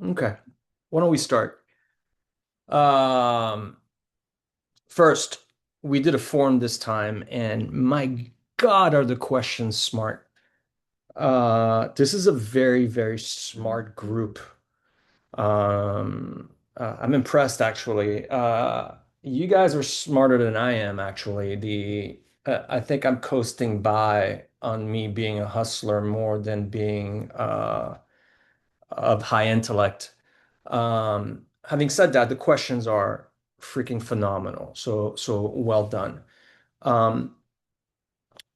Okay. Why don't we start? Um, First, we did a forum this time, and my God, are the questions smart. This is a very, very smart group. I'm impressed, actually. You guys are smarter than I am, actually. I think I'm coasting by on me being a hustler more than being of high intellect. Having said that, the questions are freaking phenomenal. So well done. Um,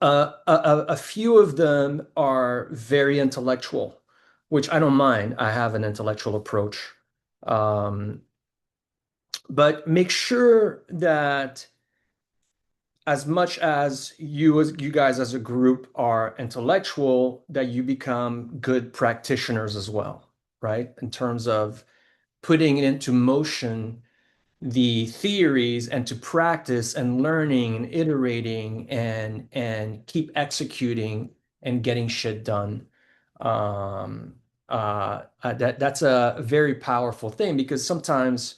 a few of them are very intellectual, which I don't mind. I have an intellectual approach. Um, but make sure that as much as you guys as a group are intellectual, that you become good practitioners as well, right? In terms of putting it into motion the theories and to practice and learning and iterating and keep executing and getting shit done. Um, that's a very powerful thing because sometimes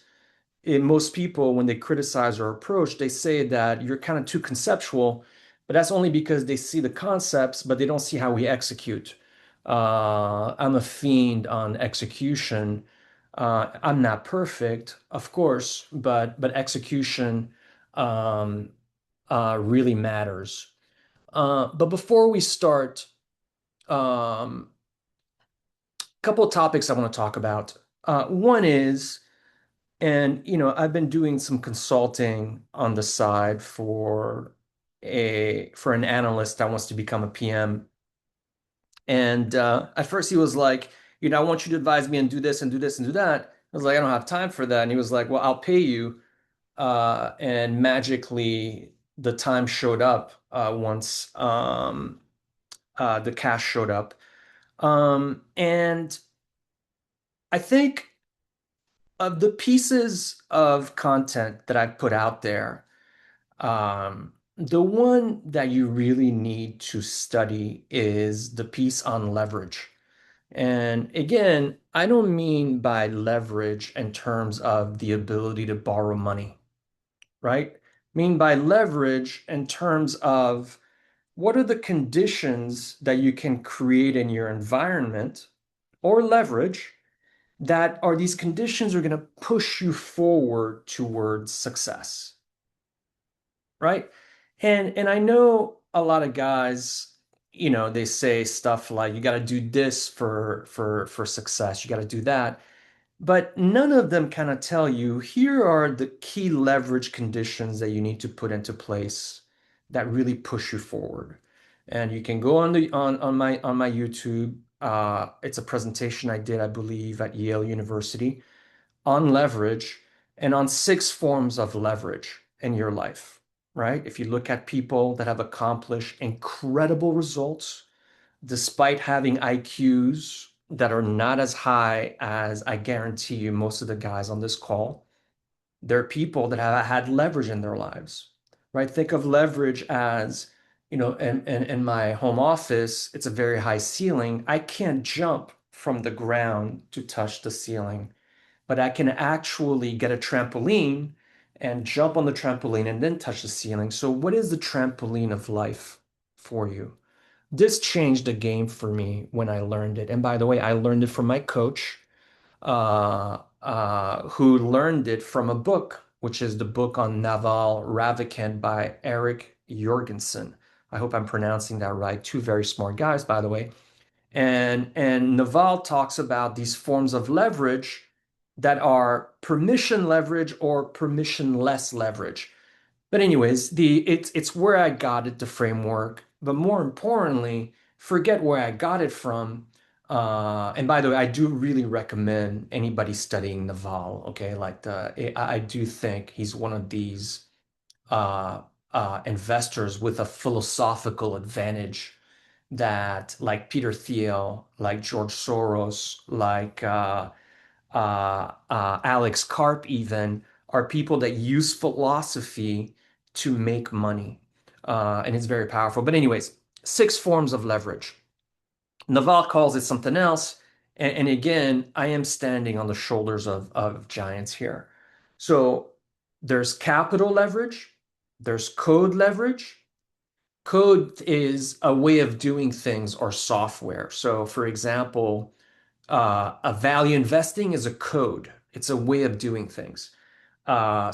most people, when they criticize our approach, they say that you're kind of too conceptual, but that's only because they see the concepts, but they don't see how we execute. I'm a fiend on execution. I'm not perfect, of course, but execution um, really matters. But before we start, a couple of topics I want to talk about. One is, and I've been doing some consulting on the side for an analyst that wants to become a PM. And at first he was like, I want you to advise me and do this and do this and do that. I was like, I don't have time for that. And he was like, well, I'll pay you. And magically, the time showed up once the cash showed up. And I think of the pieces of content that I put out there, the one that you really need to study is the piece on leverage. And again, I don't mean by leverage in terms of the ability to borrow money, right? I mean by leverage in terms of what are the conditions that you can create in your environment or leverage that are these conditions are going to push you forward towards success, right? And I know a lot of guys, they say stuff like you got to do this for success, you got to do that. But none of them kind of tell you here are the key leverage conditions that you need to put into place that really push you forward. And you can go on my YouTube. It's a presentation I did, I believe, at Yale University on leverage and on six forms of leverage in your life, right? If you look at people that have accomplished incredible results despite having IQs that are not as high as I guarantee you most of the guys on this call, they're people that have had leverage in their lives, right? Think of leverage as, in my home office, it's a very high ceiling. I can't jump from the ground to touch the ceiling, but I can actually get a trampoline and jump on the trampoline and then touch the ceiling. So, what is the trampoline of life for you? This changed the game for me when I learned it. And by the way, I learned it from my coach, who learned it from a book, which is the book on Naval Ravikant by Eric Jorgensen. I hope I'm pronouncing that right. Two very smart guys, by the way. And Naval talks about these forms of leverage that are permission leverage or permissionless leverage. But anyways, it's where I got it, the framework. But more importantly, forget where I got it from. And by the way, I do really recommend anybody studying Naval. Okay, like I do think he's one of these uh, investors with a philosophical advantage that, like Peter Thiel, like George Soros, like Alex Karp, even, are people that use philosophy to make money. And it's very powerful. But, anyways, six forms of leverage. Naval calls it something else. And again, I am standing on the shoulders of giants here. So there's capital leverage, there's code leverage. Code is a way of doing things or software. So, for example, a value investing is a code, it's a way of doing things. A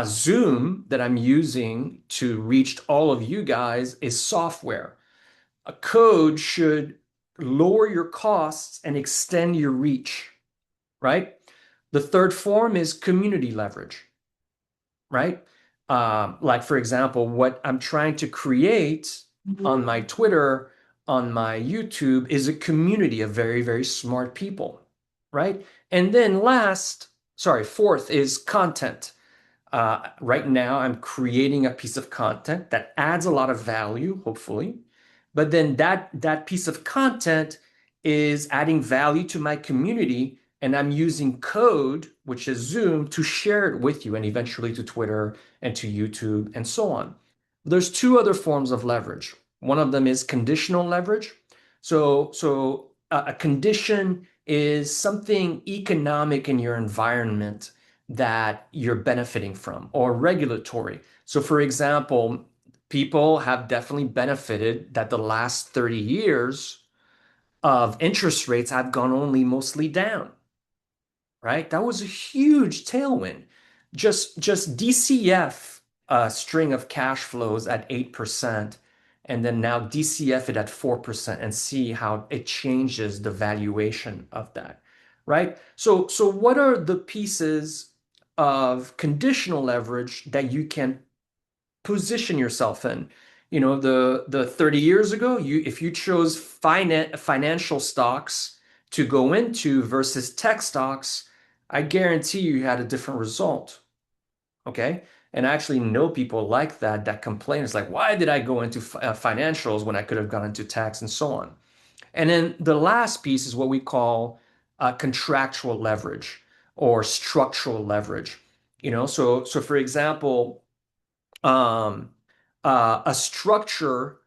Zoom that I'm using to reach all of you guys is software. A code should lower your costs and extend your reach, right? The third form is community leverage, right? Like, for example, what I'm trying to create on my Twitter, on my YouTube, is a community of very, very smart people, right? And then fourth is content. Right now, I'm creating a piece of content that adds a lot of value, hopefully. But then that piece of content is adding value to my community, and I'm using code, which is Zoom, to share it with you and eventually to Twitter and to YouTube and so on. There's two other forms of leverage. One of them is conditional leverage. A condition is something economic in your environment that you're benefiting from, or regulatory. So, for example, people have definitely benefited that the last 30 years of interest rates have gone only mostly down, right? That was a huge tailwind. Just DCF, a string of cash flows at 8%, and then now DCF it at 4% and see how it changes the valuation of that, right? So what are the pieces of conditional leverage that you can position yourself in? The 30 years ago, if you chose financial stocks to go into versus tech stocks, I guarantee you had a different result. Okay. And I actually know people like that complain. It's like, why did I go into financials when I could have gone into tax and so on? And then the last piece is what we call contractual leverage or structural leverage. So for example, um, a structure,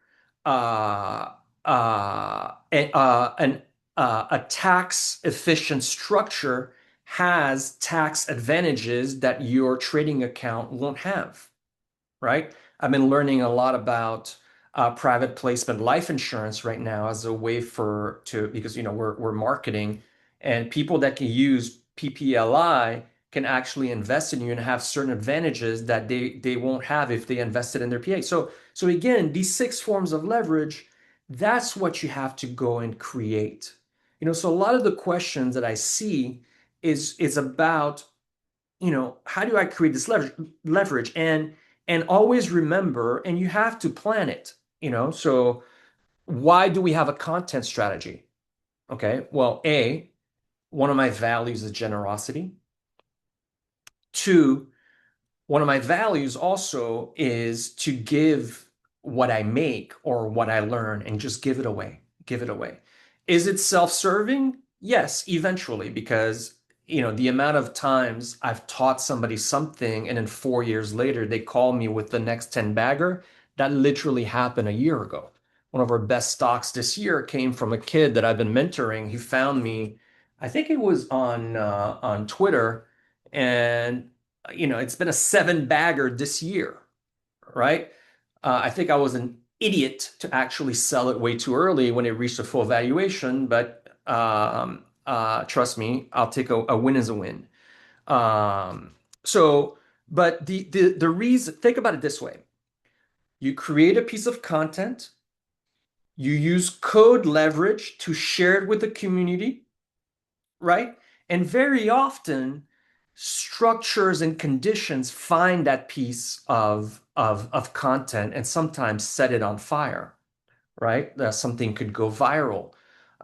uh, a tax efficient structure has tax advantages that your trading account won't have, right? I've been learning a lot about private placement life insurance right now as a way because we're marketing, and people that can use PPLI can actually invest in you and have certain advantages that they won't have if they invested in their PA. So again, these six forms of leverage, that's what you have to go and create. So a lot of the questions that I see is about, how do I create this leverage? And always remember, and you have to plan it, so why do we have a content strategy? Okay, well, one of my values is generosity. Two, one of my values also is to give what I make or what I learn and just give it away. Give it away. Is it self-serving? Yes, eventually, because the amount of times I've taught somebody something and then 4 years later they call me with the next 10 bagger, that literally happened a year ago. One of our best stocks this year came from a kid that I've been mentoring. He found me, I think it was on Twitter, and it's been a seven bagger this year, right? I think I was an idiot to actually sell it way too early when it reached a full valuation, but trust me, I'll take a win as a win. Um, so, but the reason, think about it this way. You create a piece of content, you use code leverage to share it with the community, right? And very often, structures and conditions find that piece of content and sometimes set it on fire, right? Something could go viral.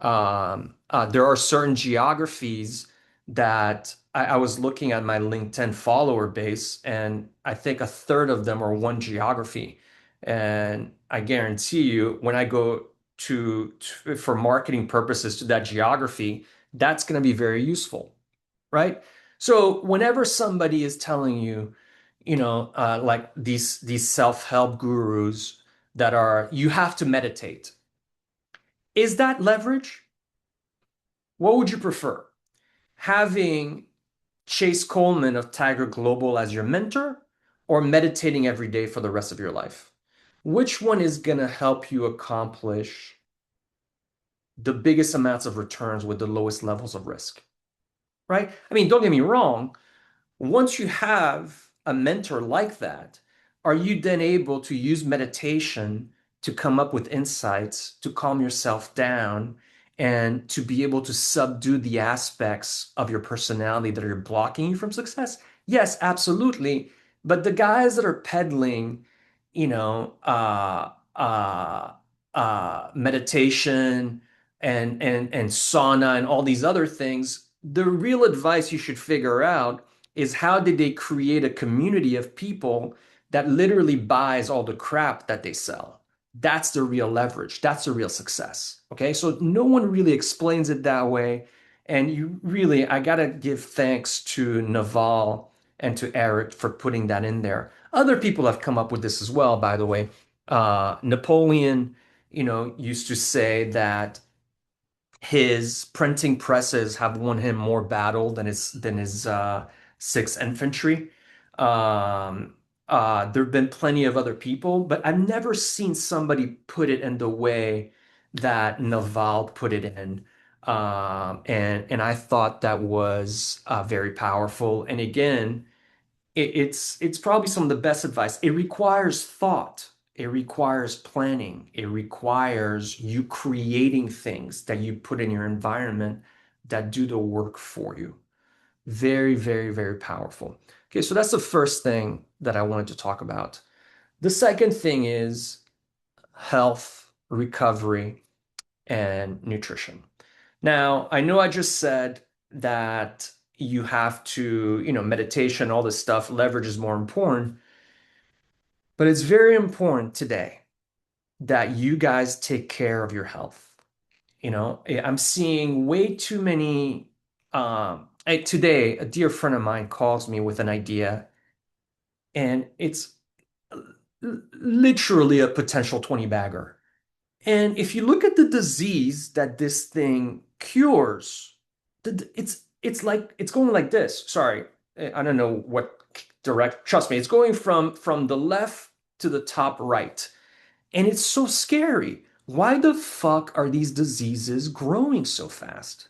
There are certain geographies that I was looking at my LinkedIn follower base, and I think a third of them are one geography. And I guarantee you, when I go for marketing purposes to that geography, that's going to be very useful, right? So whenever somebody is telling you, like these self-help gurus that are, you have to meditate, is that leverage? What would you prefer? Having Chase Coleman of Tiger Global as your mentor or meditating every day for the rest of your life? Which one is going to help you accomplish the biggest amounts of returns with the lowest levels of risk, right? I mean, don't get me wrong. Once you have a mentor like that, are you then able to use meditation to come up with insights, to calm yourself down, and to be able to subdue the aspects of your personality that are blocking you from success? Yes, absolutely. But the guys that are peddling, you know, meditation and sauna and all these other things, the real advice you should figure out is how did they create a community of people that literally buys all the crap that they sell? That's the real leverage. That's the real success. Okay. So no one really explains it that way. And you really, I got to give thanks to Naval and to Eric for putting that in there. Other people have come up with this as well, by the way. Napoleon, used to say that his printing presses have won him more battle than his sixth infantry. Um, there have been plenty of other people, but I've never seen somebody put it in the way that Naval put it in. And I thought that was very powerful. And again, it's probably some of the best advice. It requires thought. It requires planning. It requires you creating things that you put in your environment that do the work for you. Very, very, very powerful. Okay, so that's the first thing that I wanted to talk about. The second thing is health, recovery, and nutrition. Now, I know I just said that you have to, meditation, all this stuff, leverage is more important, but it's very important today that you guys take care of your health. I'm seeing way too many. Today, a dear friend of mine calls me with an idea, and it's literally a potential 20 bagger. And if you look at the disease that this thing cures, it's like it's going like this. Sorry, I don't know what direct. Trust me, it's going from the left to the top right. And it's so scary. Why the fuck are these diseases growing so fast?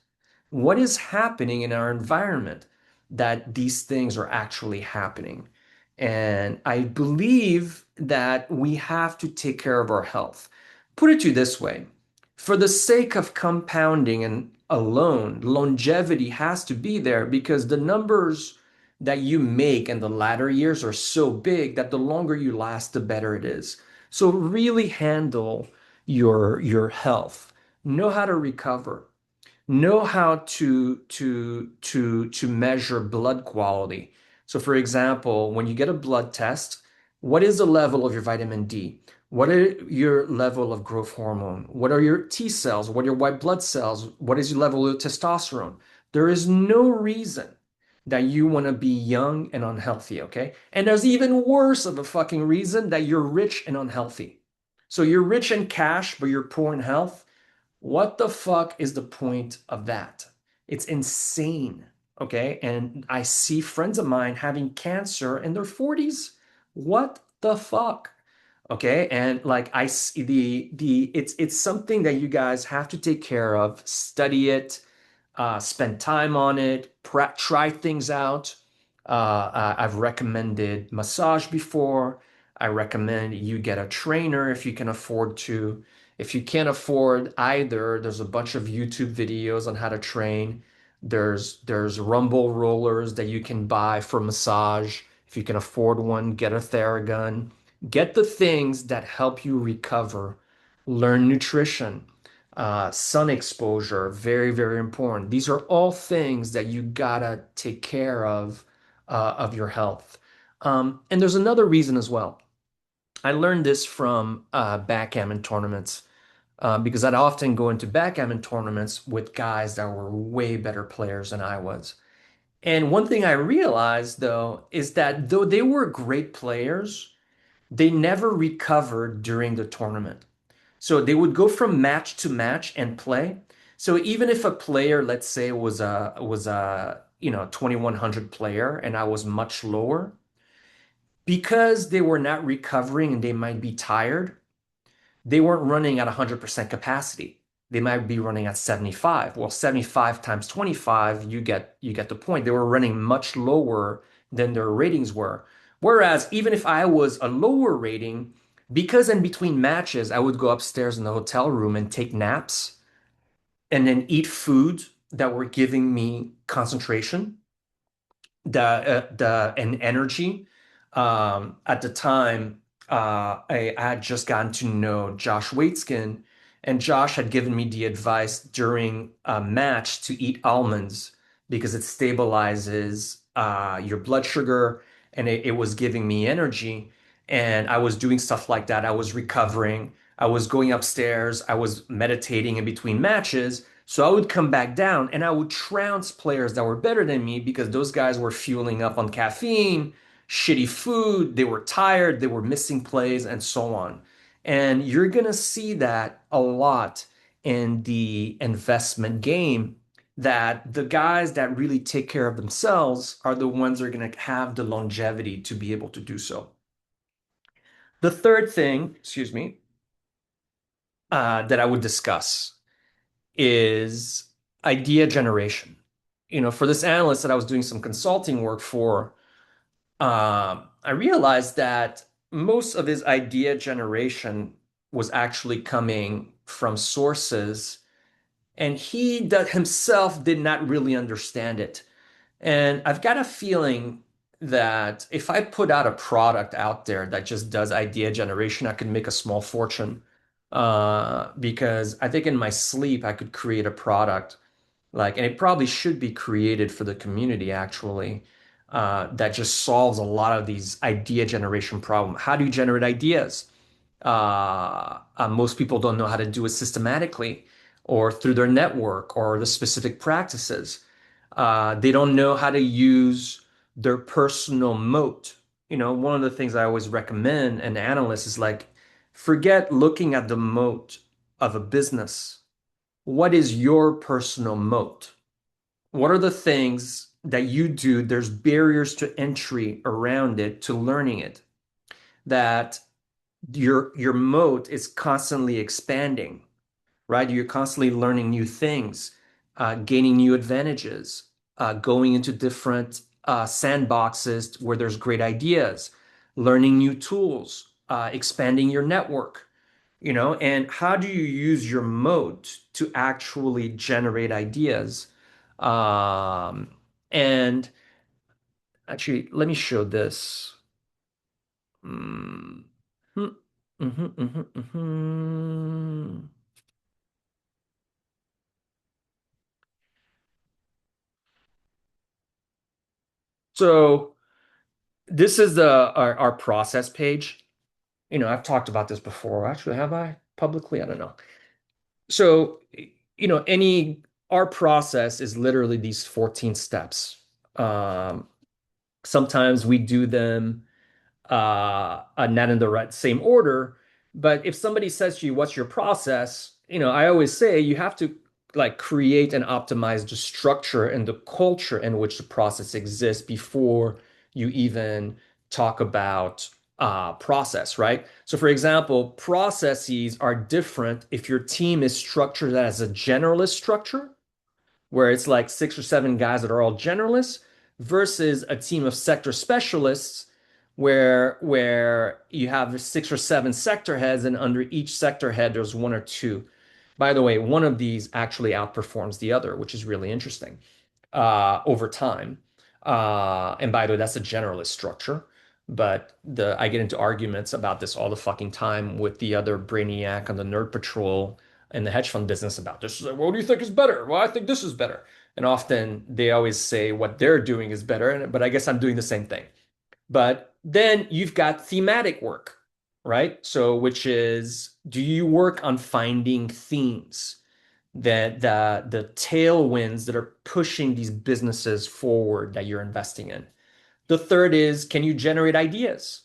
What is happening in our environment that these things are actually happening? And I believe that we have to take care of our health. Put it to you this way, for the sake of compounding and alone, longevity has to be there because the numbers that you make in the latter years are so big that the longer you last, the better it is. So really handle your health. Know how to recover. Know how to measure blood quality. So for example, when you get a blood test, what is the level of your vitamin D? What are your level of growth hormone? What are your T cells? What are your white blood cells? What is your level of testosterone? There is no reason that you want to be young and unhealthy, okay? And there's even worse of a fucking reason that you're rich and unhealthy. So you're rich in cash, but you're poor in health. What the fuck is the point of that? It's insane. Okay. And I see friends of mine having cancer in their 40s. What the fuck? Okay. And like I see it's something that you guys have to take care of, study it, spend time on it, try things out. I've recommended massage before. I recommend you get a trainer if you can afford to. If you can't afford either, there's a bunch of YouTube videos on how to train. There's rumble rollers that you can buy for massage. If you can afford one, get a Theragun. Get the things that help you recover. Learn nutrition, sun exposure, very, very important. These are all things that you gotta take care of your health. And there's another reason as well. I learned this from backgammon tournaments because I'd often go into backgammon tournaments with guys that were way better players than I was. And one thing I realized though is that though they were great players, they never recovered during the tournament. So they would go from match to match and play, So even if a player, let's say, was a 2100 player and I was much lower, because they were not recovering and they might be tired, they weren't running at 100% capacity. They might be running at 75. Well, 75 times 25, you get the point. They were running much lower than their ratings were. Whereas even if I was a lower rating, because in between matches, I would go upstairs in the hotel room and take naps and then eat food that were giving me concentration the and energy. At the time, I had just gotten to know Josh Waitzkin, and Josh had given me the advice during a match to eat almonds because it stabilizes your blood sugar, and it was giving me energy. And I was doing stuff like that. I was recovering. I was going upstairs. I was meditating in between matches. So I would come back down and I would trounce players that were better than me because those guys were fueling up on caffeine, shitty food, they were tired, they were missing plays, and so on. And you're going to see that a lot in the investment game, that the guys that really take care of themselves are the ones that are going to have the longevity to be able to do so. The third thing, excuse me, that I would discuss is idea generation. For this analyst that I was doing some consulting work for, I realized that most of his idea generation was actually coming from sources, and himself did not really understand it. And I've got a feeling that if I put out a product out there that just does idea generation, I could make a small fortune. Because I think in my sleep, I could create a product and it probably should be created for the community actually, that just solves a lot of these idea generation problem. How do you generate ideas? Most people don't know how to do it systematically or through their network or the specific practices. They don't know how to use their personal moat. One of the things I always recommend an analyst is forget looking at the moat of a business. What is your personal moat? What are the things that you do? There's barriers to entry around it to learning it, that your moat is constantly expanding, right? You're constantly learning new things, gaining new advantages, going into different sandboxes where there's great ideas, learning new tools, expanding your network, and how do you use your moat to actually generate ideas? Um, and actually, let me show this. Mm. Hmm. Mhm, mhm, mhm. So this is our process page. I've talked about this before. Actually, have I publicly? I don't know. So, any our process is literally these 14 steps. Um, Sometimes we do them not in the right same order. But if somebody says to you, "What's your process?" I always say you have to create and optimize the structure and the culture in which the process exists before you even talk about process, right? So, for example, processes are different if your team is structured as a generalist structure where it's like 6 or 7 guys that are all generalists versus a team of sector specialists where you have 6 or 7 sector heads, and under each sector head there's one or two. By the way, one of these actually outperforms the other, which is really interesting over time. And by the way, that's a generalist structure. But I get into arguments about this all the fucking time with the other brainiac on the Nerd Patrol in the hedge fund business about this. Like, what do you think is better? Well, I think this is better. And often they always say what they're doing is better, but I guess I'm doing the same thing. But then you've got thematic work, right? So, which is, do you work on finding themes, that the tailwinds that are pushing these businesses forward that you're investing in? The third is, can you generate ideas,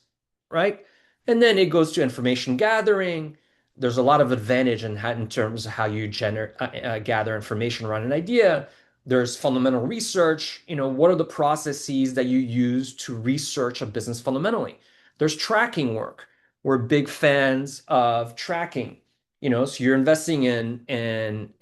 right? And then it goes to information gathering, there's a lot of advantage in terms of how you gather information around an idea. There's fundamental research. What are the processes that you use to research a business fundamentally? There's tracking work. We're big fans of tracking. So you're investing in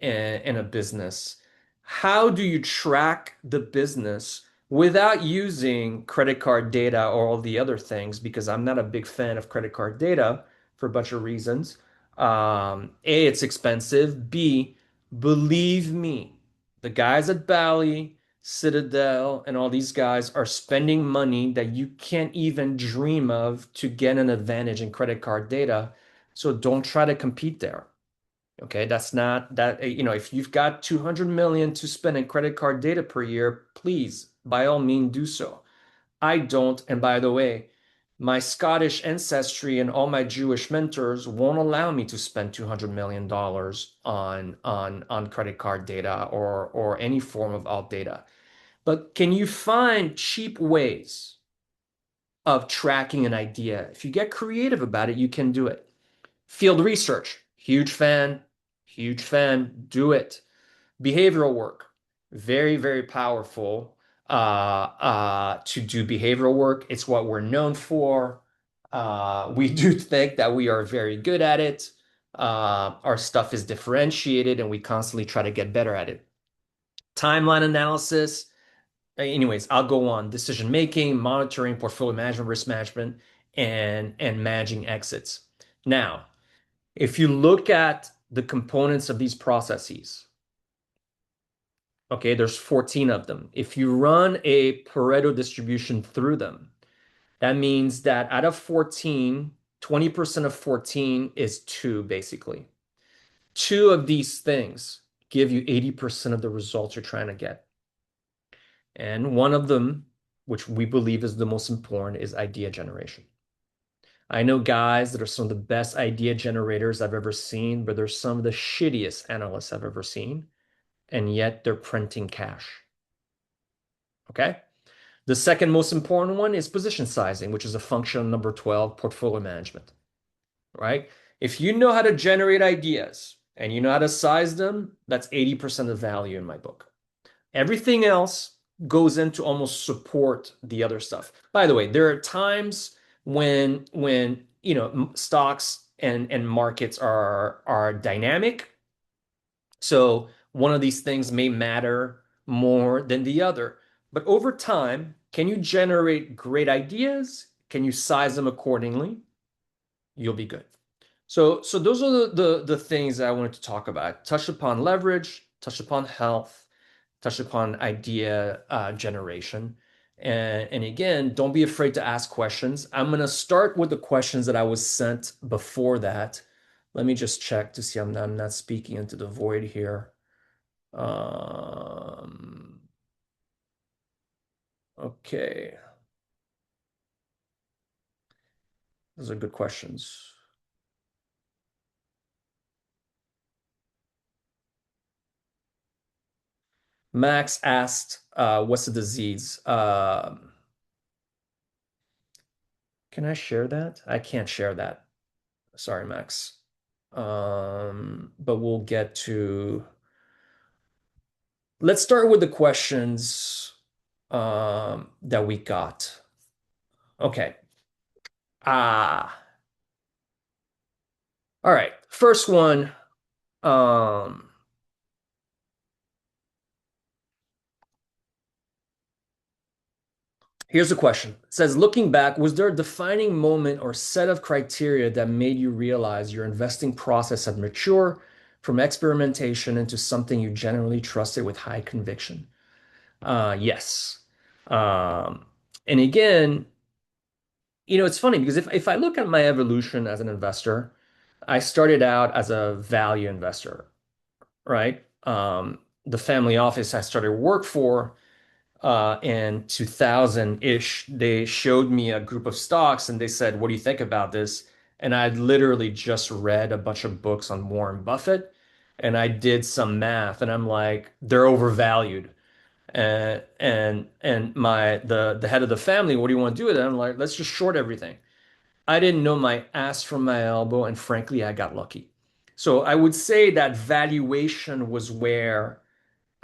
a business. How do you track the business without using credit card data or all the other things? Because I'm not a big fan of credit card data for a bunch of reasons. A, it's expensive. B, believe me, the guys at Bally, Citadel, and all these guys are spending money that you can't even dream of to get an advantage in credit card data. So don't try to compete there. Okay, that's not that, if you've got 200 million to spend in credit card data per year, please, by all means, do so. I don't. And by the way, my Scottish ancestry and all my Jewish mentors won't allow me to spend $200 million on credit card data or any form of alt data. But can you find cheap ways of tracking an idea? If you get creative about it, you can do it. Field research, huge fan, do it. Behavioral work, very, very powerful to do behavioral work. It's what we're known for. We do think that we are very good at it. Our stuff is differentiated and we constantly try to get better at it. Timeline analysis. Anyways, I'll go on. Decision making, monitoring, portfolio management, risk management, and managing exits. Now, if you look at the components of these processes, okay, there's 14 of them. If you run a Pareto distribution through them, that means that out of 14, 20% of 14 is two, basically. Two of these things give you 80% of the results you're trying to get. And one of them, which we believe is the most important, is idea generation. I know guys that are some of the best idea generators I've ever seen, but they're some of the shittiest analysts I've ever seen, and yet they're printing cash. Okay? The second most important one is position sizing, which is a function of number 12, portfolio management, right? If you know how to generate ideas and you know how to size them, that's 80% of value in my book. Everything else goes in to almost support the other stuff. By the way, there are times when stocks and markets are dynamic. So one of these things may matter more than the other. But over time, can you generate great ideas? Can you size them accordingly? You'll be good. So those are the things that I wanted to talk about. Touch upon leverage, touch upon health, touch upon idea generation. And again, don't be afraid to ask questions. I'm going to start with the questions that I was sent before that. Let me just check to see I'm not speaking into the void here. Okay. Those are good questions. Max asked, what's the disease? Can I share that? I can't share that. Sorry, Max. But we'll get to. Let's start with the questions that we got. Okay. Ah, all right. First one. Um, Here's a question. It says, looking back, was there a defining moment or set of criteria that made you realize your investing process had matured from experimentation into something you genuinely trusted with high conviction? Yes. Um, and again, it's funny because if I look at my evolution as an investor, I started out as a value investor, right? The family office I started work for in 2000-ish, they showed me a group of stocks and they said, "What do you think about this?" And I'd literally just read a bunch of books on Warren Buffett and I did some math and I'm like, they're overvalued. And the head of the family, what do you want to do with it? I'm like, let's just short everything. I didn't know my ass from my elbow, and frankly, I got lucky. So I would say that valuation was where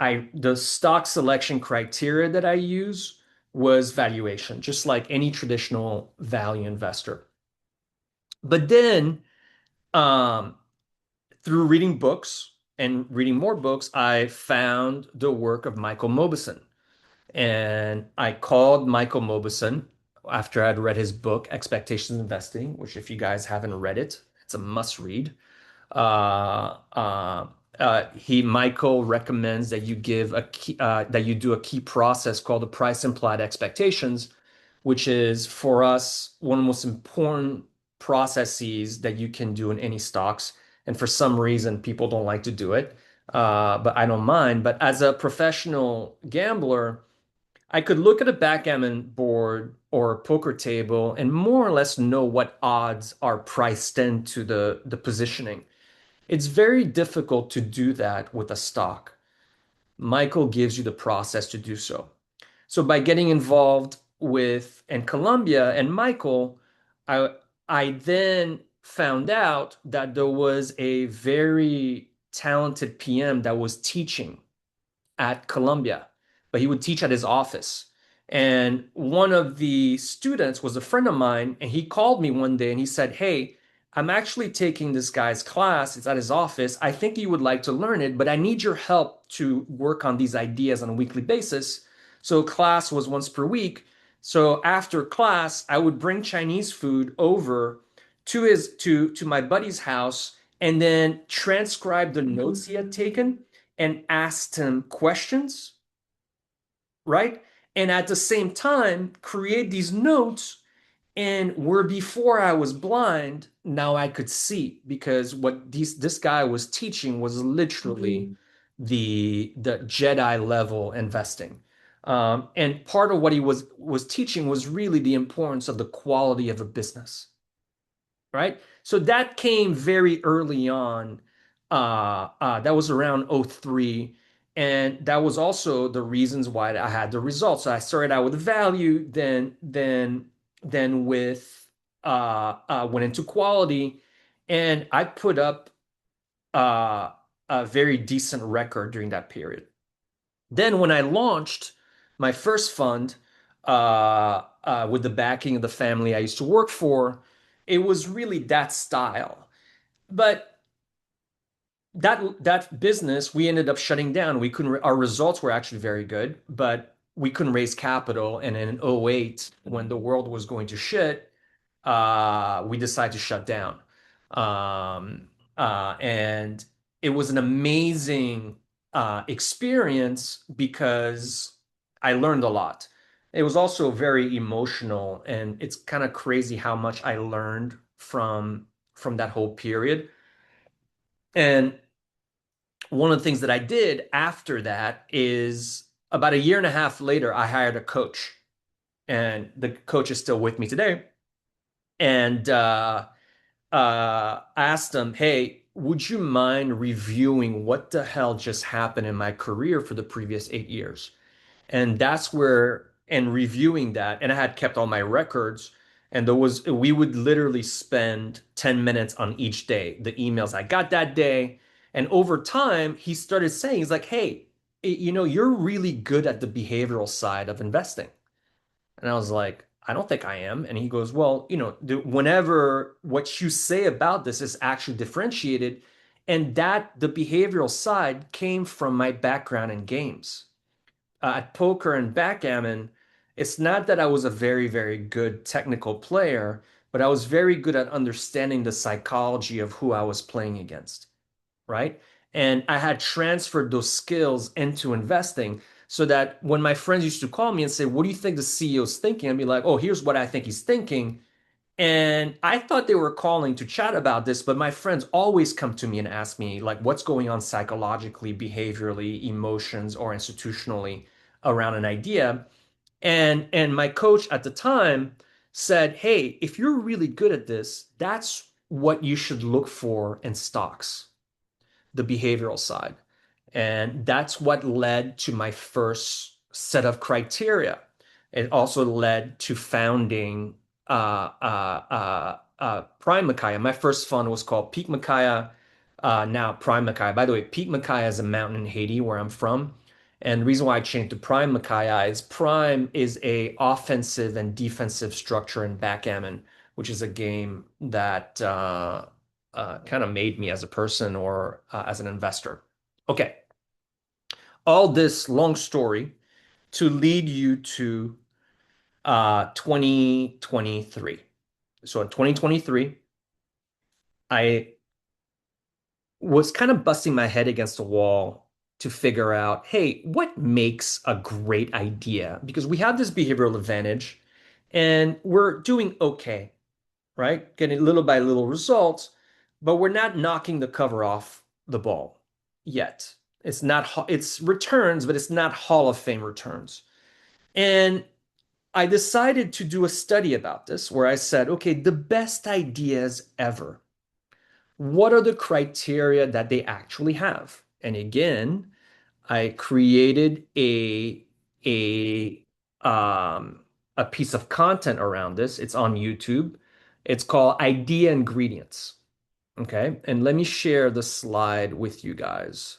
the stock selection criteria that I use was valuation, just like any traditional value investor. But then, um, through reading books and reading more books, I found the work of Michael Mauboussin. And I called Michael Mauboussin after I'd read his book, Expectations Investing, which, if you guys haven't read it, it's a must read. Michael recommends that you give a key, that you do a key process called the price implied expectations, which is for us one of the most important processes that you can do in any stocks. And for some reason, people don't like to do it, but I don't mind. But as a professional gambler, I could look at a backgammon board or a poker table and more or less know what odds are priced into the positioning. It's very difficult to do that with a stock. Michael gives you the process to do so. So by getting involved with and Columbia and Michael, I I then found out that there was a very talented PM that was teaching at Columbia, but he would teach at his office. And one of the students was a friend of mine, and he called me one day and he said, "Hey, I'm actually taking this guy's class. It's at his office. I think you would like to learn it, but I need your help to work on these ideas on a weekly basis." So class was once per week. So after class, I would bring Chinese food over to my buddy's house and then transcribe the notes he had taken and asked him questions, right? And at the same time, create these notes. And where before I was blind, now I could see because what this guy was teaching was literally the Jedi level investing. And part of what he was teaching was really the importance of the quality of a business, right? So that came very early on. That was around '03. And that was also the reasons why I had the results. So I started out with value, then with went into quality, and I put up uh, a very decent record during that period. Then when I launched my first fund with the backing of the family I used to work for, it was really that style. But that business we ended up shutting down. We couldn't. Our results were actually very good, but we couldn't raise capital. And in '08, when the world was going to shit, we decided to shut down. And it was an amazing experience because I learned a lot. It was also very emotional, and it's kind of crazy how much I learned from that whole period. And one of the things that I did after that is about a year and a half later, I hired a coach, and the coach is still with me today. And asked him, "Hey, would you mind reviewing what the hell just happened in my career for the previous 8 years?" And that's where, and reviewing that, and I had kept all my records, and we would literally spend 10 minutes on each day, the emails I got that day. And over time, he started saying, he's like, "Hey, you're really good at the behavioral side of investing." And I was like, "I don't think I am." And he goes, "Well, whenever what you say about this is actually differentiated." And that the behavioral side came from my background in games. At poker and backgammon, it's not that I was a very, very good technical player, but I was very good at understanding the psychology of who I was playing against, right? And I had transferred those skills into investing so that when my friends used to call me and say, "What do you think the CEO's thinking?" I'd be like, "Oh, here's what I think he's thinking." And I thought they were calling to chat about this, but my friends always come to me and ask me, like, what's going on psychologically, behaviorally, emotions, or institutionally around an idea. And my coach at the time said, "Hey, if you're really good at this, that's what you should look for in stocks, the behavioral side." And that's what led to my first set of criteria. It also led to founding Prime Micaiah. My first fund was called Peak Micaiah. Now Prime Mackay. By the way, Peak Mackay is a mountain in Haiti where I'm from. And the reason why I changed to Prime Mackay is Prime is a offensive and defensive structure in backgammon, which is a game that kind of made me as a person or as an investor. Okay, all this long story to lead you to 2023. So in 2023, I was kind of busting my head against the wall to figure out, hey, what makes a great idea? Because we have this behavioral advantage and we're doing okay, right? Getting little by little results, but we're not knocking the cover off the ball yet. It's not, it's returns, but it's not Hall of Fame returns. And I decided to do a study about this where I said, okay, the best ideas ever, what are the criteria that they actually have? And again, I created a um a piece of content around this. It's on YouTube. It's called Idea Ingredients. Okay. And let me share the slide with you guys.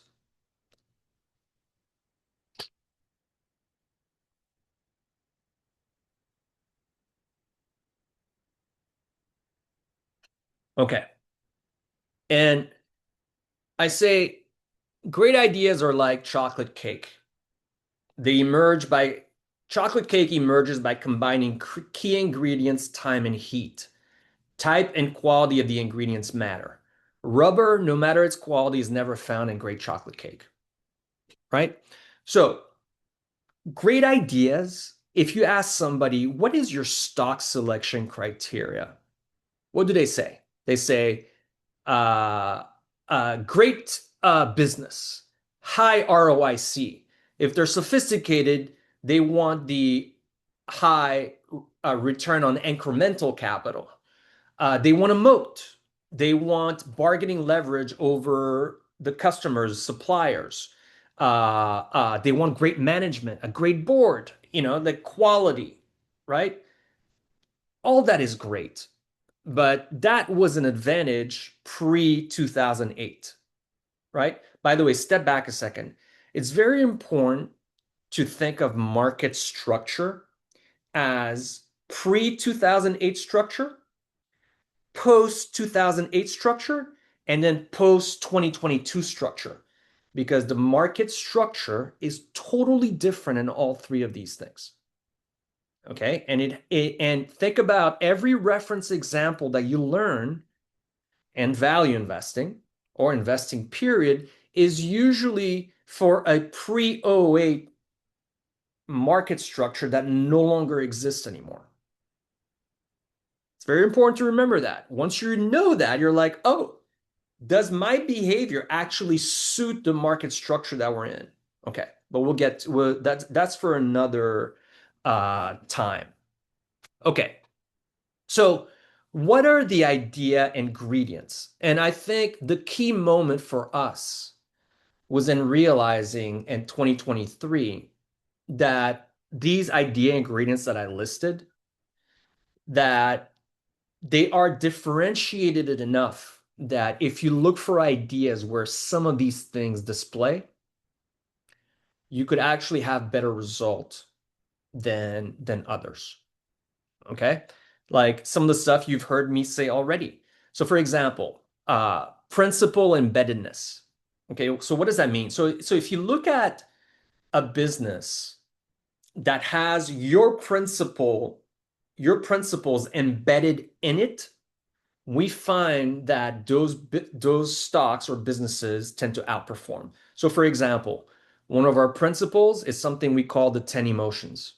Okay. And I say great ideas are like chocolate cake. They emerge by chocolate cake emerges by combining key ingredients, time, and heat. Type and quality of the ingredients matter. Rubber, no matter its quality, is never found in great chocolate cake, right? So, great ideas. If you ask somebody, what is your stock selection criteria? What do they say? They say, uh, great business, high ROIC. If they're sophisticated, they want the high return on incremental capital. They want a moat. They want bargaining leverage over the customers, suppliers. They want great management, a great board, the quality, right? All that is great. But that was an advantage pre 2008, right? By the way, step back a second. It's very important to think of market structure as pre 2008 structure, post 2008 structure, and then post 2022 structure, because the market structure is totally different in all three of these things. Okay. And think about every reference example that you learn and value investing or investing period is usually for a pre '08 market structure that no longer exists anymore. It's very important to remember that. Once you know that, you're like, oh, does my behavior actually suit the market structure that we're in? Okay, but that's for another time. Okay, so what are the idea ingredients? And I think the key moment for us was in realizing in 2023 that these idea ingredients that I listed, that they are differentiated enough that if you look for ideas where some of these things display, you could actually have better result than others. Okay? Like some of the stuff you've heard me say already. So for example, principal embeddedness. Okay, so what does that mean? So if you look at a business that has your principles embedded in it, we find that those stocks or businesses tend to outperform. So, for example, one of our principles is something we call the 10 emotions.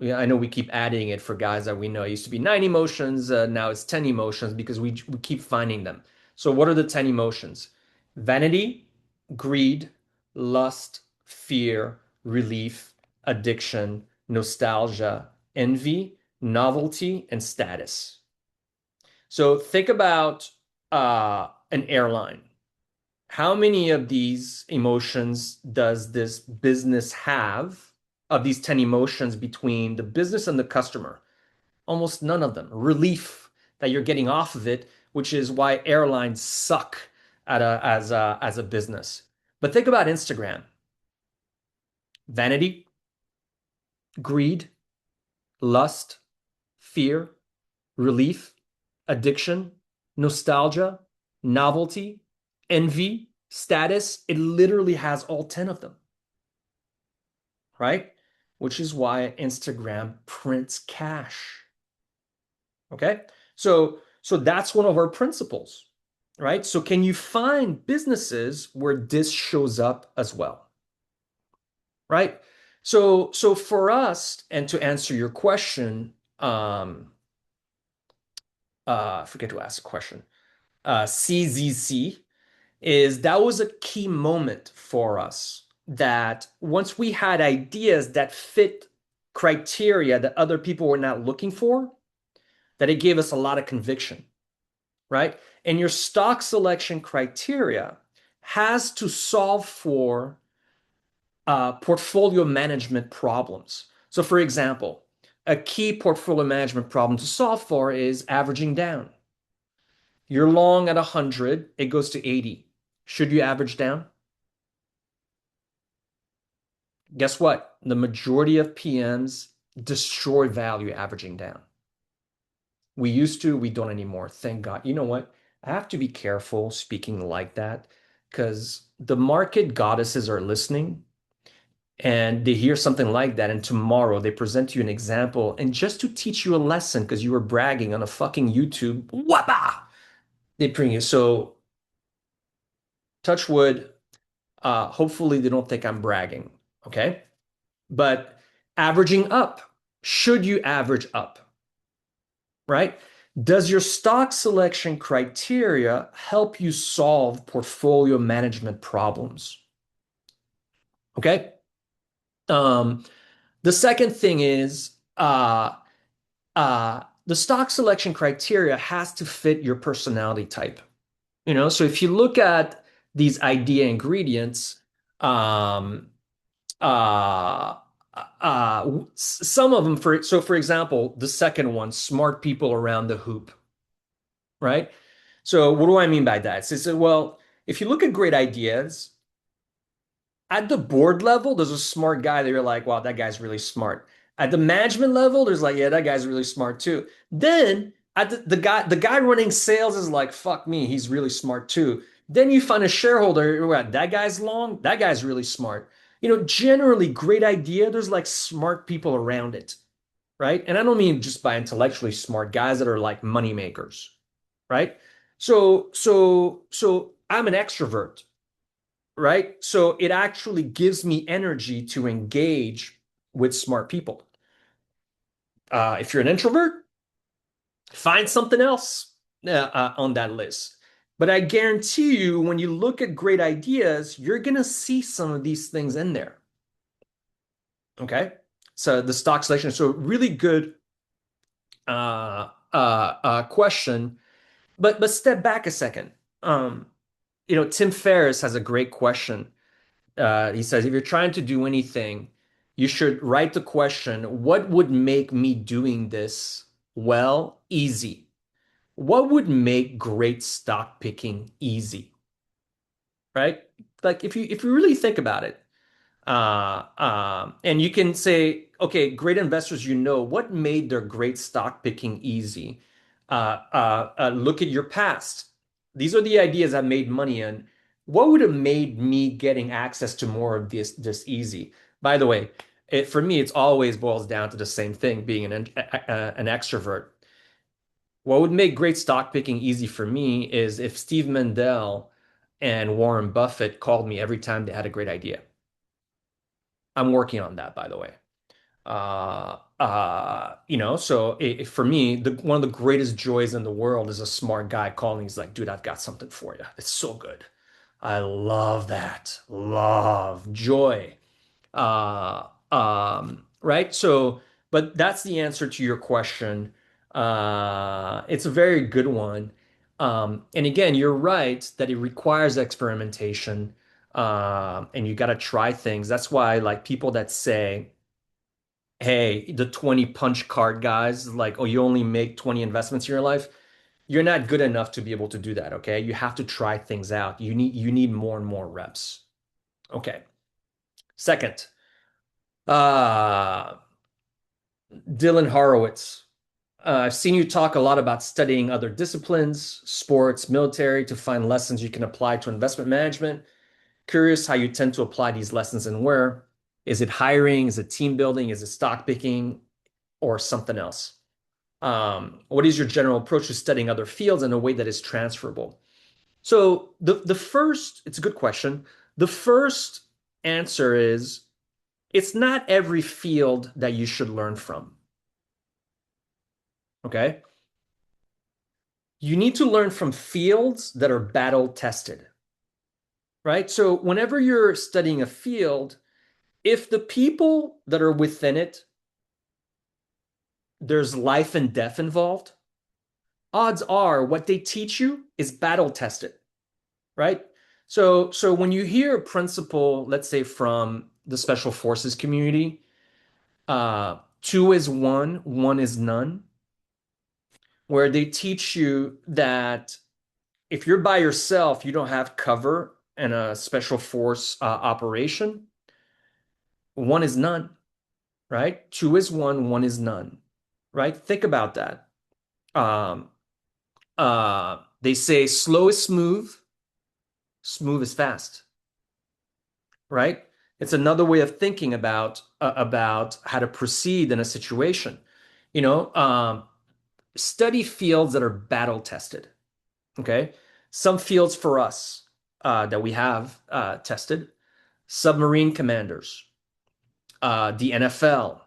Yeah, I know we keep adding it for guys that we know. It used to be 9 emotions, now it's 10 emotions because we keep finding them. So, what are the 10 emotions? Vanity, greed, lust, fear, relief, addiction, nostalgia, envy, novelty, and status. So think about an airline. How many of these emotions does this business have, of these 10 emotions between the business and the customer? Almost none of them. Relief that you're getting off of it, which is why airlines suck as a business. But think about Instagram: vanity, greed, lust, fear, relief, addiction, nostalgia, novelty, envy, status. It literally has all 10 of them, right? Which is why Instagram prints cash. Okay? So that's one of our principles, right? So can you find businesses where this shows up as well, right? So for us, and to answer your question, I forget to ask a question. CZC is that was a key moment for us that once we had ideas that fit criteria that other people were not looking for, that it gave us a lot of conviction, right? And your stock selection criteria has to solve for portfolio management problems. So, for example, a key portfolio management problem to solve for is averaging down. You're long at 100, it goes to 80. Should you average down? Guess what? The majority of PMs destroy value averaging down. We used to, we don't anymore. Thank God. You know what? I have to be careful speaking like that because the market goddesses are listening and they hear something like that. And tomorrow they present you an example and just to teach you a lesson because you were bragging on a fucking YouTube, whapa! They bring you. So, touch wood. Hopefully they don't think I'm bragging. Okay. But averaging up, should you average up? Right? Does your stock selection criteria help you solve portfolio management problems? Okay. Um, the second thing is the stock selection criteria has to fit your personality type. So if you look at these idea ingredients, um, uh, some of them for example, the second one, smart people around the hoop, right? So what do I mean by that? So, well, if you look at great ideas at the board level, there's a smart guy that you're like, wow, that guy's really smart. At the management level, there's like, yeah, that guy's really smart too. Then at the guy running sales is like, fuck me, he's really smart too. Then you find a shareholder, what, that guy's long, that guy's really smart. Generally, great idea, there's like smart people around it, right? And I don't mean just by intellectually smart guys that are like money makers, right? So I'm an extrovert, right? So it actually gives me energy to engage with smart people. If you're an introvert, find something else on that list. But I guarantee you, when you look at great ideas, you're going to see some of these things in there. Okay. So the stock selection. So really good question. But step back a second. Um, Tim Ferriss has a great question. He says, if you're trying to do anything, you should write the question, what would make me doing this well easy? What would make great stock picking easy? Right? Like if you really think about it, and you can say, okay, great investors, what made their great stock picking easy? Look at your past. These are the ideas I made money in. What would have made me getting access to more of this easy? By the way, for me, it's always boils down to the same thing, being an extrovert. What would make great stock picking easy for me is if Steve Mandel and Warren Buffett called me every time they had a great idea. I'm working on that, by the way. So for me, one of the greatest joys in the world is a smart guy calling. He's like, dude, I've got something for you. It's so good. I love that. Love, joy. Right? So, but that's the answer to your question. It's a very good one. And again, you're right that it requires experimentation. And you got to try things. That's why, like people that say, hey, the 20 punch card guys, like, oh, you only make 20 investments in your life. You're not good enough to be able to do that, okay? You have to try things out. You need more and more reps. Okay. Second, uh, Dylan Horowitz. I've seen you talk a lot about studying other disciplines, sports, military, to find lessons you can apply to investment management. Curious how you tend to apply these lessons and where. Is it hiring? Is it team building? Is it stock picking or something else? What is your general approach to studying other fields in a way that is transferable? So the first, it's a good question. The first answer is it's not every field that you should learn from. Okay. You need to learn from fields that are battle tested, right? So whenever you're studying a field, if the people that are within it, there's life and death involved, odds are what they teach you is battle tested, right? So when you hear a principle, let's say from the special forces community, two is one, one is none, where they teach you that if you're by yourself, you don't have cover in a special force operation. One is none, right? Two is one is none, right? Think about that. Um, they say slow is smooth, smooth is fast, right? It's another way of thinking about how to proceed in a situation. You know, study fields that are battle tested. Okay, some fields for us that we have tested: submarine commanders, the NFL,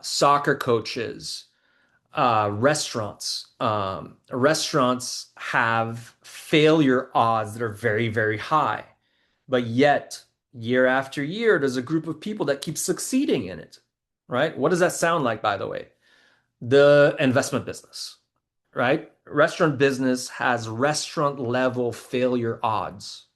soccer coaches, restaurants. Restaurants have failure odds that are very, very high, but yet year after year, there's a group of people that keep succeeding in it, right? What does that sound like, by the way? The investment business, right? Restaurant business has restaurant level failure odds,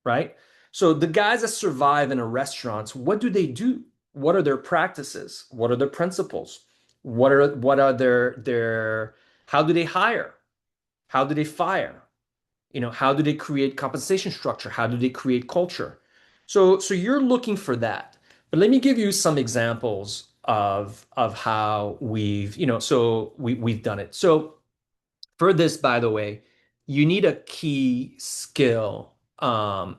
right? So the guys that survive in a restaurant, what do they do? What are their practices? What are their principles? What are their how do they hire? How do they fire? You know, how do they create compensation structure? How do they create culture? So you're looking for that. But let me give you some examples of how we've done it. So for this, by the way, you need a key skill in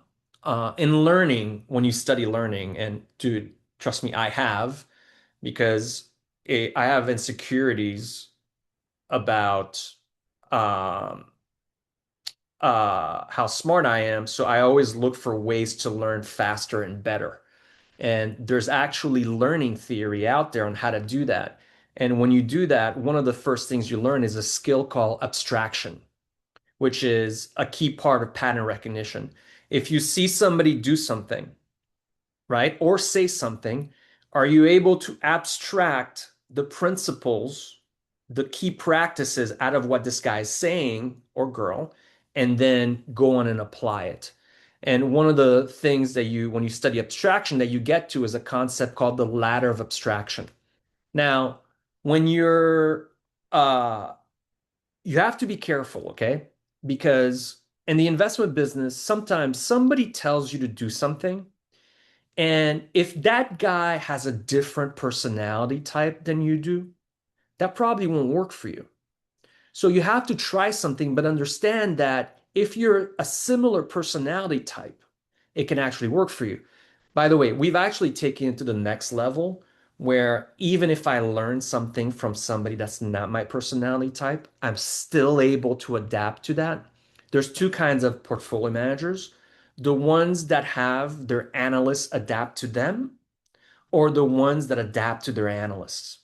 learning when you study learning. And dude, trust me, I have because I have insecurities about um, how smart I am. So I always look for ways to learn faster and better. And there's actually learning theory out there on how to do that. And when you do that, one of the first things you learn is a skill called abstraction, which is a key part of pattern recognition. If you see somebody do something, right, or say something, are you able to abstract the principles, the key practices out of what this guy is saying or girl, and then go on and apply it? And one of the things that when you study abstraction, that you get to is a concept called the ladder of abstraction. Now, when uh, you have to be careful, okay? Because in the investment business, sometimes somebody tells you to do something, and if that guy has a different personality type than you do, that probably won't work for you. So you have to try something, but understand that if you're a similar personality type, it can actually work for you. By the way, we've actually taken it to the next level where even if I learn something from somebody that's not my personality type, I'm still able to adapt to that. There's two kinds of portfolio managers: the ones that have their analysts adapt to them, or the ones that adapt to their analysts.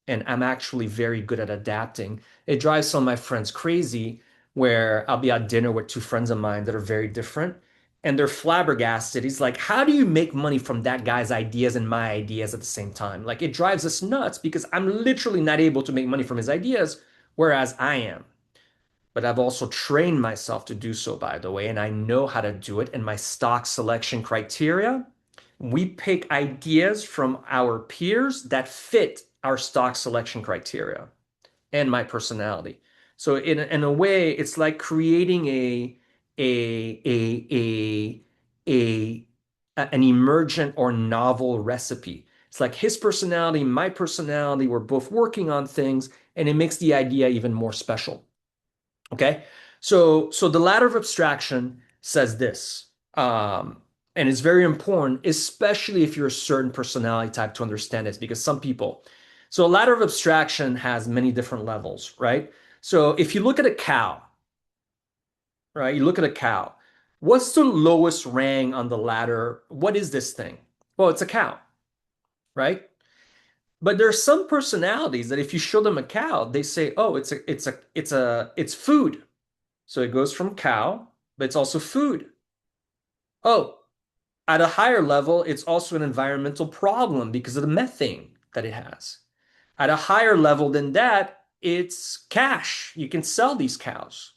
And I'm actually very good at adapting. It drives some of my friends crazy where I'll be at dinner with two friends of mine that are very different and they're flabbergasted. He's like, how do you make money from that guy's ideas and my ideas at the same time? Like, it drives us nuts because I'm literally not able to make money from his ideas, whereas I am. But I've also trained myself to do so, by the way, and I know how to do it. And my stock selection criteria, we pick ideas from our peers that fit our stock selection criteria and my personality. So in a way, it's like creating a a a a an emergent or novel recipe. It's like his personality, my personality, we're both working on things, and it makes the idea even more special. Okay. So the ladder of abstraction says this, and it's very important, especially if you're a certain personality type to understand this, because some people, so a ladder of abstraction has many different levels, right? So if you look at a cow, right, you look at a cow, what's the lowest rang on the ladder? What is this thing? Well, it's a cow, right? But there are some personalities that if you show them a cow, they say, "Oh, it's food." So it goes from cow, but it's also food. Oh, at a higher level, it's also an environmental problem because of the methane that it has. At a higher level than that, it's cash. You can sell these cows,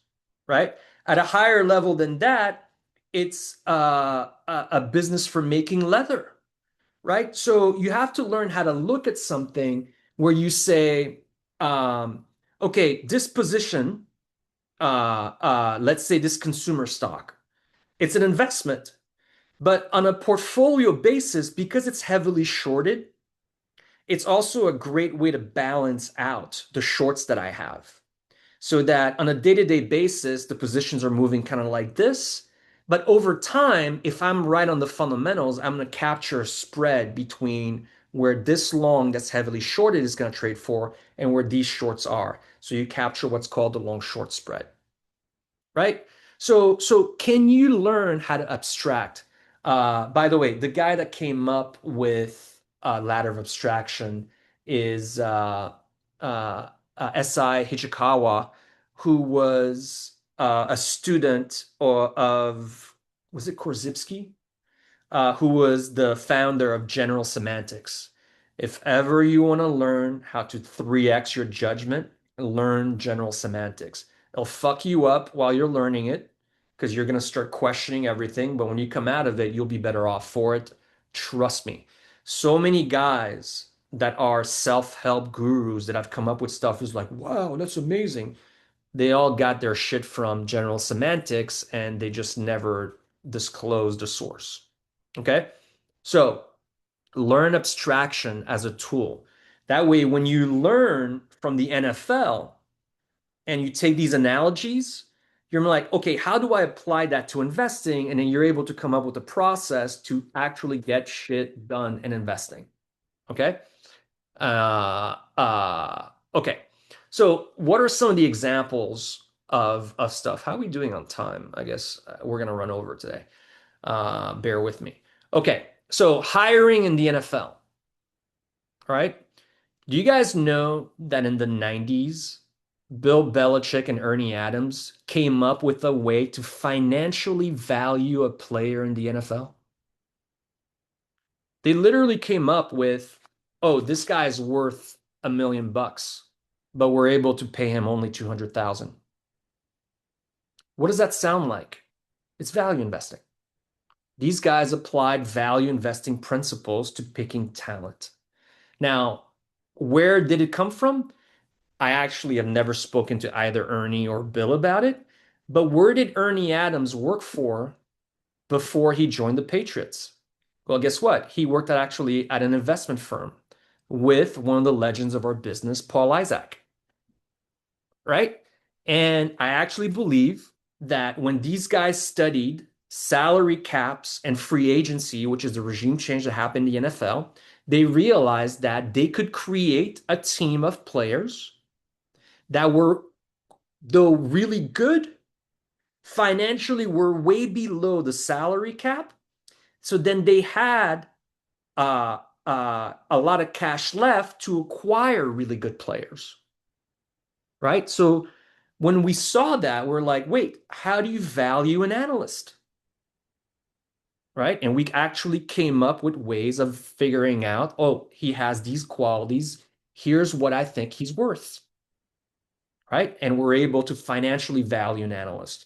right? At a higher level than that, it's a business for making leather, right? So you have to learn how to look at something where you say, okay, this position, let's say this consumer stock, it's an investment, but on a portfolio basis, because it's heavily shorted, it's also a great way to balance out the shorts that I have so that on a day-to-day basis, the positions are moving kind of like this. But over time, if I'm right on the fundamentals, I'm going to capture a spread between where this long that's heavily shorted is going to trade for and where these shorts are. So you capture what's called the long short spread, right? So can you learn how to abstract? By the way, the guy that came up with ladder of abstraction is S.I. Hichikawa, who was a student of, was it Korzybski? Who was the founder of General Semantics. If ever you want to learn how to 3x your judgment, learn General Semantics. It'll fuck you up while you're learning it because you're going to start questioning everything. But when you come out of it, you'll be better off for it. Trust me. So many guys that are self-help gurus that have come up with stuff is like, wow, that's amazing. They all got their shit from General Semantics and they just never disclosed the source. Okay? So learn abstraction as a tool. That way, when you learn from the NFL and you take these analogies, you're like, okay, how do I apply that to investing? And then you're able to come up with a process to actually get shit done in investing. Okay? Okay. So what are some of the examples of stuff? How are we doing on time? I guess we're gonna run over today. Bear with me. Okay. So hiring in the NFL, right? Do you guys know that in the 90s, Bill Belichick and Ernie Adams came up with a way to financially value a player in the NFL? They literally came up with, oh, this guy's worth $1 million, but we're able to pay him only 200,000. What does that sound like? It's value investing. These guys applied value investing principles to picking talent. Now, where did it come from? I actually have never spoken to either Ernie or Bill about it, but where did Ernie Adams work for before he joined the Patriots? Well, guess what? He worked actually at an investment firm with one of the legends of our business, Paul Isaac, right? And I actually believe that when these guys studied salary caps and free agency, which is the regime change that happened in the NFL, they realized that they could create a team of players that were, though really good, financially were way below the salary cap. So then they had a lot of cash left to acquire really good players, right? So when we saw that, we're like, wait, how do you value an analyst? Right? And we actually came up with ways of figuring out, oh, he has these qualities. Here's what I think he's worth, right? And we're able to financially value an analyst.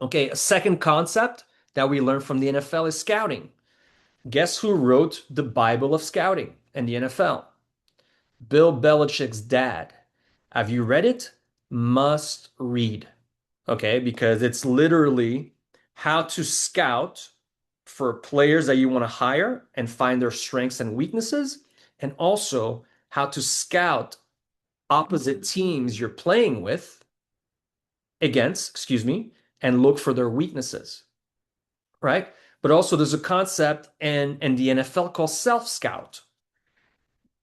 Okay, a second concept that we learned from the NFL is scouting. Guess who wrote the Bible of scouting in the NFL? Bill Belichick's dad. Have you read it? must read. Okay, because it's literally how to scout for players that you want to hire and find their strengths and weaknesses, and also how to scout opposite teams you're playing with against, excuse me, and look for their weaknesses, right? But also there's a concept in the NFL called self-scout,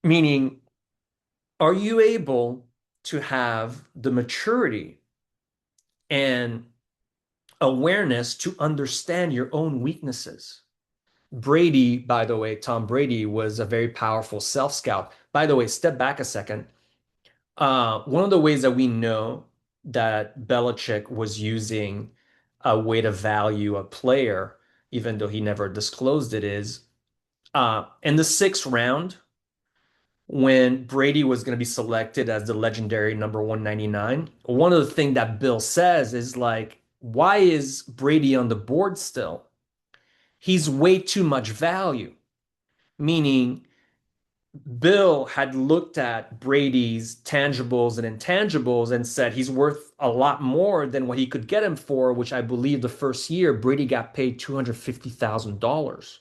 meaning are you able to have the maturity and awareness to understand your own weaknesses? Brady, by the way, Tom Brady was a very powerful self-scout. By the way, step back a second. One of the ways that we know that Belichick was using a way to value a player, even though he never disclosed it, is in the sixth round, when Brady was going to be selected as the legendary number 199, one of the things that Bill says is like, why is Brady on the board still? He's way too much value, meaning Bill had looked at Brady's tangibles and intangibles and said he's worth a lot more than what he could get him for, which I believe the first year Brady got paid $250,000,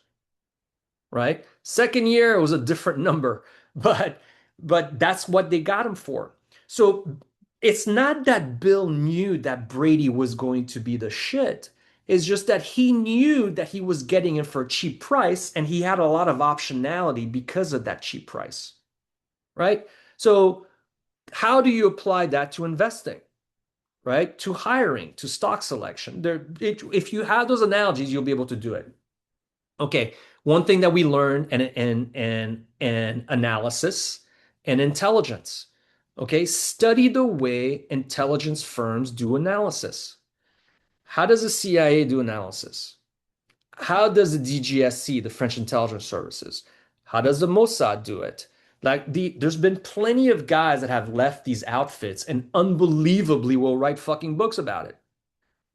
right? Second year it was a different number, but that's what they got him for. So it's not that Bill knew that Brady was going to be the shit. It's just that he knew that he was getting it for a cheap price and he had a lot of optionality because of that cheap price, right? So how do you apply that to investing, right? To hiring, to stock selection? If you have those analogies, you'll be able to do it. Okay, one thing that we learned and analysis and intelligence. Okay, study the way intelligence firms do analysis. How does the CIA do analysis? How does the DGSC, the French intelligence services, how does the Mossad do it? There's been plenty of guys that have left these outfits and unbelievably will write fucking books about it.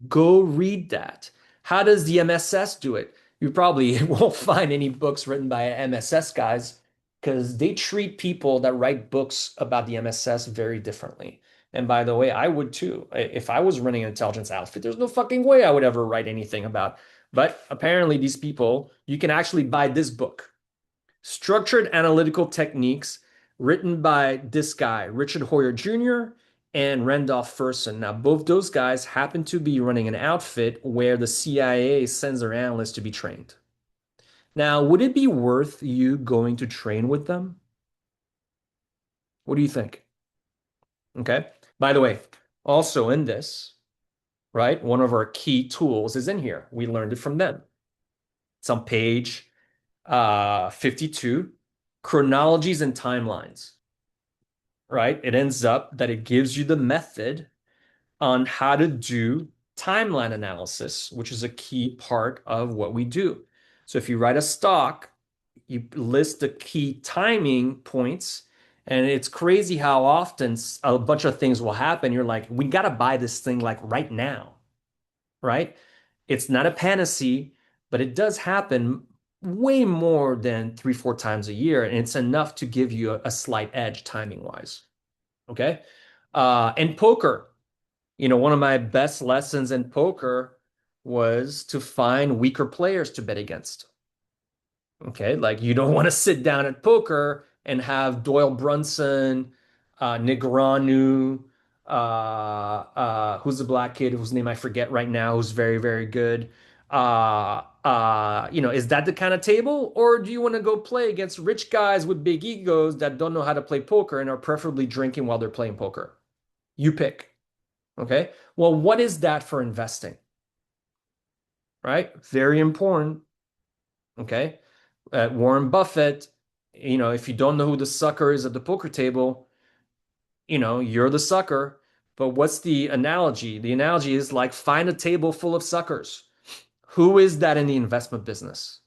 Go read that. How does the MSS do it? You probably won't find any books written by MSS guys because they treat people that write books about the MSS very differently. And by the way, I would too. If I was running an intelligence outfit, there's no fucking way I would ever write anything about. But apparently, these people, you can actually buy this book, Structured Analytical Techniques, written by this guy, Richard Hoyer Jr. and Randolph Fersen. Now, both those guys happen to be running an outfit where the CIA sends their analysts to be trained. Now, would it be worth you going to train with them? What do you think? Okay. By the way, also in this, right, one of our key tools is in here. We learned it from them. It's on page 52, chronologies and timelines, right? It ends up that it gives you the method on how to do timeline analysis, which is a key part of what we do. So if you write a stock, you list the key timing points, and it's crazy how often a bunch of things will happen. You're like, we got to buy this thing like right now, right? It's not a panacea, but it does happen way more than three, four times a year, and it's enough to give you a slight edge timing wise. Okay. And poker, one of my best lessons in poker was to find weaker players to bet against. Okay, like you don't want to sit down at poker and have Doyle Brunson, Negreanu, who's the black kid whose name I forget right now, who's very, very good. Is that the kind of table, or do you want to go play against rich guys with big egos that don't know how to play poker and are preferably drinking while they're playing poker? You pick. Okay. Well, what is that for investing? Right? Very important. Okay. Warren Buffett, if you don't know who the sucker is at the poker table, you're the sucker. But what's the analogy? The analogy is like find a table full of suckers. Who is that in the investment business?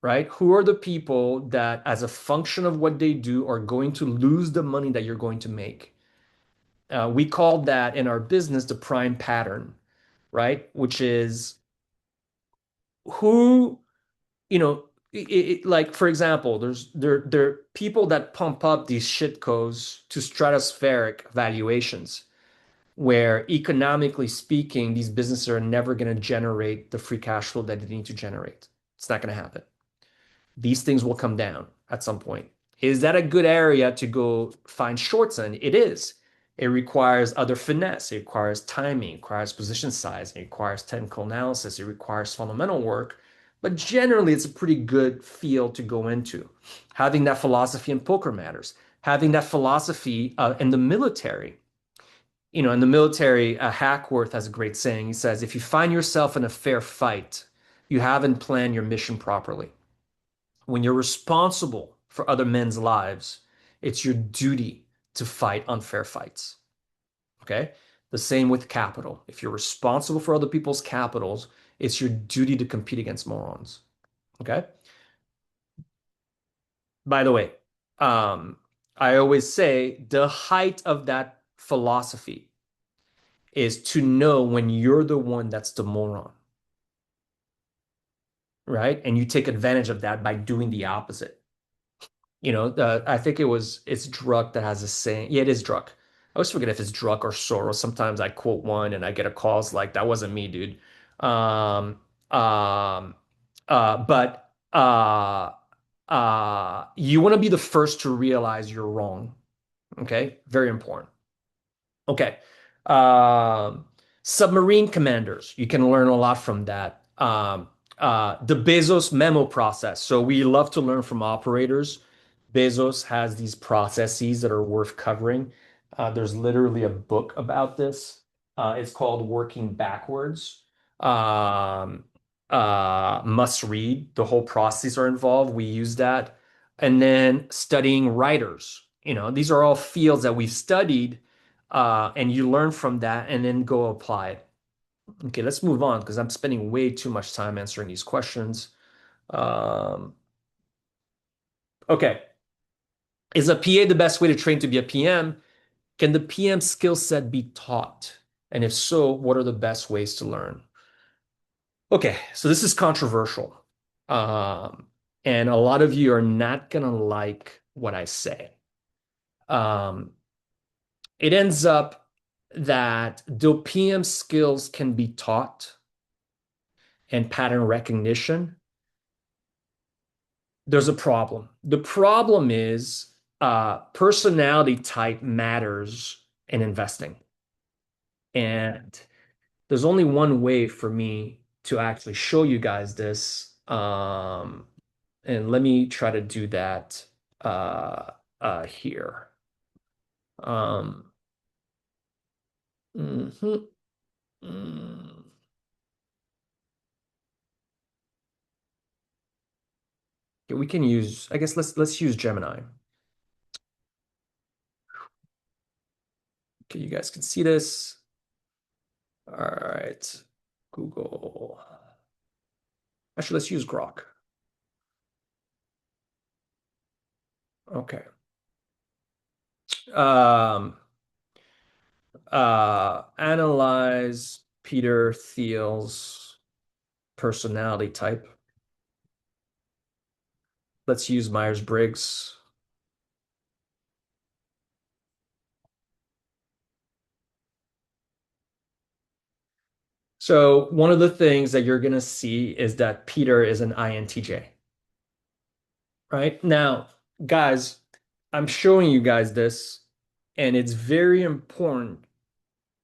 Right? Who are the people that, as a function of what they do, are going to lose the money that you're going to make? We call that in our business the prime pattern, right? Which is who like for example, there are people that pump up these shitcos to stratospheric valuations. where economically speaking, these businesses are never going to generate the free cash flow that they need to generate. It's not going to happen. These things will come down at some point. Is that a good area to go find shorts in? It is. It requires other finesse. It requires timing, it requires position size, it requires technical analysis, it requires fundamental work. But generally, it's a pretty good field to go into. Having that philosophy in poker matters. Having that philosophy in the military. In the military, Hackworth has a great saying. He says, if you find yourself in a fair fight, you haven't planned your mission properly. When you're responsible for other men's lives, it's your duty to fight unfair fights. Okay? The same with capital. If you're responsible for other people's capitals, it's your duty to compete against morons. Okay? By the way, I always say the height of that philosophy is to know when you're the one that's the moron, right? And you take advantage of that by doing the opposite. I think it's Druck that has a saying. Yeah, it is Druck. I always forget if it's Druck or Soros. Sometimes I quote one and I get a call. It's like, that wasn't me, dude. Um, um, but you want to be the first to realize you're wrong. Okay, very important. Okay. Um, Submarine commanders, you can learn a lot from that. The Bezos memo process. So we love to learn from operators. Bezos has these processes that are worth covering. There's literally a book about this. It's called Working Backwards. Um, Must read. The whole process are involved. We use that. And then studying writers. These are all fields that we've studied, and you learn from that and then go apply it. Okay, let's move on because I'm spending way too much time answering these questions. Um, okay, is a PA the best way to train to be a PM? Can the PM skill set be taught? And if so, what are the best ways to learn? Okay, so this is controversial. Um, and a lot of you are not gonna like what I say. Um, it ends up that though PM skills can be taught and pattern recognition, there's a problem. The problem is personality type matters in investing. And there's only one way for me to actually show you guys this. And let me try to do that uh, here. Um, mhm, mm. Yeah, we can use, I guess let's use Gemini. Okay, you guys can see this. All right. Google. Actually, let's use Grok. Okay. Um, Analyze Peter Thiel's personality type. Let's use Myers-Briggs. So one of the things that you're going to see is that Peter is an INTJ, right? Now, guys, I'm showing you guys this, and it's very important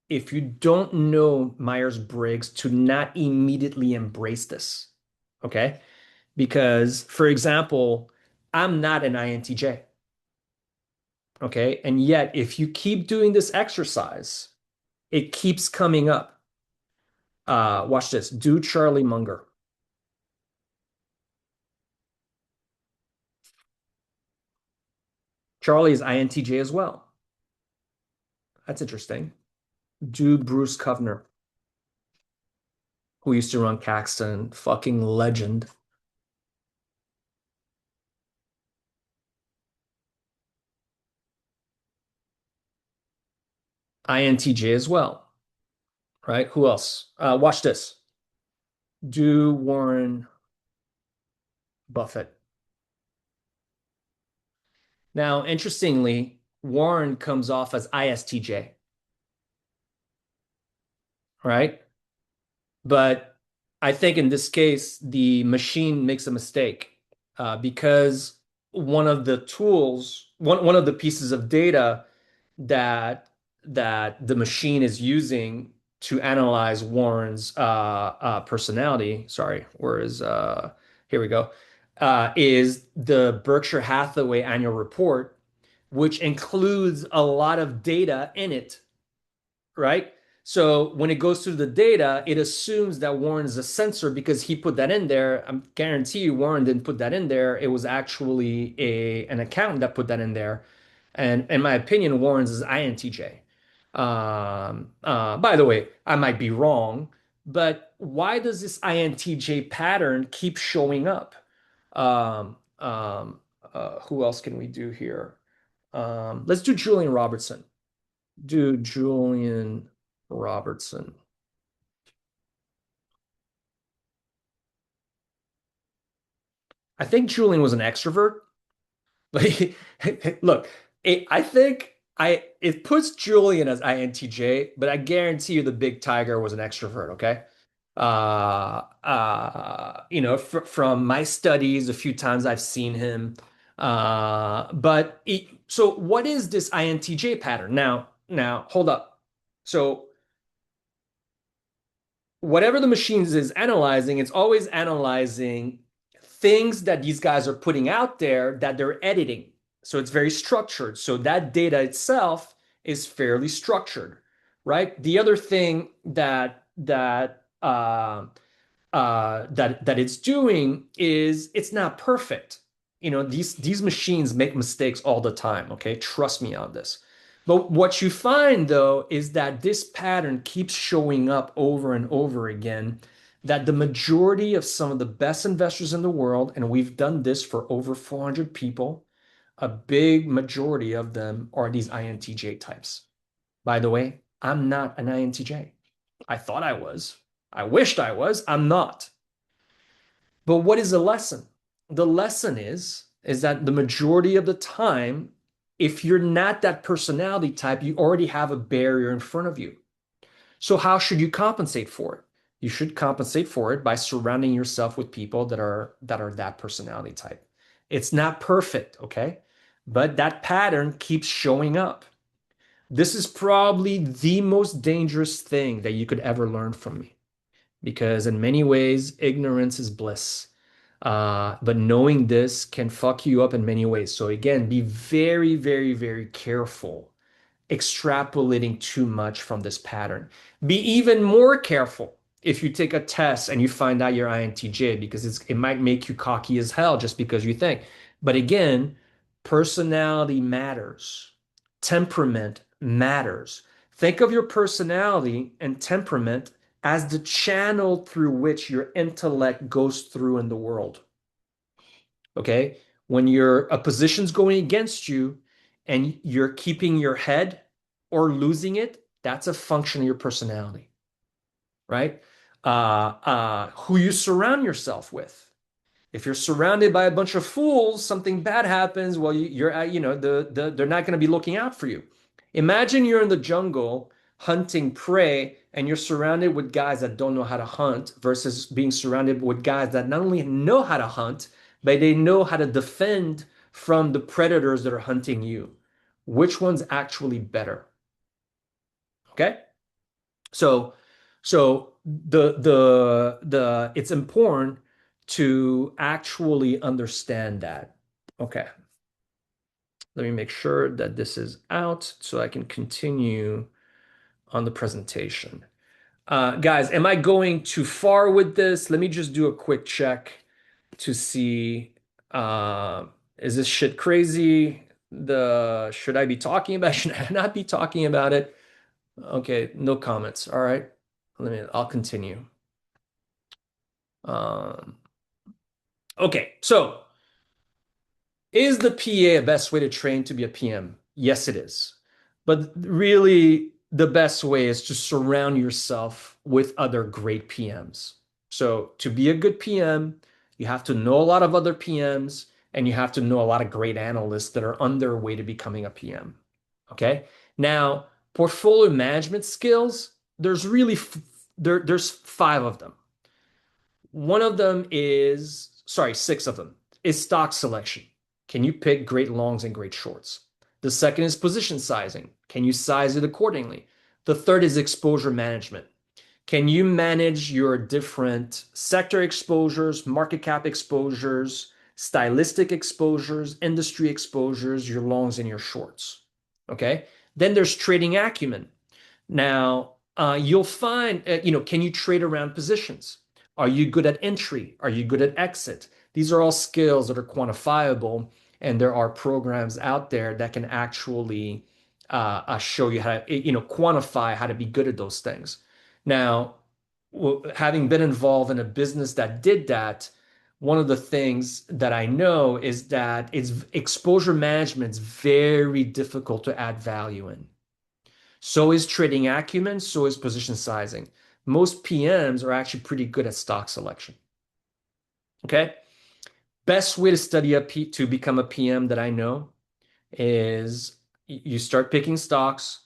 if you don't know Myers-Briggs to not immediately embrace this, okay? Because, for example, I'm not an INTJ, okay? And yet, if you keep doing this exercise, it keeps coming up. Watch this. Do Charlie Munger. Charlie is INTJ as well. That's interesting. Do Bruce Kovner, who used to run Caxton, fucking legend. INTJ as well, right? Who else? Watch this. Do Warren Buffett. Now, interestingly, Warren comes off as ISTJ. right? But I think in this case, the machine makes a mistake because one of the pieces of data that the machine is using to analyze Warren's personality. Sorry, here we go. Is the Berkshire Hathaway annual report, which includes a lot of data in it, right? So when it goes through the data, it assumes that Warren is a censor because he put that in there. I guarantee you Warren didn't put that in there. It was actually an accountant that put that in there. And in my opinion, Warren's is INTJ. By the way, I might be wrong, but why does this INTJ pattern keep showing up? Who else can we do here? Let's do Julian Robertson. Do Julian Robertson. I think Julian was an extrovert. Like, look, I think it puts Julian as INTJ, but I guarantee you the big tiger was an extrovert. Okay, from my studies, a few times I've seen him. So what is this INTJ pattern? Now, hold up. So whatever the machines is analyzing, it's always analyzing things that these guys are putting out there that they're editing. So it's very structured. So that data itself is fairly structured, right? The other thing that it's doing is it's not perfect. These machines make mistakes all the time. Okay, trust me on this. But what you find though is that this pattern keeps showing up over and over again. That the majority of some of the best investors in the world, and we've done this for over 400 people, a big majority of them are these INTJ types. By the way, I'm not an INTJ. I thought I was. I wished I was. I'm not. But what is the lesson? The lesson is that the majority of the time, if you're not that personality type, you already have a barrier in front of you. So how should you compensate for it? You should compensate for it by surrounding yourself with people that are that personality type. It's not perfect, okay? But that pattern keeps showing up. This is probably the most dangerous thing that you could ever learn from me because in many ways, ignorance is bliss. But knowing this can fuck you up in many ways. So again, be very, very, very careful extrapolating too much from this pattern. Be even more careful if you take a test and you find out you're INTJ because it might make you cocky as hell just because you think. But again, personality matters. Temperament matters. Think of your personality and temperament as the channel through which your intellect goes through in the world. Okay? When a position's going against you and you're keeping your head or losing it, that's a function of your personality, right? Who you surround yourself with. If you're surrounded by a bunch of fools, something bad happens. Well, they're not going to be looking out for you. Imagine you're in the jungle hunting prey and you're surrounded with guys that don't know how to hunt versus being surrounded with guys that not only know how to hunt, but they know how to defend from the predators that are hunting you. Which one's actually better? Okay? So, so the it's important to actually understand that. Okay, let me make sure that this is out so I can continue on the presentation. Guys, am I going too far with this? Let me just do a quick check to see is this shit crazy? Should I be talking about it? Should I not be talking about it? Okay, no comments. All right. I'll continue. Um, okay, so is the PA a best way to train to be a PM? Yes, it is. But really, the best way is to surround yourself with other great PMs. So to be a good PM, you have to know a lot of other PMs and you have to know a lot of great analysts that are on their way to becoming a PM. Okay. Now, portfolio management skills, there's really There's five of them. One of them is, sorry, six of them is stock selection. Can you pick great longs and great shorts? The second is position sizing. Can you size it accordingly? The third is exposure management. Can you manage your different sector exposures, market cap exposures, stylistic exposures, industry exposures, your longs and your shorts? Okay. Then there's trading acumen. Now, you'll find, can you trade around positions? Are you good at entry? Are you good at exit? These are all skills that are quantifiable, and there are programs out there that can actually show you how to, quantify how to be good at those things. Now, having been involved in a business that did that, one of the things that I know is that it's exposure management is very difficult to add value in. So is trading acumen, so is position sizing. Most PMs are actually pretty good at stock selection. Okay. Best way to to become a PM that I know is you start picking stocks,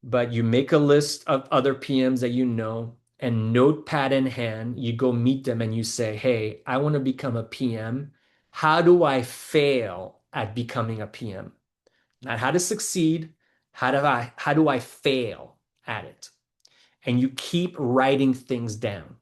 but you make a list of other PMs that you know, and notepad in hand, you go meet them and you say, hey, I want to become a PM. How do I fail at becoming a PM? Not how to succeed. How do I fail at it? And you keep writing things down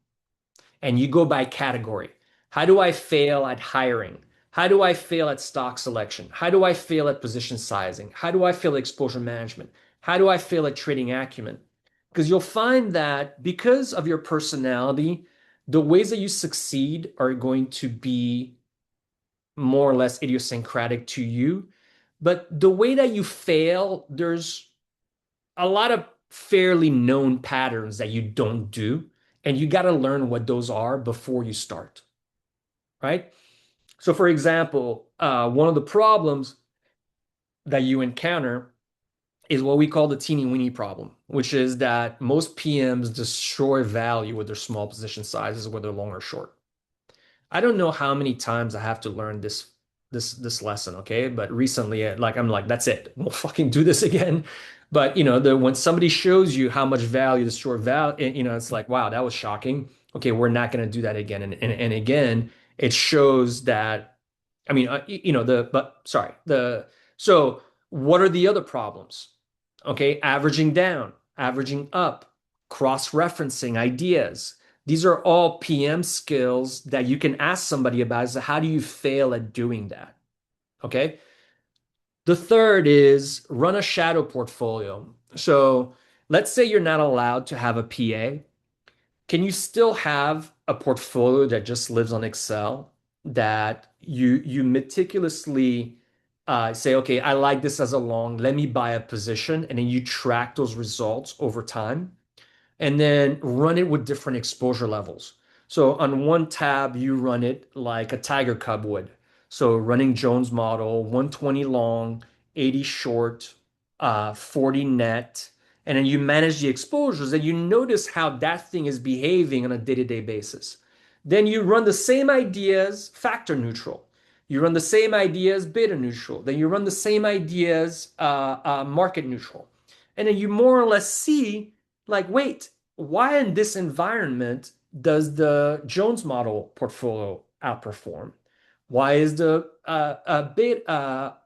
and you go by category. How do I fail at hiring? How do I fail at stock selection? How do I fail at position sizing? How do I fail at exposure management? How do I fail at trading acumen? Because you'll find that because of your personality, the ways that you succeed are going to be more or less idiosyncratic to you. But the way that you fail, there's a lot of fairly known patterns that you don't do, and you got to learn what those are before you start, right? So, for example, one of the problems that you encounter is what we call the teeny weeny problem, which is that most PMs destroy value with their small position sizes, whether long or short. I don't know how many times I have to learn this lesson, okay? But recently, I'm like, that's it. We'll fucking do this again. But when somebody shows you how much value the short value, it's like, wow, that was shocking. Okay, we're not going to do that again. And again, it shows that, I mean, so what are the other problems? Okay, averaging down, averaging up, cross-referencing ideas. These are all PM skills that you can ask somebody about. So how do you fail at doing that? Okay. The third is run a shadow portfolio. So let's say you're not allowed to have a PA. Can you still have a portfolio that just lives on Excel that you meticulously say, okay, I like this as a long, let me buy a position, and then you track those results over time? And then run it with different exposure levels. So on one tab, you run it like a Tiger Cub would. So running Jones model, 120 long, 80 short, 40 net, and then you manage the exposures and you notice how that thing is behaving on a day-to-day basis. Then you run the same ideas factor neutral. You run the same ideas beta neutral. Then you run the same ideas market neutral. And then you more or less see like, wait, why in this environment does the Jones model portfolio outperform? Why is the beta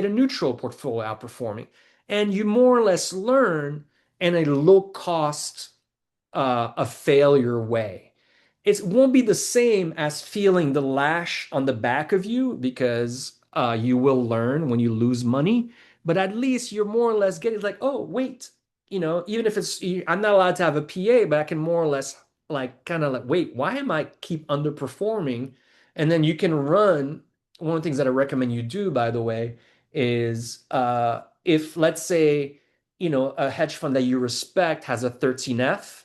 neutral portfolio outperforming? And you more or less learn in a low cost, a failure way. It won't be the same as feeling the lash on the back of you because you will learn when you lose money, but at least you're more or less getting like, oh, wait, even if I'm not allowed to have a PA, but I can more or less like kind of like, wait, why am I keep underperforming? And then you can run. One of the things that I recommend you do, by the way, is if let's say, a hedge fund that you respect has a 13F,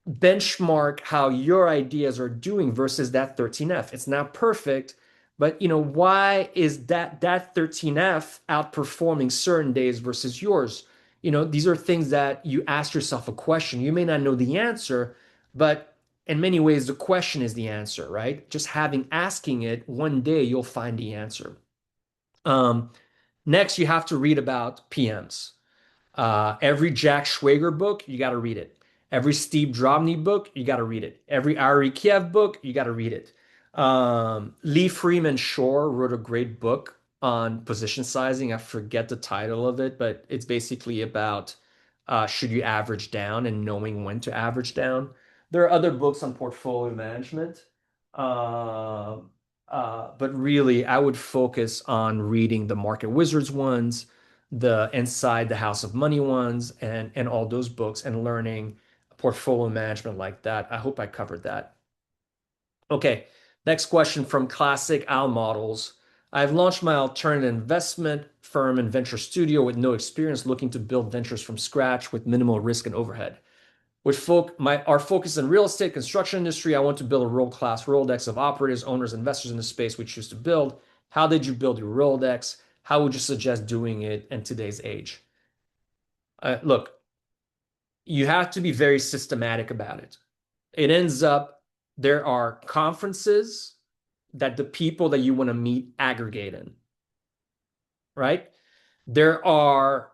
benchmark how your ideas are doing versus that 13F. It's not perfect, but why is that 13F outperforming certain days versus yours? These are things that you ask yourself a question. You may not know the answer, but in many ways, the question is the answer, right? Just asking it one day, you'll find the answer. Um, Next, you have to read about PMs. Every Jack Schwager book, you got to read it. Every Steve Drobny book, you got to read it. Every Ari Kiev book, you got to read it. Lee Freeman Shore wrote a great book on position sizing. I forget the title of it, but it's basically about should you average down and knowing when to average down. There are other books on portfolio management. Um but really, I would focus on reading the Market Wizards ones, the Inside the House of Money ones, and all those books and learning portfolio management like that. I hope I covered that. Okay, next question from Classic Al Models. I've launched my alternative investment firm and venture studio with no experience looking to build ventures from scratch with minimal risk and overhead. Our focus in real estate construction industry. I want to build a world-class Rolodex of operators, owners, investors in the space we choose to build. How did you build your Rolodex? How would you suggest doing it in today's age? Look, you have to be very systematic about it. It ends up there are conferences that the people that you want to meet aggregate in, right? There are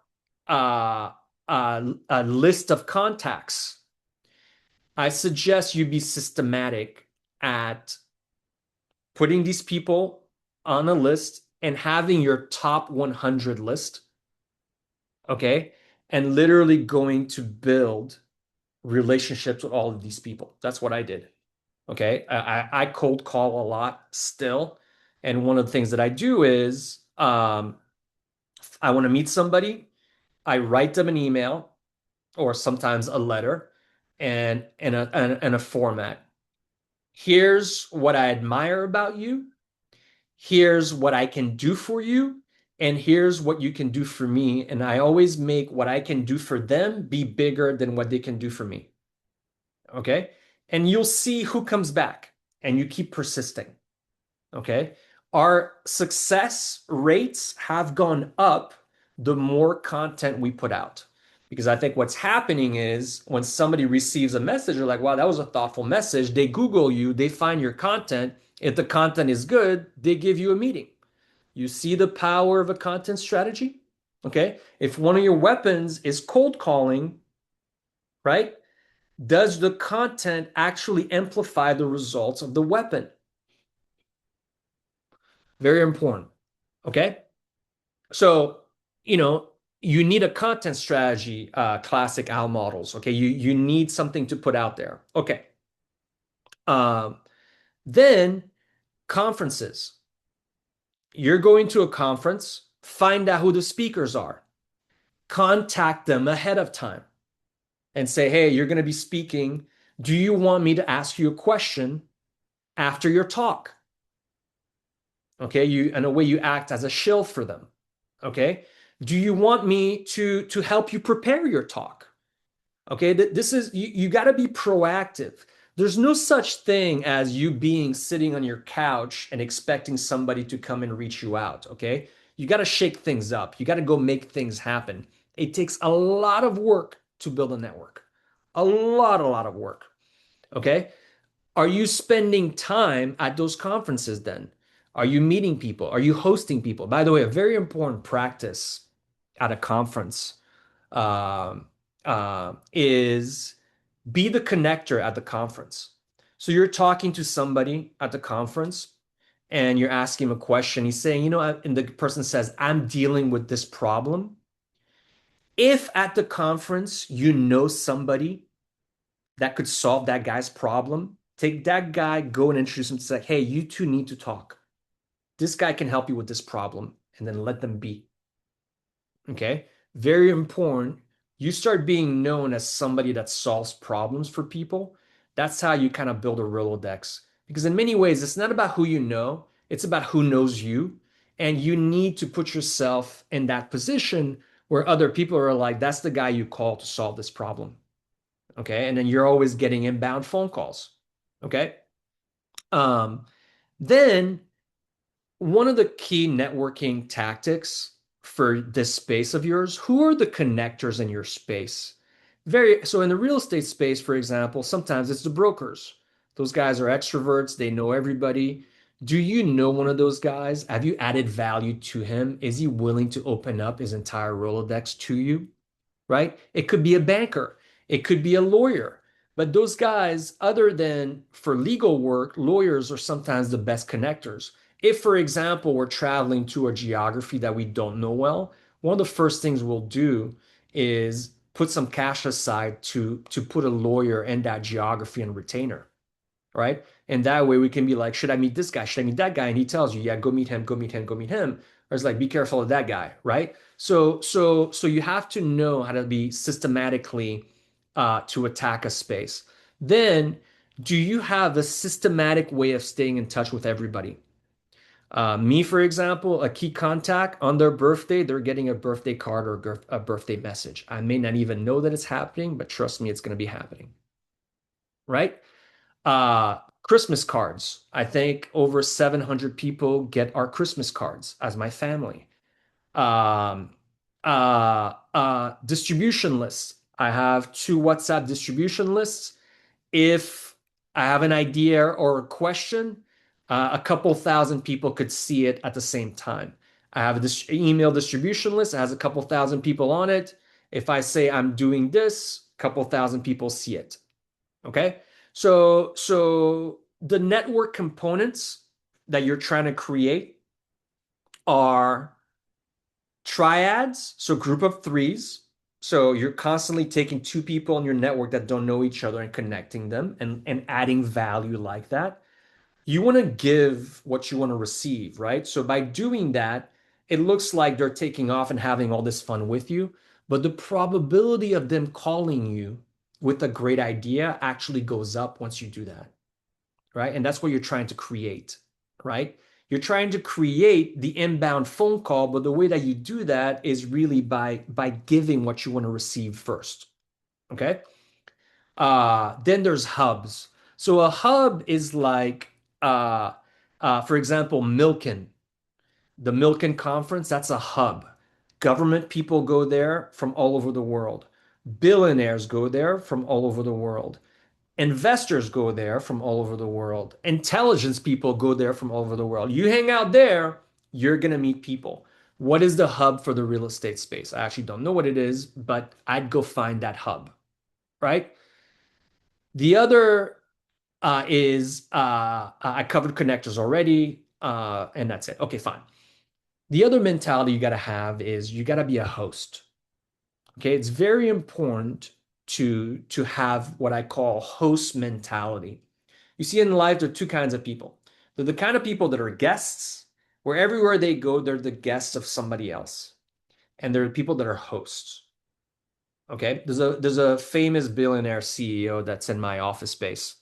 a list of contacts. I suggest you be systematic at putting these people on a list and having your top 100 list, okay? And literally going to build relationships with all of these people. That's what I did. Okay. I cold call a lot still. And one of the things that I do is I want to meet somebody. I write them an email or sometimes a letter and a format. Here's what I admire about you. Here's what I can do for you. And here's what you can do for me. And I always make what I can do for them be bigger than what they can do for me. Okay. And you'll see who comes back and you keep persisting. Okay. Our success rates have gone up the more content we put out. Because I think what's happening is when somebody receives a message, they're like, wow, that was a thoughtful message. They Google you, they find your content. If the content is good, they give you a meeting. You see the power of a content strategy? Okay. If one of your weapons is cold calling, right? Does the content actually amplify the results of the weapon? Very important. Okay. So, you know, you need a content strategy, classic Al models. Okay. You need something to put out there. Okay. Um, then conferences. You're going to a conference, find out who the speakers are, contact them ahead of time and say, hey, you're going to be speaking. Do you want me to ask you a question after your talk? Okay, in a way you act as a shill for them. Okay, do you want me to help you prepare your talk? Okay, this is you got to be proactive. There's no such thing as you being sitting on your couch and expecting somebody to come and reach you out. Okay, you got to shake things up. You got to go make things happen. It takes a lot of work to build a network, a lot of work. Okay, are you spending time at those conferences then? Are you meeting people? Are you hosting people? By the way, a very important practice at a conference um, is be the connector at the conference. So you're talking to somebody at the conference and you're asking him a question. He's saying, and the person says, I'm dealing with this problem. If at the conference you know somebody that could solve that guy's problem, take that guy, go and introduce him to say, hey, you two need to talk. This guy can help you with this problem, and then let them be. Okay. Very important. You start being known as somebody that solves problems for people. That's how you kind of build a Rolodex. Because in many ways, it's not about who you know, it's about who knows you. And you need to put yourself in that position where other people are like, that's the guy you call to solve this problem. Okay. And then you're always getting inbound phone calls. Okay. Um, then one of the key networking tactics for this space of yours, who are the connectors in your space? So in the real estate space, for example, sometimes it's the brokers. Those guys are extroverts, they know everybody. Do you know one of those guys? Have you added value to him? Is he willing to open up his entire Rolodex to you? Right? It could be a banker. It could be a lawyer. But those guys, other than for legal work, lawyers are sometimes the best connectors. If, for example, we're traveling to a geography that we don't know well, one of the first things we'll do is put some cash aside to put a lawyer in that geography and retainer, right? And that way we can be like, should I meet this guy? Should I meet that guy? And he tells you, yeah, go meet him, go meet him, go meet him. Or it's like, be careful of that guy, right? So you have to know how to be systematically to attack a space. Then, do you have a systematic way of staying in touch with everybody? Me, for example, a key contact on their birthday, they're getting a birthday card or a birthday message. I may not even know that it's happening, but trust me, it's going to be happening, right? Christmas cards. I think over 700 people get our Christmas cards as my family. Um, Distribution lists. I have two WhatsApp distribution lists. If I have an idea or a question, a couple thousand people could see it at the same time. I have this email distribution list. It has a couple thousand people on it. If I say I'm doing this, a couple thousand people see it. Okay. So the network components that you're trying to create are triads, so group of threes. So you're constantly taking two people in your network that don't know each other and connecting them and adding value like that. You want to give what you want to receive, right? So by doing that, it looks like they're taking off and having all this fun with you, but the probability of them calling you with a great idea actually goes up once you do that, right? And that's what you're trying to create, right? You're trying to create the inbound phone call, but the way that you do that is really by giving what you want to receive first. Okay. Then there's hubs. So a hub is like, for example, Milken, the Milken conference. That's a hub. Government people go there from all over the world. Billionaires go there from all over the world. Investors go there from all over the world. Intelligence people go there from all over the world. You hang out there, you're going to meet people. What is the hub for the real estate space? I actually don't know what it is, but I'd go find that hub, right? The other is I covered connectors already, and that's it. Okay, fine. The other mentality you got to have is you got to be a host. Okay, it's very important to have what I call host mentality. You see, in life, there are two kinds of people. They're the kind of people that are guests, where everywhere they go, they're the guests of somebody else. And there are people that are hosts. Okay. There's a famous billionaire CEO that's in my office space.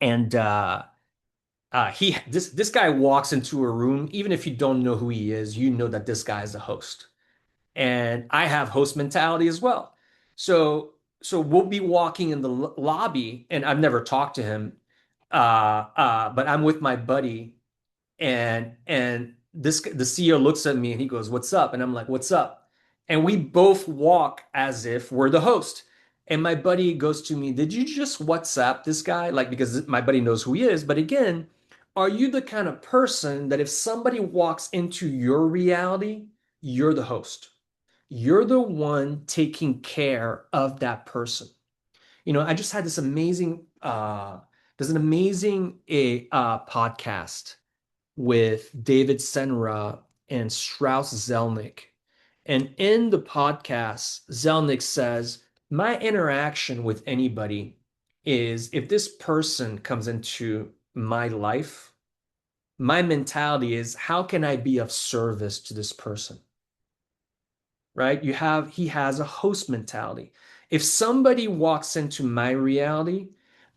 And this guy walks into a room, even if you don't know who he is, you know that this guy is a host. And I have host mentality as well. So we'll be walking in the lobby, and I've never talked to him, but I'm with my buddy, and the CEO looks at me and he goes, "What's up?" And I'm like, "What's up?" And we both walk as if we're the host. And my buddy goes to me, "Did you just WhatsApp this guy?" Like, because my buddy knows who he is. But again, are you the kind of person that if somebody walks into your reality, you're the host? You're the one taking care of that person. I just had there's an amazing podcast with David Senra and Strauss Zelnick. And in the podcast, Zelnick says, my interaction with anybody is if this person comes into my life, my mentality is how can I be of service to this person? Right? He has a host mentality. If somebody walks into my reality,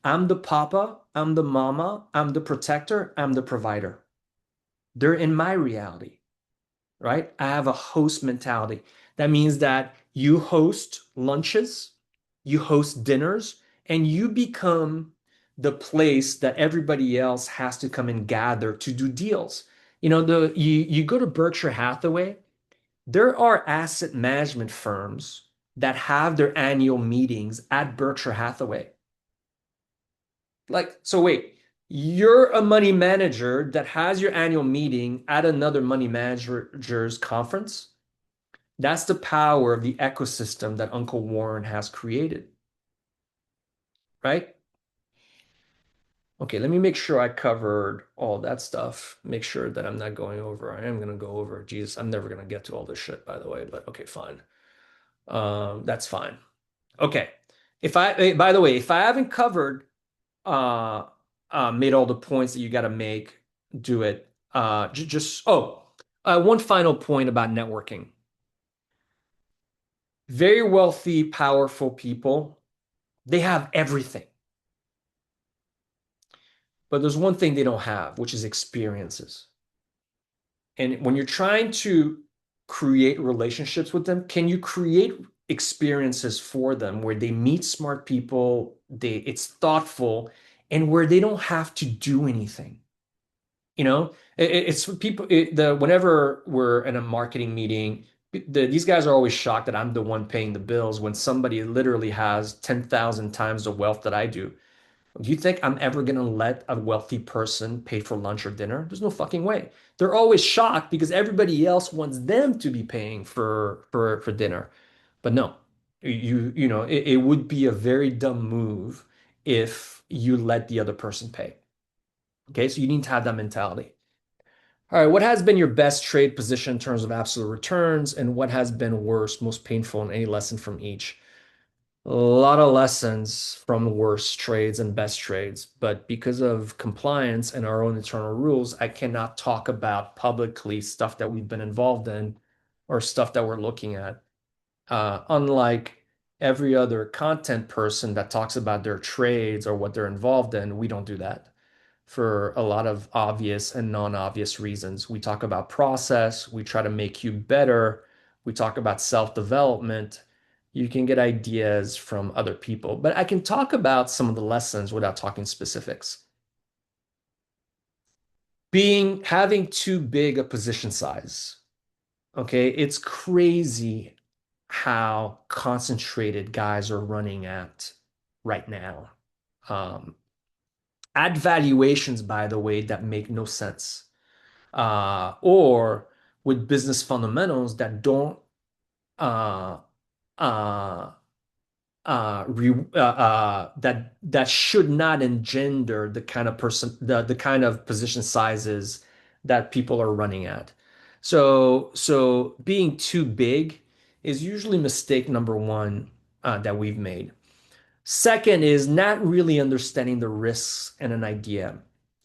I'm the papa, I'm the mama, I'm the protector, I'm the provider. They're in my reality, right? I have a host mentality. That means that you host lunches, you host dinners, and you become the place that everybody else has to come and gather to do deals. You go to Berkshire Hathaway, there are asset management firms that have their annual meetings at Berkshire Hathaway. Like, so wait, you're a money manager that has your annual meeting at another money manager's conference. That's the power of the ecosystem that Uncle Warren has created, right? Okay, let me make sure I covered all that stuff. Make sure that I'm not going over. I am going to go over. Jesus, I'm never going to get to all this shit, by the way, but okay, fine. That's fine. Okay. By the way, if I haven't covered, uh, made all the points that you got to make, do it. One final point about networking. Very wealthy, powerful people, they have everything. But there's one thing they don't have, which is experiences. And when you're trying to create relationships with them, can you create experiences for them where they meet smart people, it's thoughtful, and where they don't have to do anything? It's for people. Whenever we're in a marketing meeting, these guys are always shocked that I'm the one paying the bills when somebody literally has 10,000 times the wealth that I do. Do you think I'm ever going to let a wealthy person pay for lunch or dinner? There's no fucking way. They're always shocked because everybody else wants them to be paying for dinner. But no, it would be a very dumb move if you let the other person pay. Okay, so you need to have that mentality. All right, what has been your best trade position in terms of absolute returns, and what has been worst, most painful, and any lesson from each? A lot of lessons from worst trades and best trades, but because of compliance and our own internal rules, I cannot talk about publicly stuff that we've been involved in or stuff that we're looking at. Unlike every other content person that talks about their trades or what they're involved in, we don't do that for a lot of obvious and non-obvious reasons. We talk about process, we try to make you better, we talk about self-development. You can get ideas from other people, but I can talk about some of the lessons without talking specifics. Having too big a position size. Okay, it's crazy how concentrated guys are running at right now. Um, at valuations, by the way, that make no sense. Or with business fundamentals that don't uh, uh, that should not engender the kind of the kind of position sizes that people are running at. So being too big is usually mistake number one that we've made. Second is not really understanding the risks in an idea.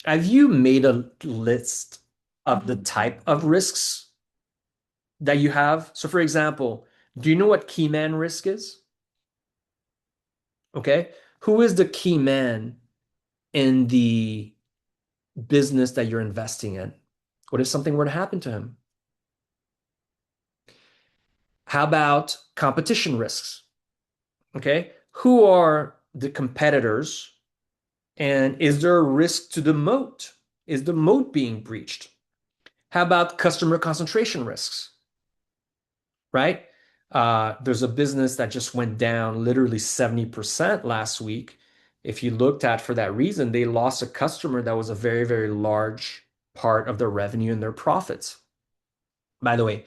Have you made a list of the type of risks that you have? So, for example, do you know what key man risk is? Okay. Who is the key man in the business that you're investing in? What if something were to happen to him? How about competition risks? Okay. Who are the competitors? And is there a risk to the moat? Is the moat being breached? How about customer concentration risks? Right? There's a business that just went down literally 70% last week. If you looked at for that reason, they lost a customer that was a very, very large part of their revenue and their profits. By the way,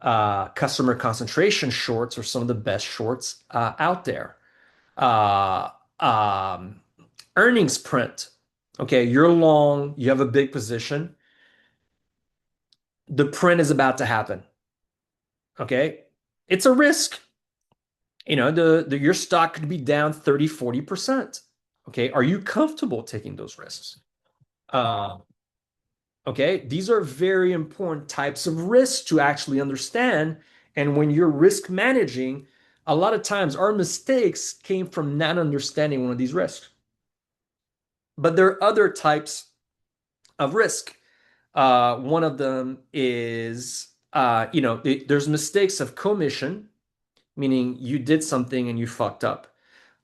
customer concentration shorts are some of the best shorts out there. Uh, um, Earnings print. Okay, you're long, you have a big position. The print is about to happen. Okay, it's a risk. Your stock could be down 30, 40%. Okay. Are you comfortable taking those risks? Uh, okay. These are very important types of risks to actually understand. And when you're risk managing, a lot of times our mistakes came from not understanding one of these risks. But there are other types of risk. One of them is, there's mistakes of commission, meaning you did something and you fucked up.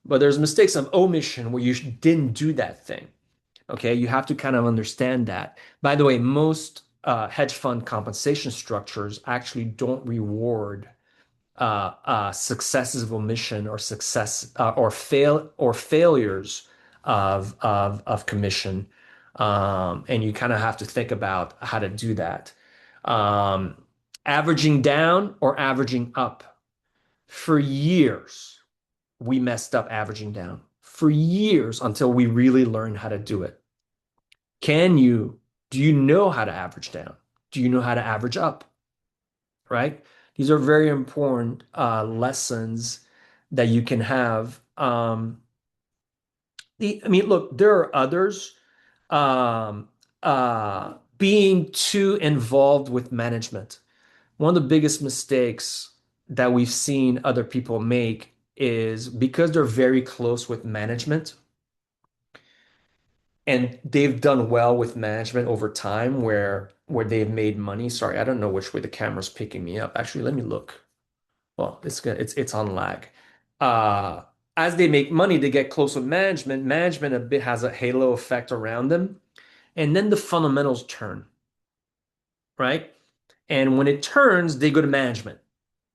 But there's mistakes of omission where you didn't do that thing. Okay, you have to kind of understand that. By the way, most hedge fund compensation structures actually don't reward successes of omission or failures of commission, and you kind of have to think about how to do that. Um, Averaging down or averaging up. For years, we messed up averaging down. For years until we really learned how to do it. Can you, do you know how to average down? Do you know how to average up? Right? These are very important lessons that you can have. I mean, look, there are others. Um, Being too involved with management. One of the biggest mistakes that we've seen other people make is because they're very close with management and they've done well with management over time where they've made money. Sorry, I don't know which way the camera's picking me up. Actually, let me look. Well, it's on lag. Uh, as they make money, they get close with management. Management a bit has a halo effect around them, and then the fundamentals turn, right? And when it turns, they go to management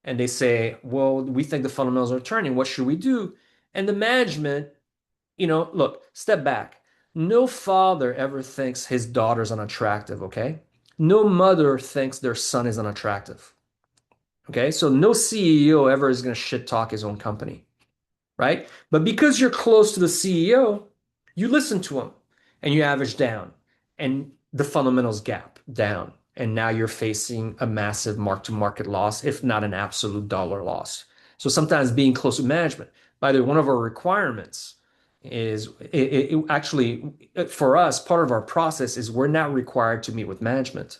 and they say, "Well, we think the fundamentals are turning. What should we do?" And the management, look, step back. No father ever thinks his daughter's unattractive, okay? No mother thinks their son is unattractive. Okay, so no CEO ever is going to shit talk his own company, right? But because you're close to the CEO, you listen to him and you average down and the fundamentals gap down. And now you're facing a massive mark-to-market loss, if not an absolute dollar loss. So sometimes being close to management, by the way, one of our requirements is actually for us, part of our process is we're not required to meet with management.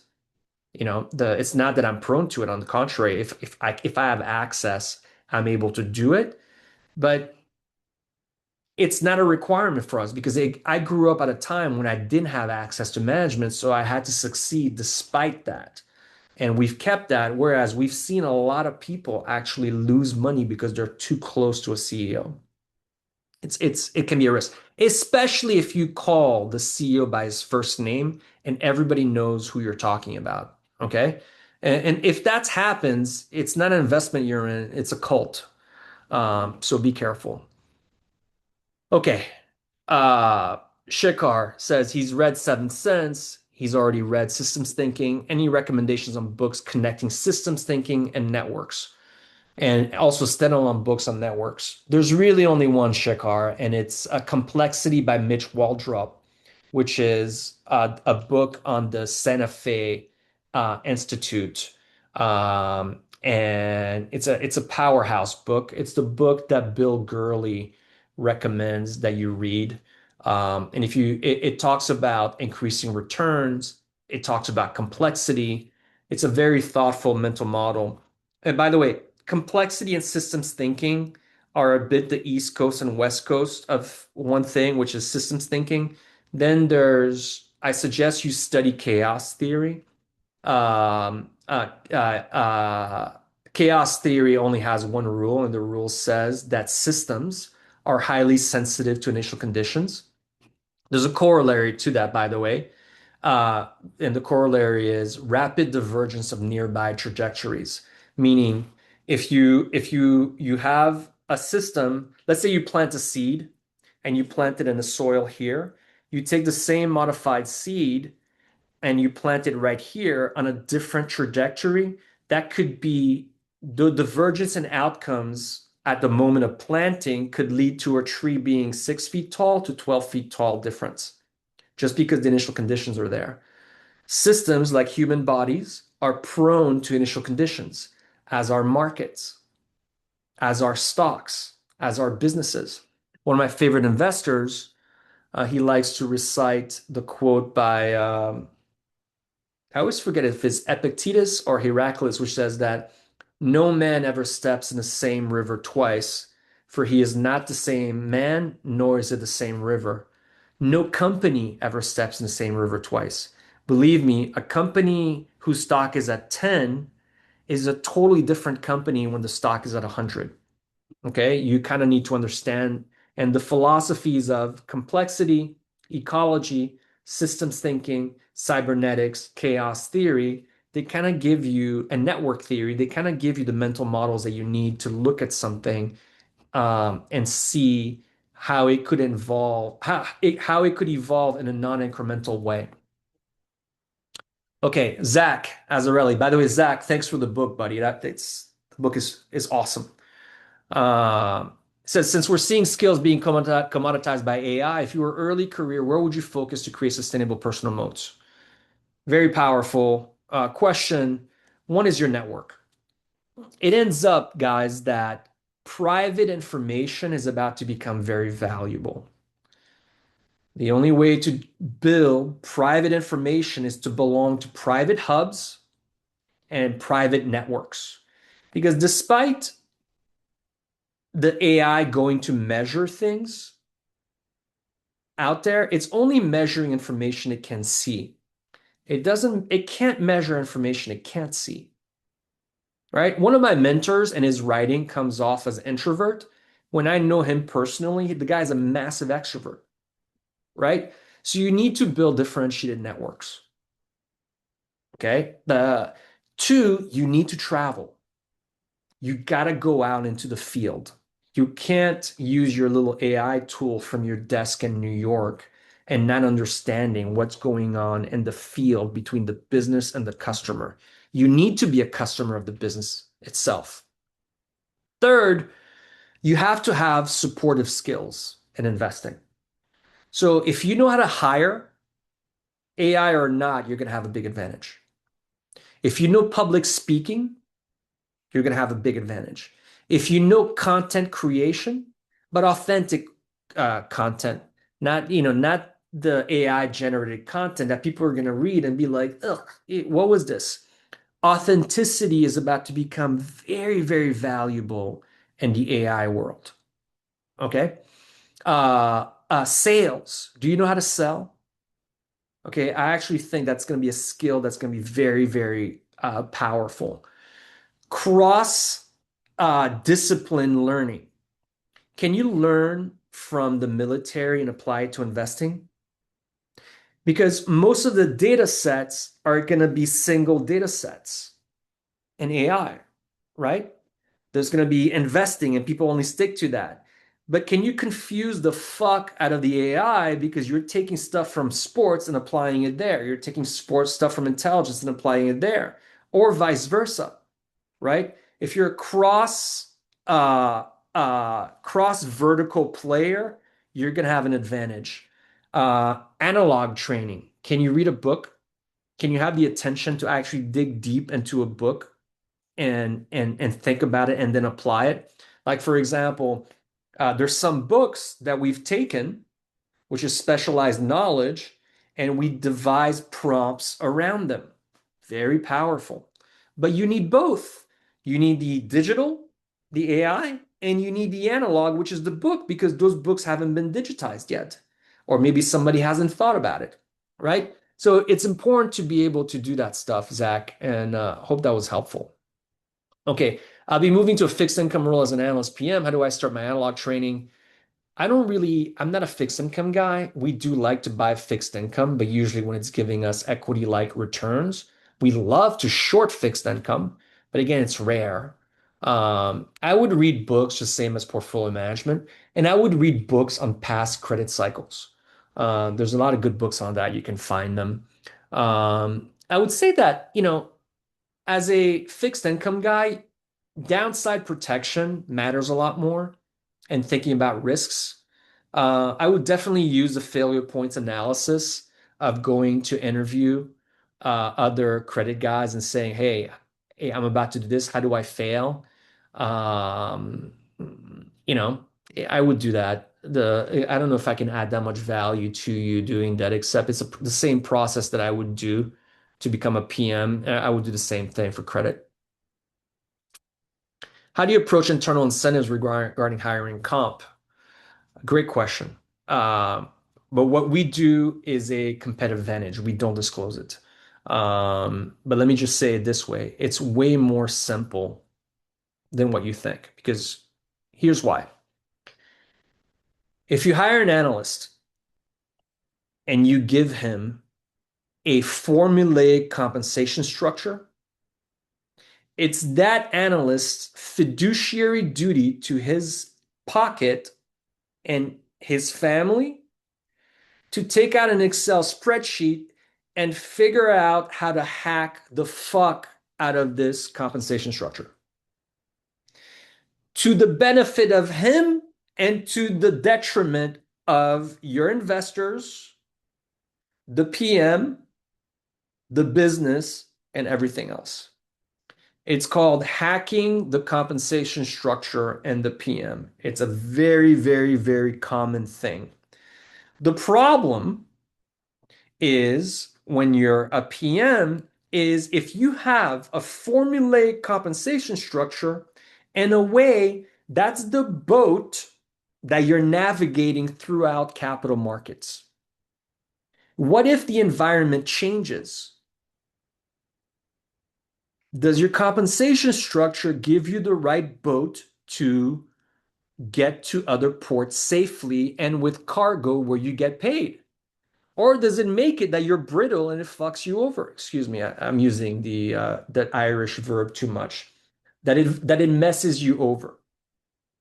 It's not that I'm prone to it. On the contrary, if I have access, I'm able to do it. But it's not a requirement for us because I grew up at a time when I didn't have access to management, so I had to succeed despite that. And we've kept that, whereas we've seen a lot of people actually lose money because they're too close to a CEO. It can be a risk, especially if you call the CEO by his first name and everybody knows who you're talking about. Okay. And if that happens, it's not an investment you're in, it's a cult. So be careful. Okay. Uh, Shikar says he's read Seven Sense. He's already read Systems Thinking. Any recommendations on books connecting systems thinking and networks? And also standalone books on networks. There's really only one Shikar, and it's a Complexity by Mitch Waldrop, which is a book on the Santa Fe Institute. And it's a powerhouse book. It's the book that Bill Gurley recommends that you read. And it talks about increasing returns. It talks about complexity. It's a very thoughtful mental model. And by the way, complexity and systems thinking are a bit the East Coast and West Coast of one thing, which is systems thinking. Then I suggest you study chaos theory. Um, uh, uh, uh, Chaos theory only has one rule, and the rule says that systems are highly sensitive to initial conditions. There's a corollary to that, by the way. Uh, and the corollary is rapid divergence of nearby trajectories, meaning if you have a system, let's say you plant a seed and you plant it in the soil here, you take the same modified seed and you plant it right here on a different trajectory, that could be the divergence in outcomes at the moment of planting could lead to a tree being 6 feet tall to 12 feet tall difference, just because the initial conditions are there. Systems like human bodies are prone to initial conditions, as are markets, as are stocks, as are businesses. One of my favorite investors, he likes to recite the quote by I always forget if it's Epictetus or Heraclitus, which says that no man ever steps in the same river twice, for he is not the same man, nor is it the same river. No company ever steps in the same river twice. Believe me, a company whose stock is at 10 is a totally different company when the stock is at 100. Okay, you kind of need to understand, and the philosophies of complexity, ecology, systems thinking, cybernetics, chaos theory, they kind of give you, and network theory, they kind of give you the mental models that you need to look at something and see how it could evolve, how it could evolve in a non-incremental way. Okay, Zach Azarelli. By the way, Zach, thanks for the book, buddy. The book is awesome. Um, it says since we're seeing skills being commoditized by AI, if you were early career, where would you focus to create sustainable personal moats? Very powerful question. One is your network. It ends up, guys, that private information is about to become very valuable. The only way to build private information is to belong to private hubs and private networks. Because despite the AI going to measure things out there, it's only measuring information it can see. It can't measure information it can't see, right? One of my mentors and his writing comes off as introvert. When I know him personally, the guy's a massive extrovert, right? So you need to build differentiated networks. Okay. The two, you need to travel. You got to go out into the field. You can't use your little AI tool from your desk in New York and not understanding what's going on in the field between the business and the customer. You need to be a customer of the business itself. Third, you have to have supportive skills in investing. So if you know how to hire AI or not, you're going to have a big advantage. If you know public speaking, you're going to have a big advantage. If you know content creation, but authentic content, not the AI generated content that people are going to read and be like, ugh, what was this? Authenticity is about to become very, very valuable in the AI world. Okay. Sales. Do you know how to sell? Okay. I actually think that's going to be a skill that's going to be very, very powerful. Cross discipline learning. Can you learn from the military and apply it to investing? Because most of the data sets are going to be single data sets in AI, right? There's going to be investing and people only stick to that. But can you confuse the fuck out of the AI because you're taking stuff from sports and applying it there? You're taking sports stuff from intelligence and applying it there, or vice versa, right? If you're a uh, cross vertical player, you're gonna have an advantage. Analog training. Can you read a book? Can you have the attention to actually dig deep into a book and think about it and then apply it? Like for example, there's some books that we've taken, which is specialized knowledge, and we devise prompts around them. Very powerful. But you need both. You need the digital, the AI, and you need the analog, which is the book, because those books haven't been digitized yet. Or maybe somebody hasn't thought about it, right? So it's important to be able to do that stuff, Zach, and hope that was helpful. Okay, I'll be moving to a fixed income role as an analyst PM. How do I start my analog training? I'm not a fixed income guy. We do like to buy fixed income, but usually when it's giving us equity-like returns, we love to short fixed income, but again, it's rare. I would read books the same as portfolio management, and I would read books on past credit cycles. There's a lot of good books on that. You can find them. I would say that, as a fixed income guy, downside protection matters a lot more and thinking about risks. I would definitely use the failure points analysis of going to interview other credit guys and saying, hey, I'm about to do this. How do I fail? Um, you know, I would do that. I don't know if I can add that much value to you doing that, except the same process that I would do to become a PM. I would do the same thing for credit. How do you approach internal incentives regarding hiring comp? Great question. But what we do is a competitive advantage. We don't disclose it. But let me just say it this way. It's way more simple than what you think, because here's why. If you hire an analyst and you give him a formulaic compensation structure, it's that analyst's fiduciary duty to his pocket and his family to take out an Excel spreadsheet and figure out how to hack the fuck out of this compensation structure to the benefit of him and to the detriment of your investors, the PM, the business, and everything else. It's called hacking the compensation structure and the PM. It's a very, very, very common thing. The problem is when you're a PM is if you have a formulaic compensation structure, in a way, that's the boat that you're navigating throughout capital markets. What if the environment changes? Does your compensation structure give you the right boat to get to other ports safely and with cargo where you get paid? Or does it make it that you're brittle and it fucks you over? Excuse me, I'm using the that Irish verb too much. That it messes you over.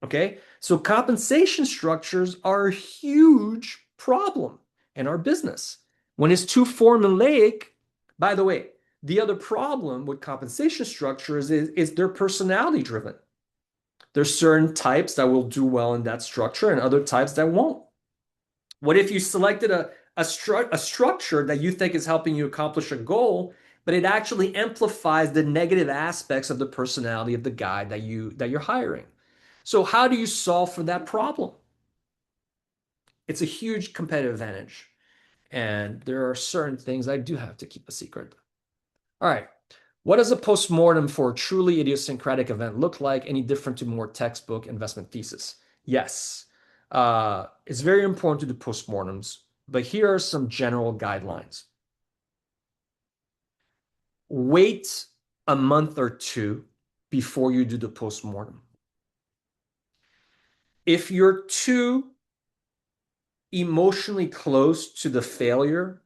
Okay? So compensation structures are a huge problem in our business. When it's too formulaic, by the way, the other problem with compensation structures is they're personality driven. There's certain types that will do well in that structure and other types that won't. What if you selected a structure that you think is helping you accomplish a goal, but it actually amplifies the negative aspects of the personality of the guy that you're hiring? So how do you solve for that problem? It's a huge competitive advantage. And there are certain things I do have to keep a secret. All right. What does a postmortem for a truly idiosyncratic event look like? Any different to more textbook investment thesis? Yes. It's very important to do postmortems, but here are some general guidelines. Wait a month or two before you do the postmortem. If you're too emotionally close to the failure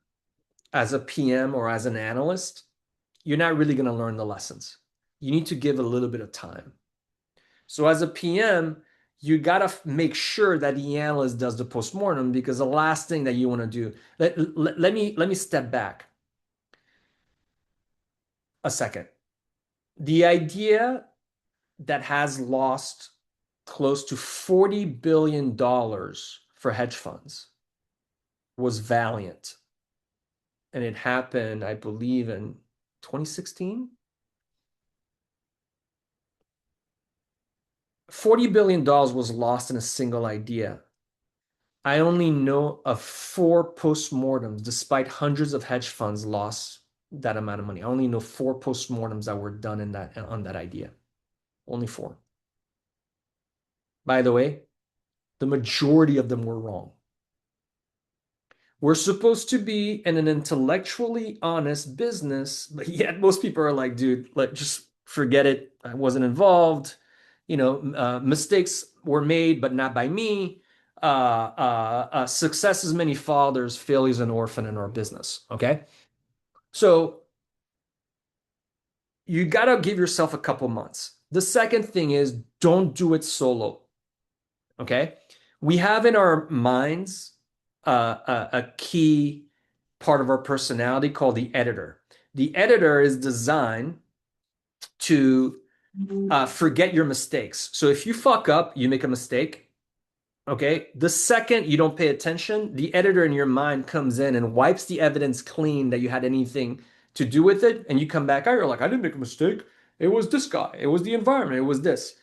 as a PM or as an analyst, you're not really going to learn the lessons. You need to give a little bit of time. So as a PM, you got to make sure that the analyst does the postmortem because the last thing that you want to do, let me step back a second. The idea that has lost close to $40 billion for hedge funds was Valiant. And it happened, I believe, in 2016. $40 billion was lost in a single idea. I only know of four postmortems, despite hundreds of hedge funds lost that amount of money. I only know four postmortems that were done on that idea. Only four. By the way, the majority of them were wrong. We're supposed to be in an intellectually honest business, but yet most people are like, dude, just forget it. I wasn't involved. Mistakes were made, but not by me. Success is many fathers, failure is an orphan in our business. Okay. So you got to give yourself a couple months. The second thing is don't do it solo. Okay. We have in our minds a key part of our personality called the editor. The editor is designed to forget your mistakes. So if you fuck up, you make a mistake. Okay. The second you don't pay attention, the editor in your mind comes in and wipes the evidence clean that you had anything to do with it. And you come back out, you're like, I didn't make a mistake. It was this guy. It was the environment. It was this.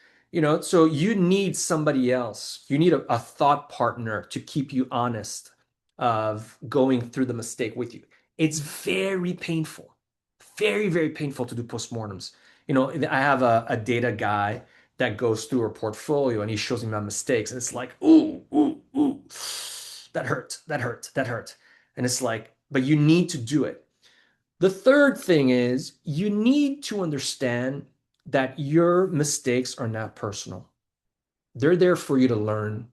So you need somebody else. You need a thought partner to keep you honest of going through the mistake with you. It's very painful, very, very painful to do postmortems. I have a data guy that goes through our portfolio and he shows me my mistakes. And it's like, ooh, ooh, ooh, that hurt, that hurt, that hurt. And it's like, but you need to do it. The third thing is you need to understand that your mistakes are not personal. They're there for you to learn.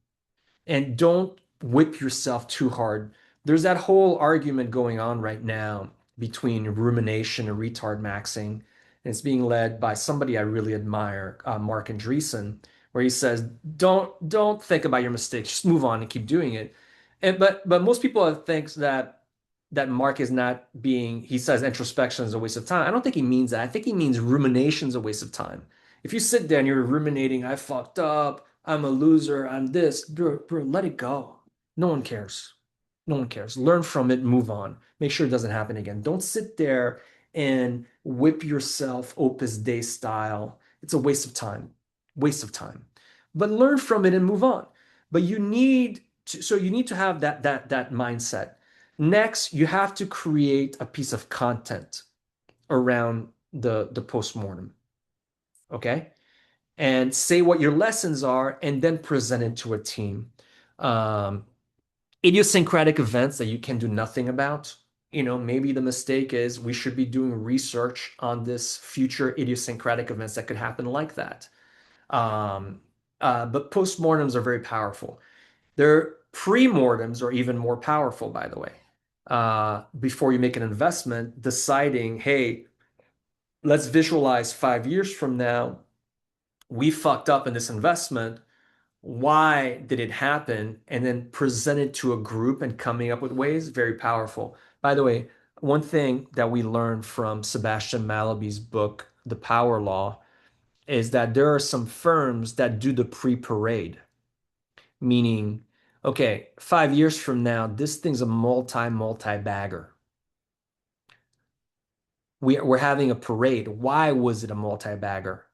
And don't whip yourself too hard. There's that whole argument going on right now between rumination and retard maxing. And it's being led by somebody I really admire, Mark Andreessen, where he says, don't think about your mistakes, just move on and keep doing it. But most people think that that Mark is not being, he says introspection is a waste of time. I don't think he means that. I think he means rumination is a waste of time. If you sit there and you're ruminating, I fucked up, I'm a loser, I'm this, bro, let it go. No one cares. No one cares. Learn from it, move on. Make sure it doesn't happen again. Don't sit there and whip yourself Opus Dei style. It's a waste of time. Waste of time. But learn from it and move on. But you need to have that mindset. Next, you have to create a piece of content around the postmortem, okay? And say what your lessons are, and then present it to a team. Um, Idiosyncratic events that you can do nothing about. Maybe the mistake is we should be doing research on this future idiosyncratic events that could happen like that. Um, but postmortems are very powerful. Their pre-mortems are even more powerful, by the way. Before you make an investment, deciding, hey, let's visualize 5 years from now, we fucked up in this investment. Why did it happen? And then present it to a group and coming up with ways, very powerful. By the way, one thing that we learned from Sebastian Malaby's book, The Power Law, is that there are some firms that do the pre-parade, meaning, okay, 5 years from now, this thing's a multi-bagger. We're having a parade. Why was it a multi-bagger?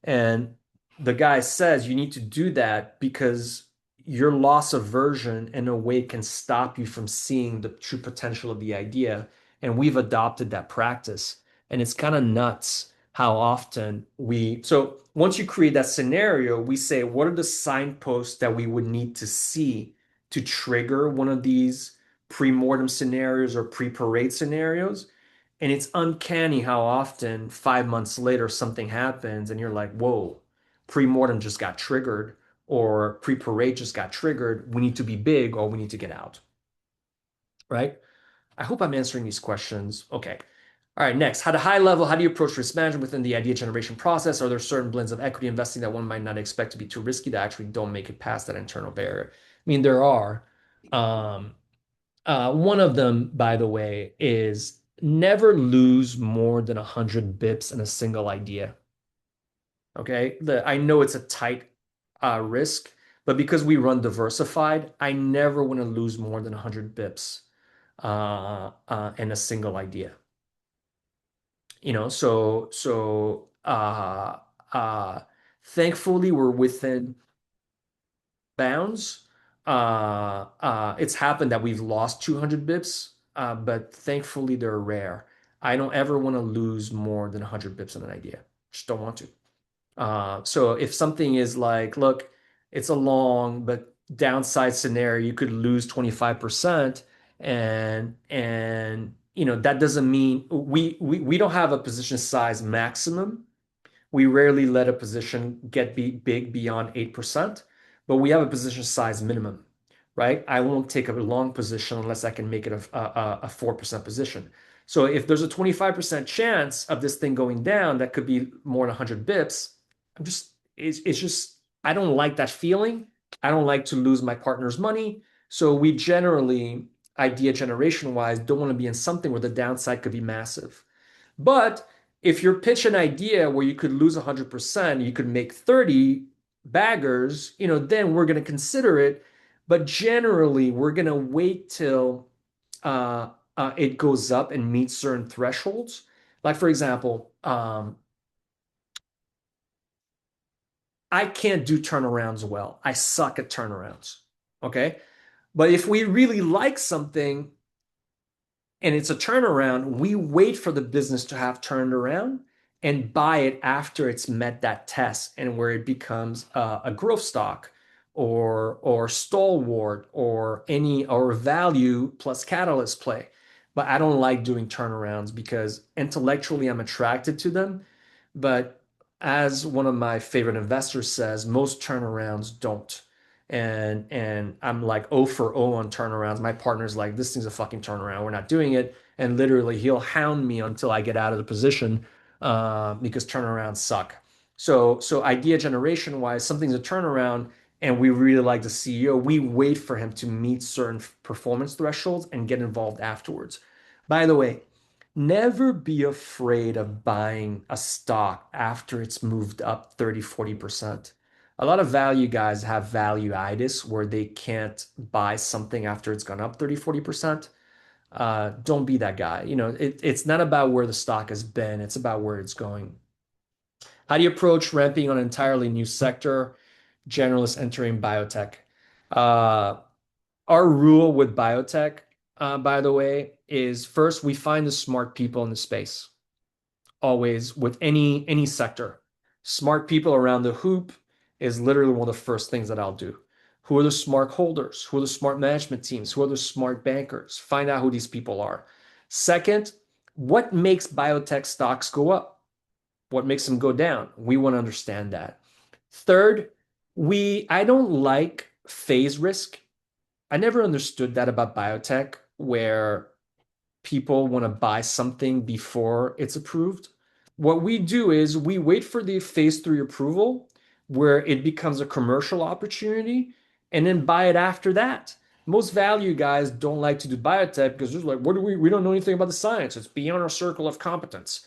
And the guy says you need to do that because your loss of version in a way can stop you from seeing the true potential of the idea. And we've adopted that practice. And it's kind of nuts how often so once you create that scenario, we say, what are the signposts that we would need to see to trigger one of these pre-mortem scenarios or pre-parade scenarios? And it's uncanny how often 5 months later something happens and you're like, whoa, pre-mortem just got triggered or pre-parade just got triggered. We need to be big or we need to get out, right? I hope I'm answering these questions. Okay. All right, next, at a high level, how do you approach risk management within the idea generation process? Are there certain blends of equity investing that one might not expect to be too risky that actually don't make it past that internal barrier? I mean, there are. Um, One of them, by the way, is never lose more than 100 bips in a single idea. Okay. I know it's a tight risk, but because we run diversified, I never want to lose more than 100 bips in a single idea. So thankfully, we're within bounds. It's happened that we've lost 200 bips, but thankfully they're rare. I don't ever want to lose more than 100 bips on an idea. Just don't want to. So if something is like, look, it's a long but downside scenario, you could lose 25%, and that doesn't mean we don't have a position size maximum. We rarely let a position get big beyond 8%, but we have a position size minimum, right? I won't take a long position unless I can make it a 4% position. So if there's a 25% chance of this thing going down, that could be more than 100 bips. It's just, I don't like that feeling. I don't like to lose my partner's money. So we generally, idea generation wise, don't want to be in something where the downside could be massive. But if you pitch an idea where you could lose 100%, you could make 30 baggers, then we're going to consider it. But generally, we're going to wait till it goes up and meets certain thresholds. Like, for example, I can't do turnarounds well. I suck at turnarounds. Okay. But if we really like something, and it's a turnaround, we wait for the business to have turned around and buy it after it's met that test and where it becomes a growth stock or stalwart or value plus catalyst play. But I don't like doing turnarounds because intellectually I'm attracted to them. But as one of my favorite investors says, most turnarounds don't. And I'm like 0 for 0 on turnarounds. My partner's like, this thing's a fucking turnaround. We're not doing it. And literally, he'll hound me until I get out of the position because turnarounds suck. So idea generation wise, something's a turnaround. and we really like the CEO, we wait for him to meet certain performance thresholds and get involved afterwards. By the way, never be afraid of buying a stock after it's moved up 30, 40%. A lot of value guys have value-itis where they can't buy something after it's gone up 30, 40%. Don't be that guy. It's not about where the stock has been, it's about where it's going. How do you approach ramping on an entirely new sector, generalists entering biotech? Uh, our rule with biotech, by the way, is first we find the smart people in the space. Always with any sector, smart people around the hoop is literally one of the first things that I'll do. Who are the smart holders? Who are the smart management teams? Who are the smart bankers? Find out who these people are. Second, what makes biotech stocks go up? What makes them go down? We want to understand that. Third, I don't like phase risk. I never understood that about biotech, where people want to buy something before it's approved. What we do is we wait for the phase three approval where it becomes a commercial opportunity and then buy it after that. Most value guys don't like to do biotech because they're like, we don't know anything about the science. It's beyond our circle of competence.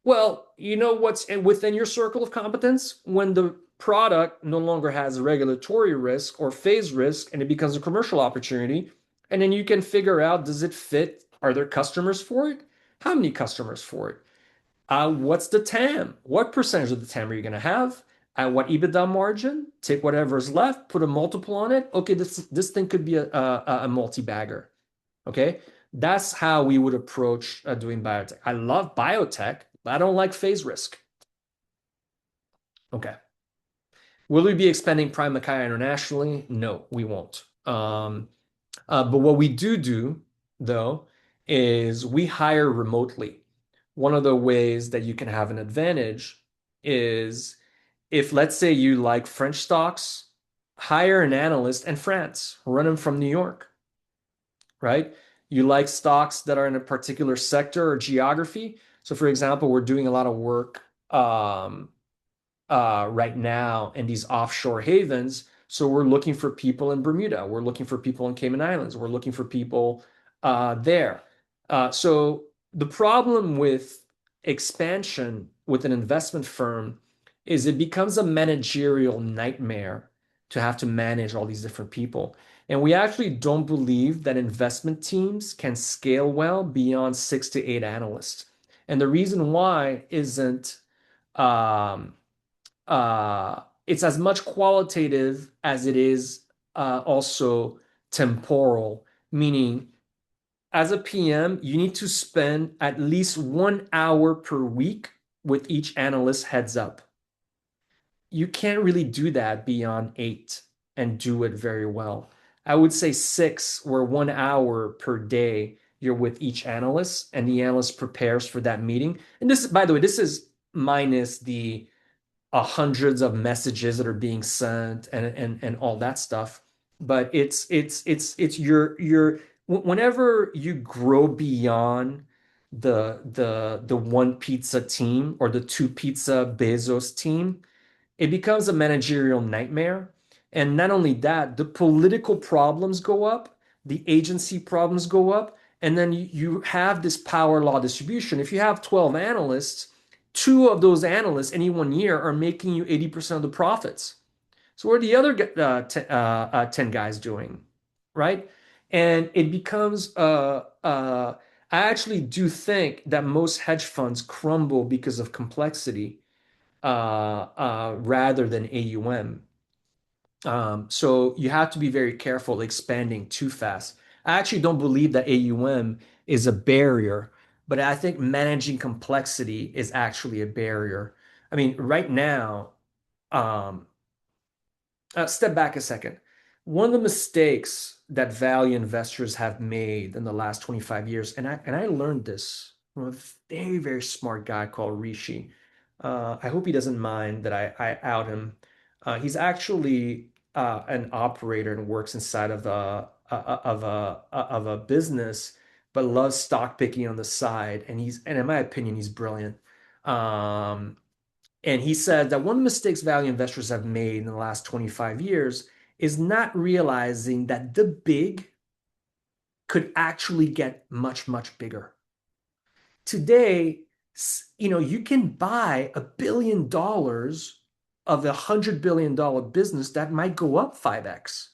Well, you know what's within your circle of competence? When the product no longer has regulatory risk or phase risk and it becomes a commercial opportunity, and then you can figure out, does it fit? Are there customers for it? How many customers for it? What's the TAM? What percentage of the TAM are you going to have? At what EBITDA margin? Take whatever's left, put a multiple on it. Okay, this thing could be a multi-bagger. Okay, that's how we would approach doing biotech. I love biotech, but I don't like phase risk. Okay. Will we be expanding Prime Makai internationally? No, we won't. But what we do, though, is we hire remotely. One of the ways that you can have an advantage is if, let's say, you like French stocks, hire an analyst in France, run them from New York, right? You like stocks that are in a particular sector or geography. So, for example, we're doing a lot of work right now in these offshore havens. So we're looking for people in Bermuda. We're looking for people in Cayman Islands. We're looking for people there. So the problem with expansion with an investment firm is it becomes a managerial nightmare to have to manage all these different people. And we actually don't believe that investment teams can scale well beyond 6 to 8 analysts. And the reason why isn't um, it's as much qualitative as it is also temporal, meaning as a PM, you need to spend at least 1 hour per week with each analyst heads up. You can't really do that beyond 8 and do it very well. I would say 6, where 1 hour per day you're with each analyst and the analyst prepares for that meeting. And this, by the way, this is minus the hundreds of messages that are being sent and all that stuff. But it's your whenever you grow beyond the one pizza team or the two pizza Bezos team, it becomes a managerial nightmare. And not only that, the political problems go up, the agency problems go up, and then you have this power law distribution. If you have 12 analysts, two of those analysts any one year are making you 80% of the profits. So what are the other 10 guys doing? Right? And it becomes, I actually do think that most hedge funds crumble because of complexity rather than AUM. So you have to be very careful expanding too fast. I actually don't believe that AUM is a barrier, but I think managing complexity is actually a barrier. I mean, right now, um, step back a second. One of the mistakes that value investors have made in the last 25 years, and I learned this from a very, very smart guy called Rishi. I hope he doesn't mind that I out him. He's actually an operator and works inside of a business, but loves stock picking on the side. And in my opinion, he's brilliant. Um, And he said that one of the mistakes value investors have made in the last 25 years is not realizing that the big could actually get much, much bigger. Today, you can buy $1 billion of $100 billion business that might go up 5x,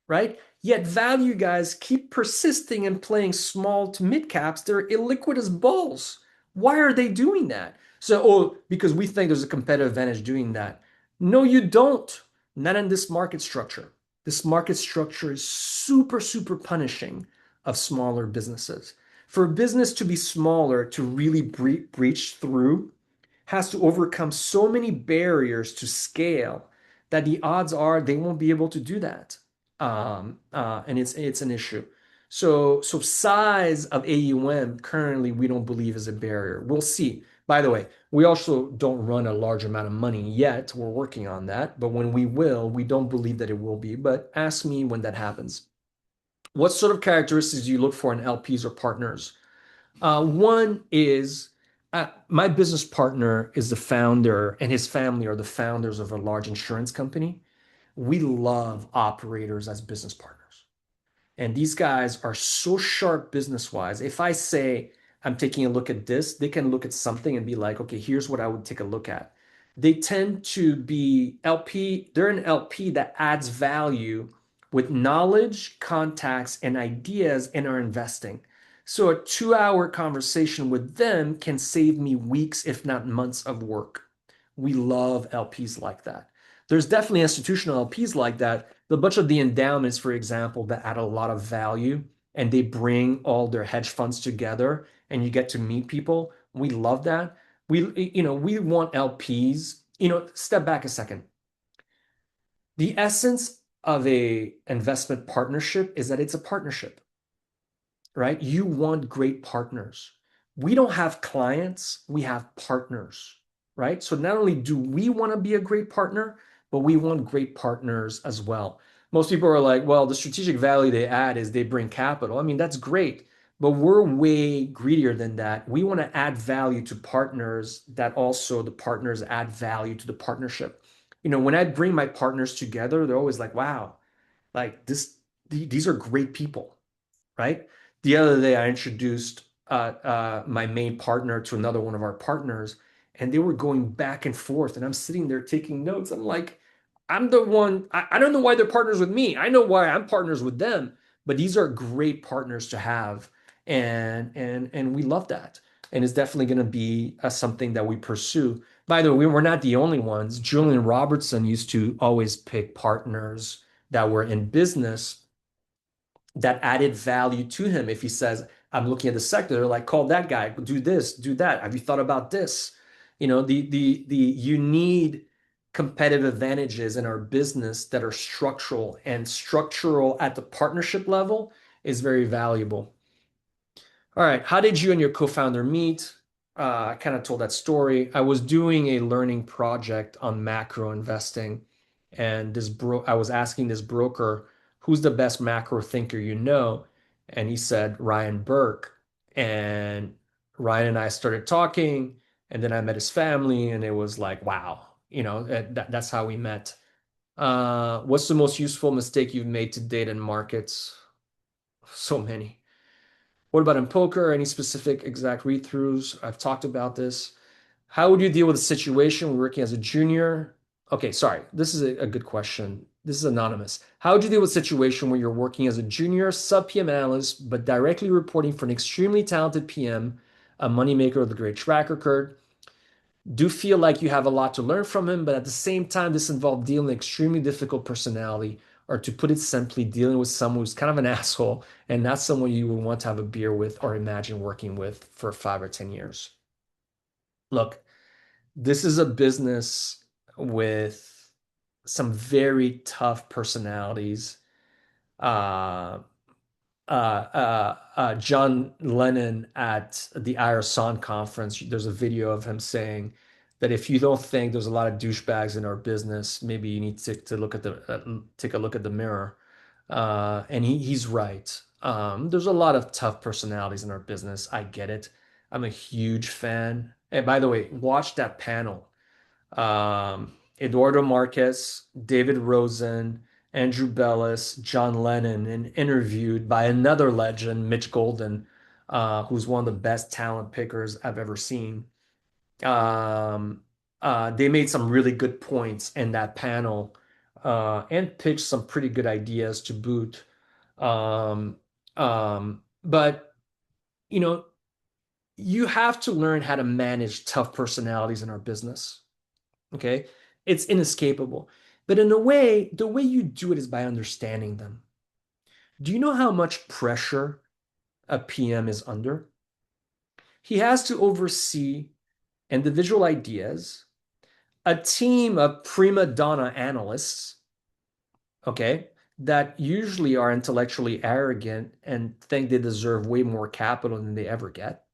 right? Yet value guys keep persisting and playing small to mid caps. They're illiquidous bulls. Why are they doing that? So, oh, because we think there's a competitive advantage doing that. No, you don't. Not in this market structure. This market structure is super, super punishing of smaller businesses. For a business to be smaller, to really breach through, has to overcome so many barriers to scale that the odds are they won't be able to do that. And it's an issue. So size of AUM currently we don't believe is a barrier. We'll see. By the way, we also don't run a large amount of money yet. We're working on that, but when we will, we don't believe that it will be. But ask me when that happens. What sort of characteristics do you look for in LPs or partners? One is my business partner is the founder, and his family are the founders of a large insurance company. We love operators as business partners. And these guys are so sharp business wise. If I say I'm taking a look at this, they can look at something and be like, okay, here's what I would take a look at. They tend to be LP, they're an LP that adds value with knowledge, contacts, and ideas in our investing. So a 2 hour conversation with them can save me weeks, if not months of work. We love LPs like that. There's definitely institutional LPs like that. A bunch of the endowments, for example, that add a lot of value and they bring all their hedge funds together and you get to meet people. We love that. We want LPs. Step back a second. The essence of a investment partnership is that it's a partnership, right? You want great partners. We don't have clients, we have partners, right? So not only do we want to be a great partner, but we want great partners as well. Most people are like, well, the strategic value they add is they bring capital. I mean, that's great, but we're way greedier than that. We want to add value to partners that also the partners add value to the partnership. When I bring my partners together, they're always like, wow, like these are great people, right? The other day, I introduced my main partner to another one of our partners, and they were going back and forth. And I'm sitting there taking notes. I'm like, I'm the one, I don't know why they're partners with me. I know why I'm partners with them, but these are great partners to have. And we love that. And it's definitely going to be something that we pursue. By the way, we're not the only ones. Julian Robertson used to always pick partners that were in business that added value to him. If he says, I'm looking at the sector, they're like, call that guy, do this, do that. Have you thought about this? You need competitive advantages in our business that are structural, and structural at the partnership level is very valuable. All right. How did you and your co-founder meet? I kind of told that story. I was doing a learning project on macro investing, and I was asking this broker, who's the best macro thinker you know? And he said Ryan Burke. And Ryan and I started talking, and then I met his family, and it was like, wow, that's how we met. What's the most useful mistake you've made to date in markets? So many. What about in poker? Any specific exact read-throughs? I've talked about this. How would you deal with a situation when working as a junior? Okay, sorry. This is a good question. This is anonymous. How would you deal with a situation where you're working as a junior sub-PM analyst, but directly reporting for an extremely talented PM, a moneymaker with a great track record? Do feel like you have a lot to learn from him, but at the same time, this involved dealing with an extremely difficult personality, or to put it simply, dealing with someone who's kind of an asshole and not someone you would want to have a beer with or imagine working with for 5 or 10 years. Look, this is a business with some very tough personalities. Uh, John Lennon at the IRSON conference, there's a video of him saying that if you don't think there's a lot of douchebags in our business, maybe you need to look at take a look at the mirror. And he's right. There's a lot of tough personalities in our business. I get it. I'm a huge fan. And by the way, watch that panel. Eduardo Marquez, David Rosen, Andrew Bellis, John Lennon, and interviewed by another legend, Mitch Golden, who's one of the best talent pickers I've ever seen. Um, they made some really good points in that panel, and pitched some pretty good ideas to boot. Um, but you know, you have to learn how to manage tough personalities in our business. Okay. It's inescapable. But in a way, the way you do it is by understanding them. Do you know how much pressure a PM is under? He has to oversee individual ideas, a team of prima donna analysts, okay, that usually are intellectually arrogant and think they deserve way more capital than they ever get,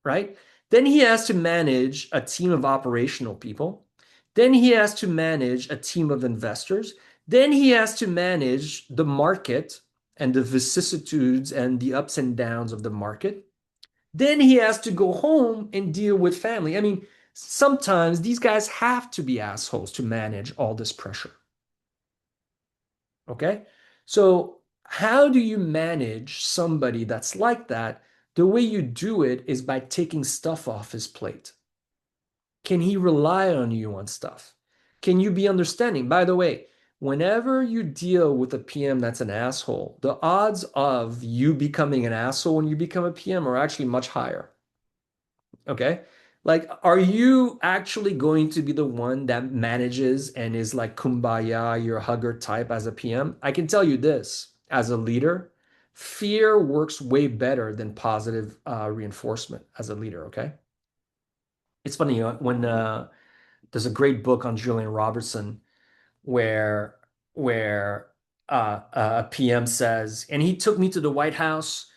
right? Then he has to manage a team of operational people. Then he has to manage a team of investors. Then he has to manage the market and the vicissitudes and the ups and downs of the market. Then he has to go home and deal with family. I mean, sometimes these guys have to be assholes to manage all this pressure. Okay. So, how do you manage somebody that's like that? The way you do it is by taking stuff off his plate. Can he rely on you on stuff? Can you be understanding? By the way, whenever you deal with a PM that's an asshole, the odds of you becoming an asshole when you become a PM are actually much higher. Okay. Like, are you actually going to be the one that manages and is like kumbaya, your hugger type as a PM? I can tell you this as a leader, fear works way better than positive reinforcement as a leader. Okay. It's funny, when there's a great book on Julian Robertson where a PM says, and he took me to the White House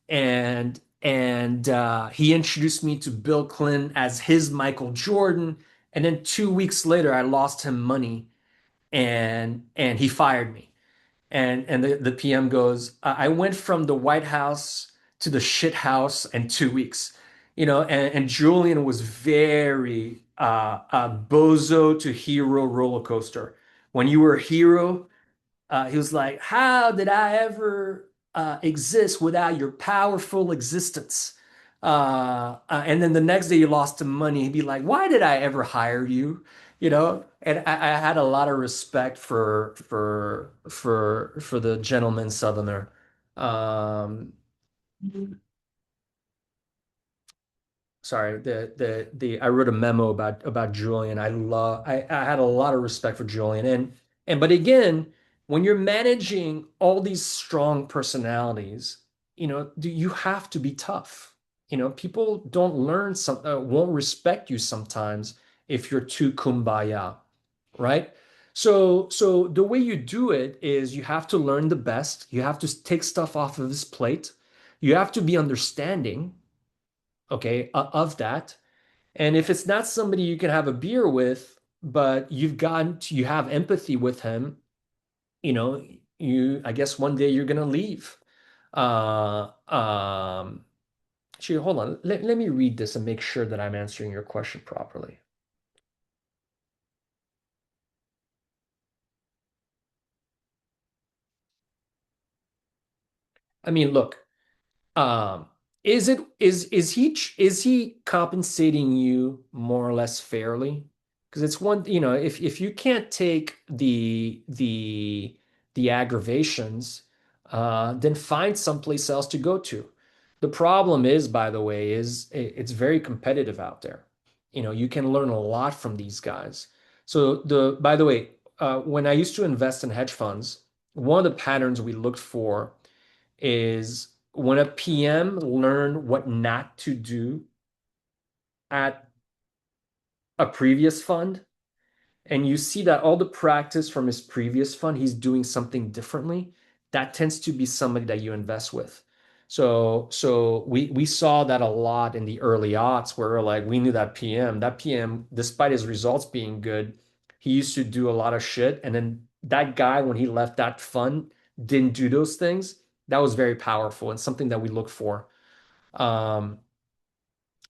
and he introduced me to Bill Clinton as his Michael Jordan. And then 2 weeks later, I lost him money and he fired me. And the PM goes, I went from the White House to the shit house in 2 weeks. And Julian was very bozo to hero roller coaster. When you were a hero, he was like, how did I ever exist without your powerful existence? And then the next day you lost him money, he'd be like, why did I ever hire you? And I had a lot of respect for the gentleman Southerner. Um, Sorry, the I wrote a memo about Julian. I had a lot of respect for Julian, and but again, when you're managing all these strong personalities, you have to be tough. People don't learn won't respect you sometimes if you're too kumbaya, right? So the way you do it is you have to learn the best. You have to take stuff off of his plate. You have to be understanding, okay, of that. And if it's not somebody you can have a beer with, but you have empathy with him, you know, I guess one day you're gonna leave. Uh, um, Actually, hold on. Let me read this and make sure that I'm answering your question properly. I mean, look, Um, is he compensating you more or less fairly? Because it's one, if you can't take the aggravations, then find someplace else to go to. The problem is, by the way, it's very competitive out there. You can learn a lot from these guys. So by the way, when I used to invest in hedge funds, one of the patterns we looked for is when a PM learned what not to do at a previous fund, and you see that all the practice from his previous fund, he's doing something differently, that tends to be somebody that you invest with. So we saw that a lot in the early aughts where like we knew that PM, despite his results being good, he used to do a lot of shit. And then that guy, when he left that fund, didn't do those things. That was very powerful and something that we look for. Um,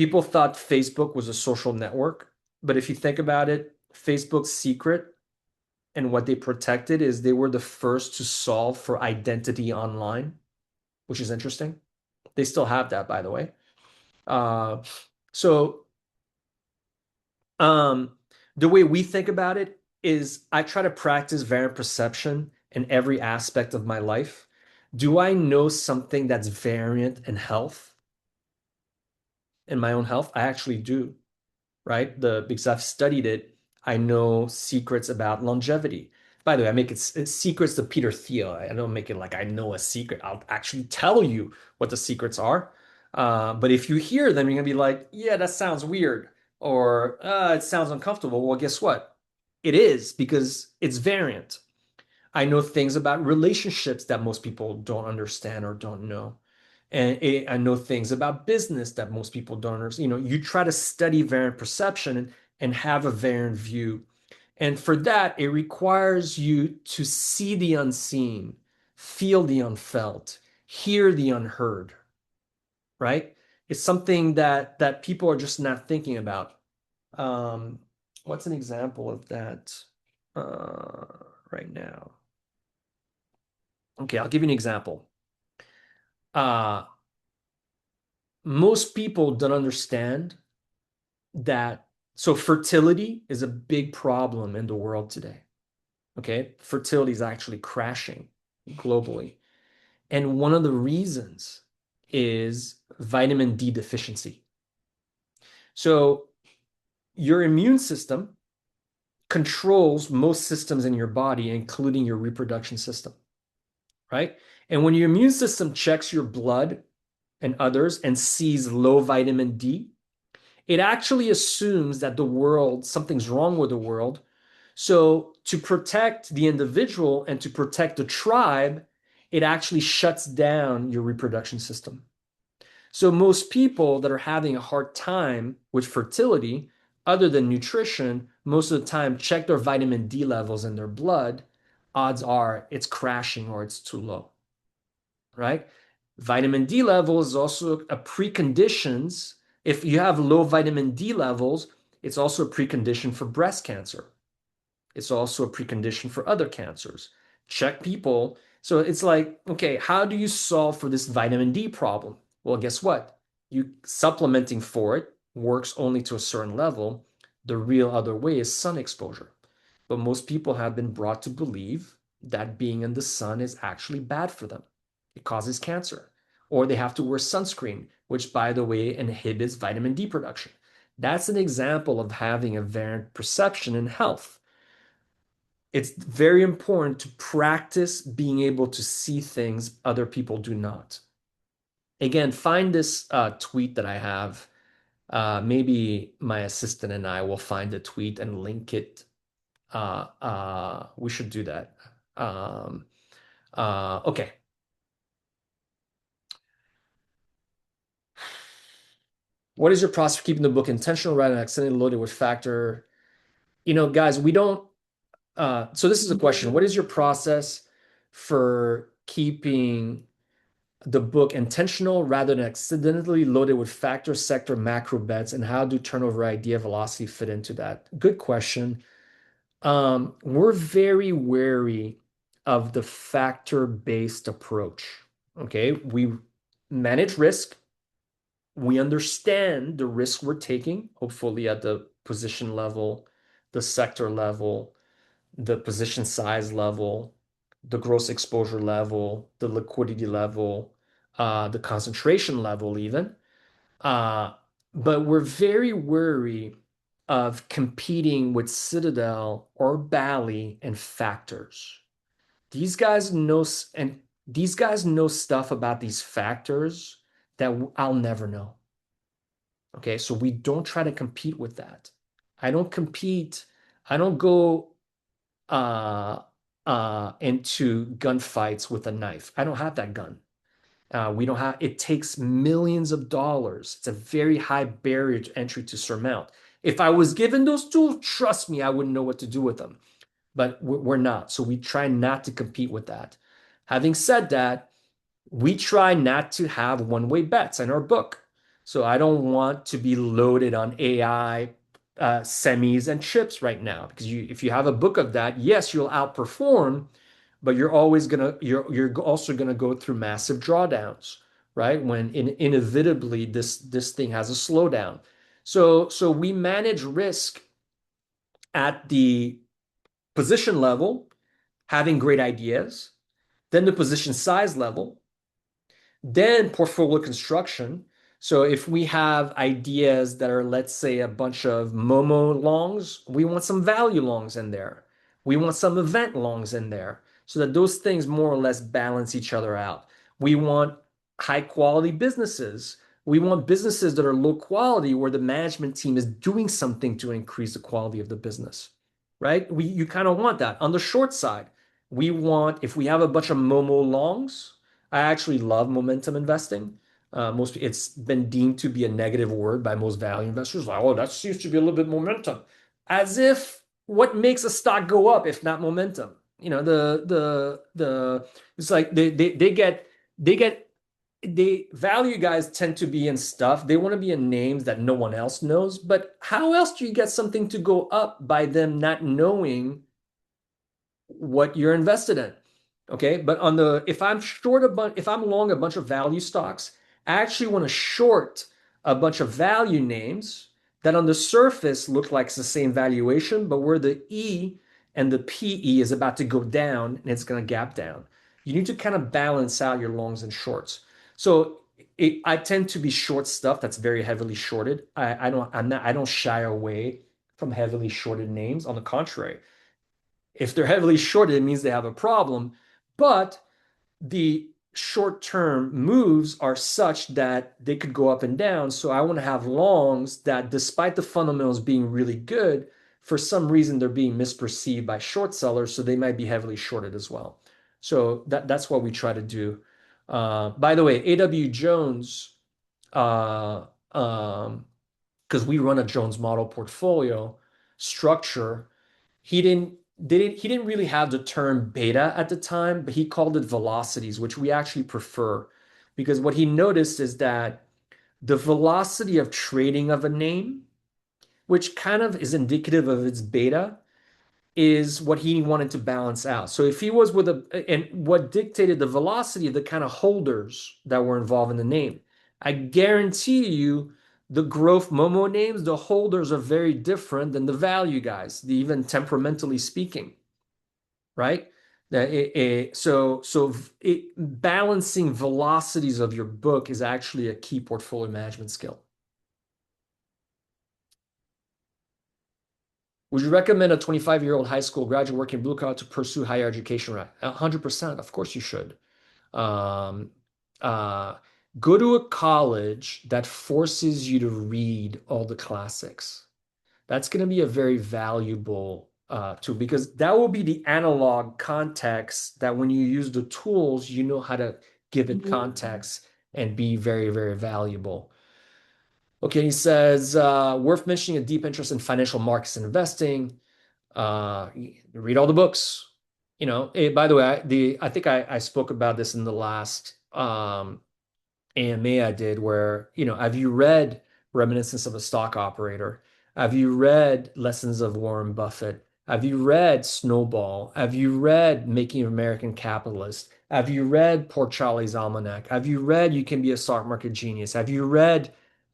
People thought Facebook was a social network, but if you think about it, Facebook's secret and what they protected is they were the first to solve for identity online, which is interesting. They still have that, by the way. Uh, so um, the way we think about it is I try to practice variant perception in every aspect of my life. Do I know something that's variant in health, in my own health? I actually do, right? Because I've studied it, I know secrets about longevity. By the way, I make it's secrets to Peter Thiel. I don't make it like I know a secret. I'll actually tell you what the secrets are. But if you hear them, you're gonna be like, yeah, that sounds weird, or it sounds uncomfortable. Well, guess what? It is because it's variant. I know things about relationships that most people don't understand or don't know. I know things about business that most people don't understand. You try to study variant perception and have a variant view. And for that, it requires you to see the unseen, feel the unfelt, hear the unheard, right? It's something that people are just not thinking about. Um, what's an example of that right now? Okay, I'll give you an example. Uh, most people don't understand that. So fertility is a big problem in the world today. Okay, fertility is actually crashing globally. And one of the reasons is vitamin D deficiency. So your immune system controls most systems in your body, including your reproduction system, right? And when your immune system checks your blood and others and sees low vitamin D, it actually assumes that the world, something's wrong with the world. So to protect the individual and to protect the tribe, it actually shuts down your reproduction system. So most people that are having a hard time with fertility, other than nutrition, most of the time check their vitamin D levels in their blood. Odds are it's crashing or it's too low, right? Vitamin D levels is also a preconditions. If you have low vitamin D levels, it's also a precondition for breast cancer. It's also a precondition for other cancers. Check people. So it's like, okay, how do you solve for this vitamin D problem? Well, guess what? You supplementing for it works only to a certain level. The real other way is sun exposure. But most people have been brought to believe that being in the sun is actually bad for them. It causes cancer. Or they have to wear sunscreen, which, by the way, inhibits vitamin D production. That's an example of having a variant perception in health. It's very important to practice being able to see things other people do not. Again, find this tweet that I have. Maybe my assistant and I will find the tweet and link it. We should do that. Um, okay. What is your process for keeping the book intentional rather than accidentally loaded with factor? Guys, we don't. So this is a question. What is your process for keeping the book intentional rather than accidentally loaded with factor, sector, macro bets, and how do turnover, idea, velocity fit into that? Good question. We're very wary of the factor-based approach. Okay, we manage risk. We understand the risk we're taking, hopefully at the position level, the sector level, the position size level, the gross exposure level, the liquidity level, the concentration level, even. Uh, but we're very wary of competing with Citadel or Bally and factors. These guys know, and these guys know stuff about these factors that I'll never know. Okay, so we don't try to compete with that. I don't compete. I don't go uh, into gunfights with a knife. I don't have that gun. We don't have, it takes millions of dollars. It's a very high barrier to entry to surmount. If I was given those tools, trust me, I wouldn't know what to do with them. But we're not. So we try not to compete with that. Having said that, we try not to have one-way bets in our book. So I don't want to be loaded on AI semis and chips right now because if you have a book of that, yes, you'll outperform, but you're also gonna go through massive drawdowns, right? When inevitably this thing has a slowdown. So we manage risk at the position level, having great ideas, then the position size level, then portfolio construction. So if we have ideas that are, let's say, a bunch of Momo longs, we want some value longs in there. We want some event longs in there so that those things more or less balance each other out. We want high quality businesses. We want businesses that are low quality where the management team is doing something to increase the quality of the business, right? You kind of want that. On the short side, if we have a bunch of Momo longs, I actually love momentum investing. It's been deemed to be a negative word by most value investors. Like, oh, that seems to be a little bit momentum, as if what makes a stock go up if not momentum? It's like they get they value guys tend to be in stuff. They want to be in names that no one else knows. But how else do you get something to go up by them not knowing what you're invested in? Okay, but if I'm long a bunch of value stocks, I actually want to short a bunch of value names that on the surface look like it's the same valuation, but where the E and the PE is about to go down and it's going to gap down. You need to kind of balance out your longs and shorts. So I tend to be short stuff that's very heavily shorted. I don't shy away from heavily shorted names. On the contrary, if they're heavily shorted, it means they have a problem. But the short-term moves are such that they could go up and down. So I want to have longs that, despite the fundamentals being really good, for some reason they're being misperceived by short sellers, so they might be heavily shorted as well. So that's what we try to do. By the way, A.W. Jones, uh, um, because we run a Jones model portfolio structure, he didn't really have the term beta at the time, but he called it velocities, which we actually prefer because what he noticed is that the velocity of trading of a name, which kind of is indicative of its beta, is what he wanted to balance out. So if he was and what dictated the velocity of the kind of holders that were involved in the name, I guarantee you the growth Momo names, the holders are very different than the value guys, even temperamentally speaking, right? Balancing velocities of your book is actually a key portfolio management skill. Would you recommend a 25-year-old high school graduate working blue collar to pursue higher education? 100%. Of course you should. Um, uh, Go to a college that forces you to read all the classics. That's going to be a very valuable tool because that will be the analog context that when you use the tools, you know how to give it context and be very, very valuable. Okay, he says, worth mentioning a deep interest in financial markets and investing. Uh, Read all the books. By the way, I think I spoke about this in the last AMA I did where, have you read Reminiscence of a Stock Operator? Have you read Lessons of Warren Buffett? Have you read Snowball? Have you read Making American Capitalist? Have you read Poor Charlie's Almanac? Have you read You Can Be a Stock Market Genius? Have you read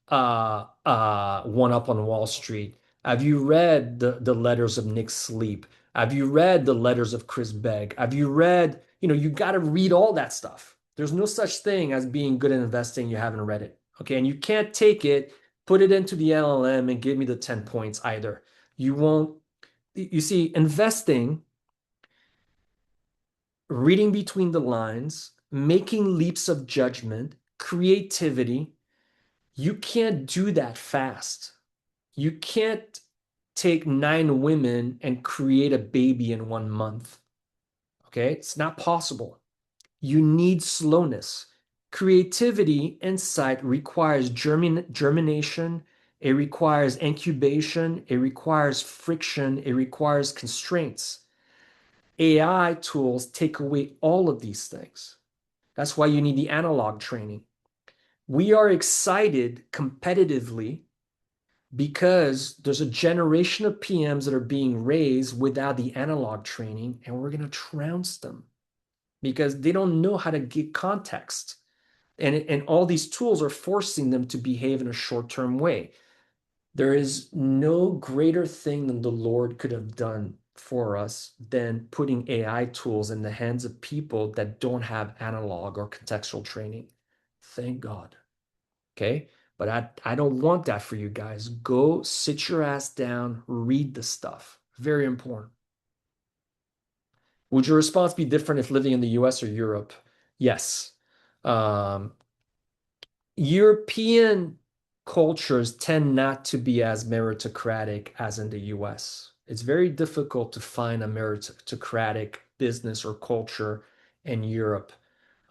One Up on Wall Street? Have you read the letters of Nick Sleep? Have you read the letters of Chris Begg? Have you read, you got to read all that stuff. There's no such thing as being good at investing. You haven't read it. Okay. And you can't take it, put it into the LLM and give me the 10 points either. You won't, you see, investing, reading between the lines, making leaps of judgment, creativity, you can't do that fast. You can't take 9 women and create a baby in 1 month. Okay. It's not possible. You need slowness. Creativity, insight requires germination, it requires incubation, it requires friction, it requires constraints. AI tools take away all of these things. That's why you need the analog training. We are excited competitively because there's a generation of PMs that are being raised without the analog training, and we're going to trounce them because they don't know how to get context. And all these tools are forcing them to behave in a short-term way. There is no greater thing than the Lord could have done for us than putting AI tools in the hands of people that don't have analog or contextual training. Thank God. Okay. But I don't want that for you guys. Go sit your ass down, read the stuff. Very important. Would your response be different if living in the US or Europe? Yes. Um, European cultures tend not to be as meritocratic as in the US. It's very difficult to find a meritocratic business or culture in Europe.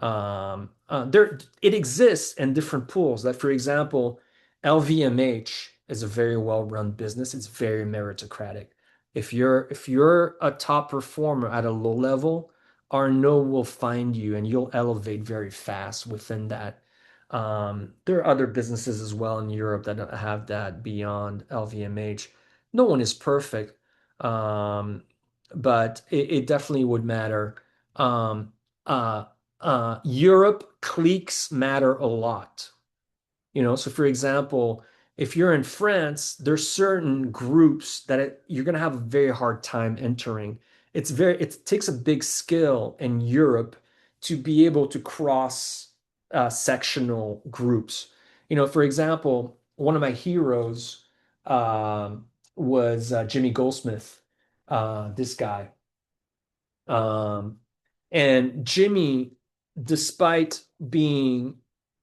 There, it exists in different pools. Like, for example, LVMH is a very well-run business. It's very meritocratic. If you're a top performer at a low level, Arnaud will find you and you'll elevate very fast within that. There are other businesses as well in Europe that have that beyond LVMH. No one is perfect, um, but it definitely would matter. Um, uh, Europe cliques matter a lot. So for example, if you're in France, there's certain groups that you're going to have a very hard time entering. It takes a big skill in Europe to be able to cross sectional groups. For example, one of my heroes was Jimmy Goldsmith, this guy. Um, and Jimmy, despite being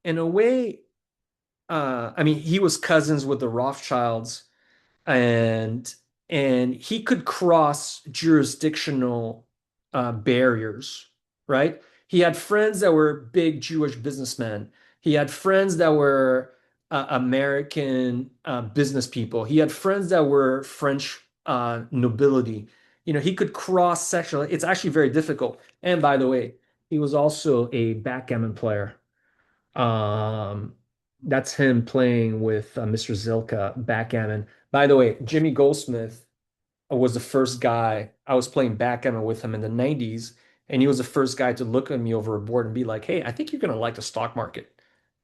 in a way, I mean, he was cousins with the Rothschilds, and and he could cross jurisdictional barriers, right? He had friends that were big Jewish businessmen. He had friends that were American business people. He had friends that were French nobility. He could cross sectional. It's actually very difficult. And by the way, he was also a backgammon player. Um, that's him playing with Mr. Zilka backgammon. By the way, Jimmy Goldsmith was the first guy. I was playing backgammon with him in the 90s, and he was the first guy to look at me over a board and be like, "Hey, I think you're gonna like the stock market."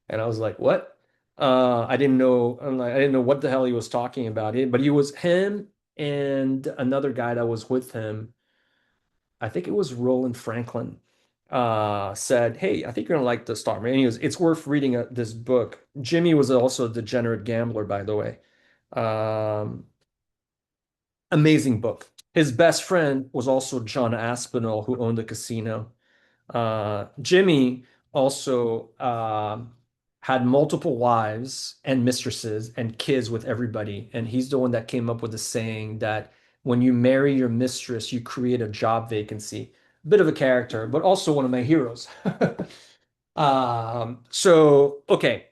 And I was like, "What?" I didn't know. I didn't know what the hell he was talking about. But he was him and another guy that was with him. I think it was Roland Franklin, said, "Hey, I think you're gonna like the stock market." And it's worth reading this book. Jimmy was also a degenerate gambler, by the way. Um, Amazing book. His best friend was also John Aspinall, who owned a casino. Jimmy also had multiple wives and mistresses and kids with everybody. And he's the one that came up with the saying that when you marry your mistress, you create a job vacancy. Bit of a character, but also one of my heroes. Okay.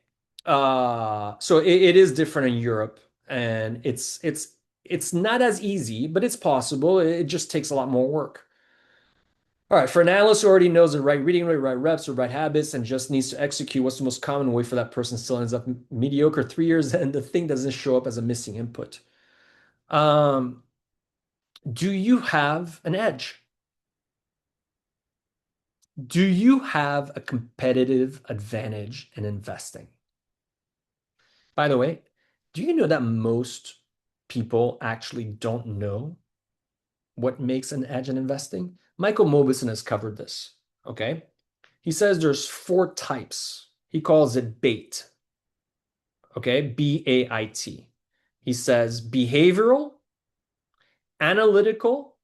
So it is different in Europe, and it's not as easy, but it's possible. It just takes a lot more work. All right, for an analyst who already knows the right reading rate, right reps, or right habits, and just needs to execute, what's the most common way for that person still ends up mediocre 3 years and the thing doesn't show up as a missing input? Um, do you have an edge? Do you have a competitive advantage in investing? By the way, do you know that most people actually don't know what makes an edge in investing? Michael Mauboussin has covered this. Okay. He says there's four types. He calls it BAIT. Okay. BAIT. He says behavioral, analytical,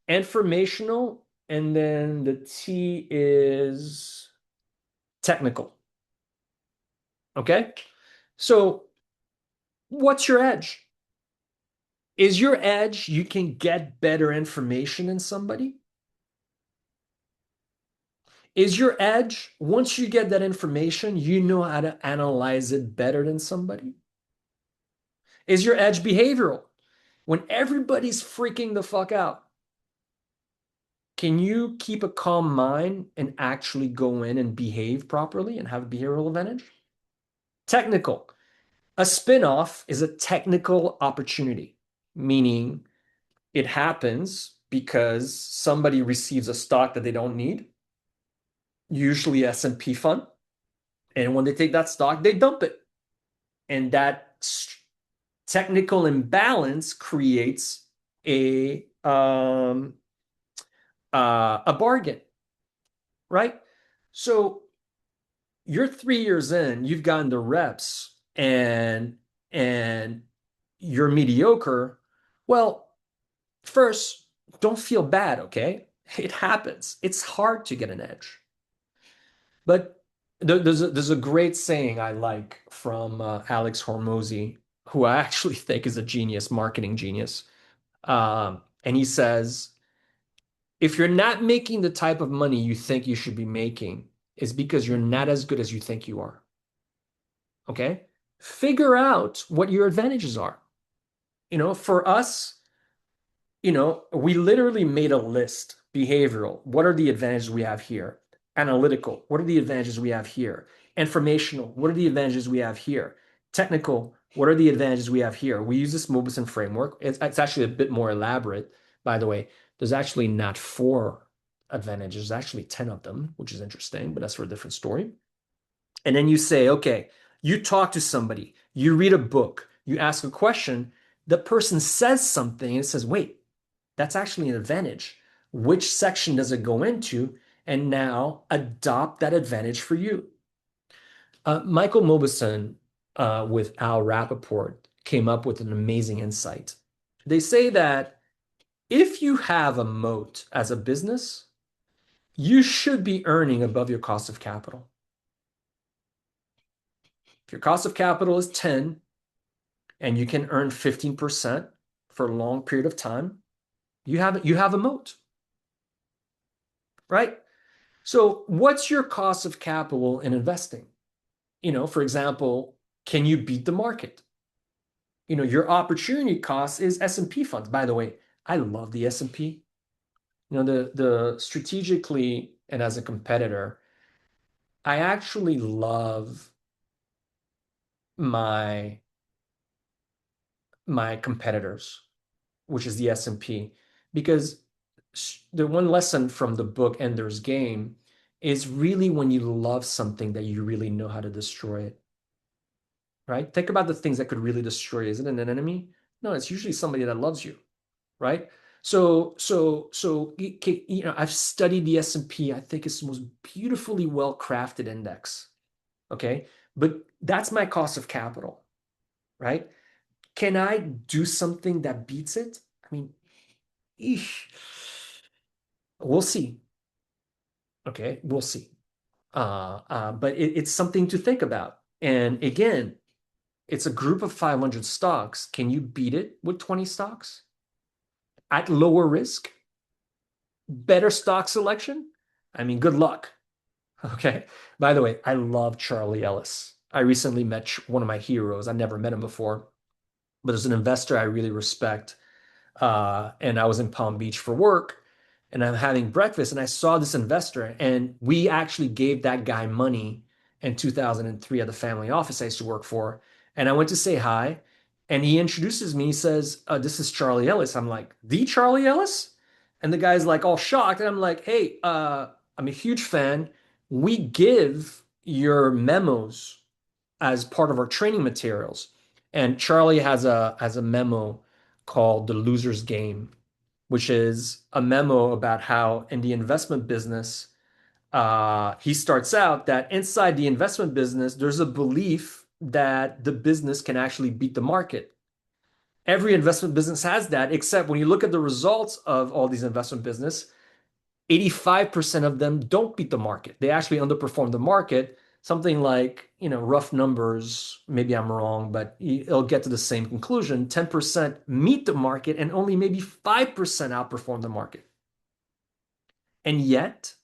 informational, and then the T is technical. Okay. So what's your edge? Is your edge you can get better information than somebody? Is your edge once you get that information, you know how to analyze it better than somebody? Is your edge behavioral? When everybody's freaking the fuck out, can you keep a calm mind and actually go in and behave properly and have a behavioral advantage? Technical. A spin-off is a technical opportunity, meaning it happens because somebody receives a stock that they don't need, usually S&P fund, and when they take that stock, they dump it. And that technical imbalance creates a bargain, right? So you're 3 years in, you've gotten the reps and you're mediocre. Well, first, don't feel bad, okay? It happens. It's hard to get an edge. But there's a great saying I like from Alex Hormozy, who I actually think is a genius, marketing genius. And he says, if you're not making the type of money you think you should be making, it's because you're not as good as you think you are. Okay? Figure out what your advantages are. For us, we literally made a list. Behavioral, what are the advantages we have here? Analytical, what are the advantages we have here? Informational, what are the advantages we have here? Technical, what are the advantages we have here? We use this Mobison framework. It's actually a bit more elaborate, by the way. There's actually not four advantages, there's actually 10 of them, which is interesting, but that's for a different story. And then you say, okay, you talk to somebody, you read a book, you ask a question, the person says something and it says, wait, that's actually an advantage. Which section does it go into? And now adopt that advantage for you. Michael Mauboussin with Al Rappaport came up with an amazing insight. They say that if you have a moat as a business, you should be earning above your cost of capital. If your cost of capital is 10 and you can earn 15% for a long period of time, you have a moat, right? So what's your cost of capital in investing? For example, can you beat the market? Your opportunity cost is S&P funds. By the way, I love the S&P. The strategically and as a competitor, I actually love my my competitors, which is the S&P, because the one lesson from the book Ender's Game is really when you love something that you really know how to destroy it, right? Think about the things that could really destroy you. Is it an enemy? No, it's usually somebody that loves you, right? So I've studied the S&P. I think it's the most beautifully well-crafted index. Okay, but that's my cost of capital, right? Can I do something that beats it? I mean, eesh, we'll see. Okay, we'll see. But it's something to think about. And again, it's a group of 500 stocks. Can you beat it with 20 stocks at lower risk? Better stock selection? I mean, good luck. Okay. By the way, I love Charlie Ellis. I recently met one of my heroes. I never met him before, but there's an investor I really respect. And I was in Palm Beach for work and I'm having breakfast and I saw this investor and we actually gave that guy money in 2003 at the family office I used to work for. And I went to say hi and he introduces me. He says, this is Charlie Ellis. I'm like, the Charlie Ellis? And the guy's like all shocked. And I'm like, hey, I'm a huge fan. We give your memos as part of our training materials. And Charlie has a memo called The Loser's Game, which is a memo about how in the investment business, he starts out that inside the investment business, there's a belief that the business can actually beat the market. Every investment business has that, except when you look at the results of all these investment business, 85% of them don't beat the market. They actually underperform the market. Something like, rough numbers, maybe I'm wrong, but it'll get to the same conclusion. 10% meet the market and only maybe 5% outperform the market. And yet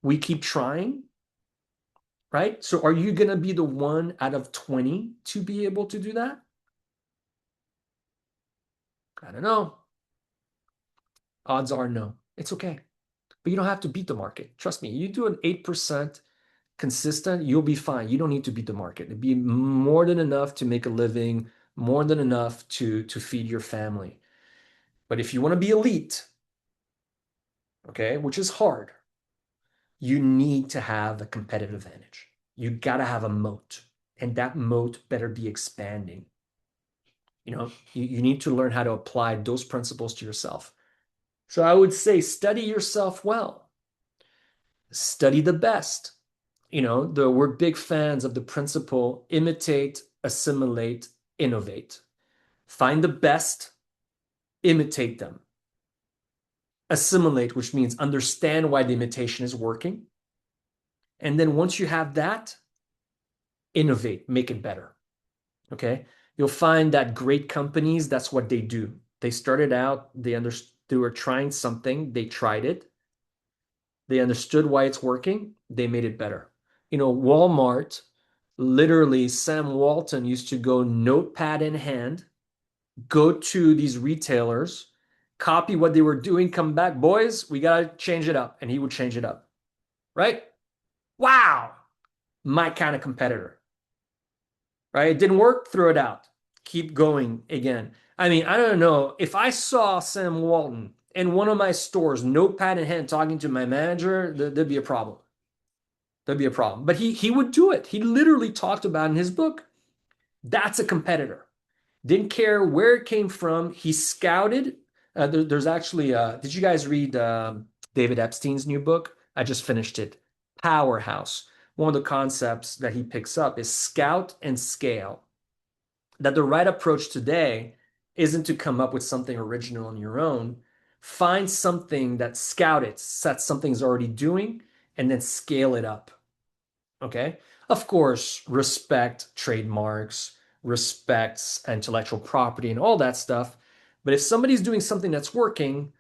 we keep trying, right? So are you going to be the one out of 20 to be able to do that? I don't know. Odds are no. It's okay. But you don't have to beat the market. Trust me, you do an 8% consistent, you'll be fine. You don't need to beat the market. It'd be more than enough to make a living, more than enough to feed your family. But if you want to be elite, okay, which is hard, you need to have a competitive advantage. You got to have a moat, and that moat better be expanding. You need to learn how to apply those principles to yourself. So I would say study yourself well, study the best. We're big fans of the principle imitate, assimilate, innovate. Find the best, imitate them. Assimilate, which means understand why the imitation is working. And then once you have that, innovate, make it better. Okay. You'll find that great companies, that's what they do. They started out, they were trying something, they tried it, they understood why it's working, they made it better. Walmart, literally, Sam Walton used to go notepad in hand, go to these retailers, copy what they were doing, come back, boys, we got to change it up. And he would change it up. Right? Wow. My kind of competitor. Right? It didn't work, throw it out. Keep going again. I mean, I don't know. If I saw Sam Walton in one of my stores, notepad in hand, talking to my manager, there'd be a problem. There'd be a problem. But he would do it. He literally talked about in his book. That's a competitor. Didn't care where it came from. He scouted. There's actually, did you guys read David Epstein's new book? I just finished it. Powerhouse. One of the concepts that he picks up is scout and scale. That the right approach today isn't to come up with something original on your own. Find something that scout it, set something's already doing, and then scale it up. Okay. Of course, respect trademarks, respects intellectual property and all that stuff. But if somebody's doing something that's working,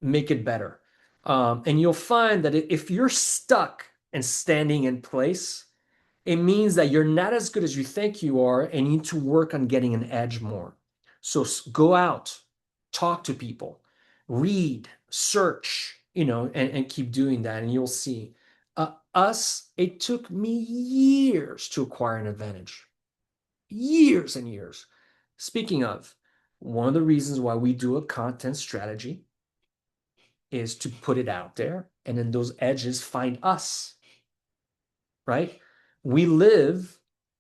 make it better. And you'll find that if you're stuck and standing in place, it means that you're not as good as you think you are and you need to work on getting an edge more. So go out, talk to people, read, search, and keep doing that, and you'll see. It took me years to acquire an advantage. Years and years. Speaking of, one of the reasons why we do a content strategy is to put it out there, and then those edges find us, right? We live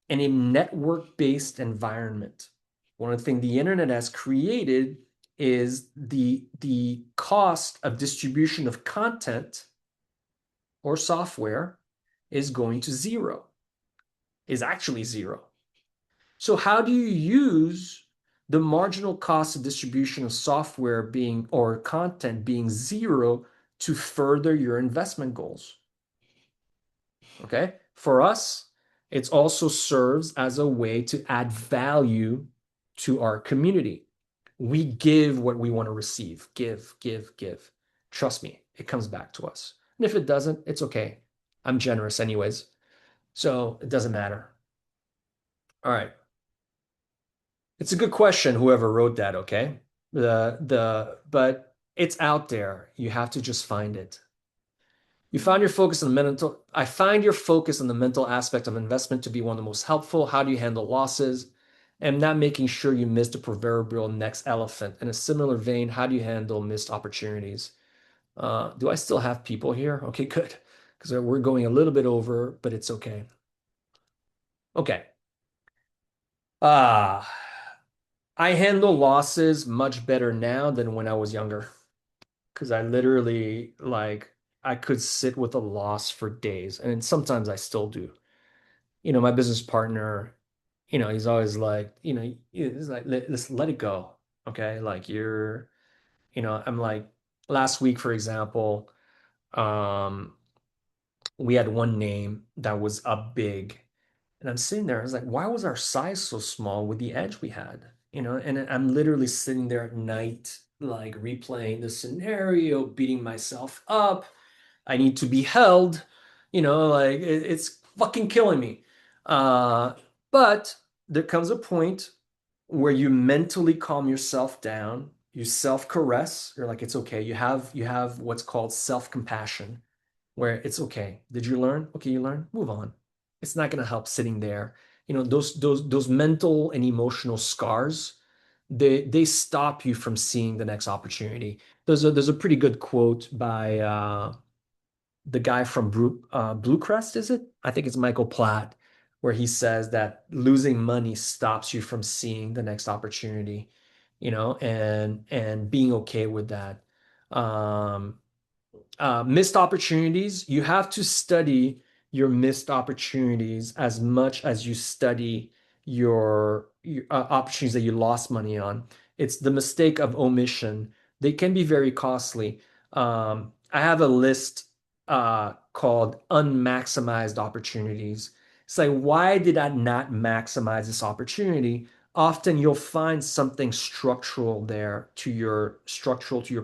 in a network-based environment. One of the things the internet has created is the cost of distribution of content or software is going to zero, is actually zero. So how do you use the marginal cost of distribution of software being or content being zero to further your investment goals? Okay. For us, it also serves as a way to add value to our community. We give what we want to receive. Give, give, give. Trust me, it comes back to us. And if it doesn't, it's okay. I'm generous anyways. So it doesn't matter. All right. It's a good question, whoever wrote that, okay? But it's out there. You have to just find it. You found your focus on the mental. I find your focus on the mental aspect of investment to be one of the most helpful. How do you handle losses? And not making sure you miss the proverbial next elephant. In a similar vein, how do you handle missed opportunities? Do I still have people here? Okay, good. Because we're going a little bit over, but it's okay. Okay. Ah, I handle losses much better now than when I was younger. Because I literally, like, I could sit with a loss for days. And sometimes I still do. My business partner, he's always like, he's like, let's let it go. Okay. Like I'm like, last week, for example, um, we had one name that was up big. And I'm sitting there, I was like, why was our size so small with the edge we had? And I'm literally sitting there at night, like replaying the scenario, beating myself up. I need to be held, like it's fucking killing me. Uh, but there comes a point where you mentally calm yourself down, you self-caress, you're like, it's okay. You have what's called self-compassion, where it's okay. Did you learn? Okay, you learn. Move on. It's not going to help sitting there. Those mental and emotional scars, they stop you from seeing the next opportunity. There's a pretty good quote by the guy from Bluecrest, is it? I think it's Michael Platt, where he says that losing money stops you from seeing the next opportunity, and being okay with that. Um, Missed opportunities, you have to study your missed opportunities as much as you study your opportunities that you lost money on. It's the mistake of omission. They can be very costly. I have a list called unmaximized opportunities. It's like, why did I not maximize this opportunity? Often you'll find something structural there to your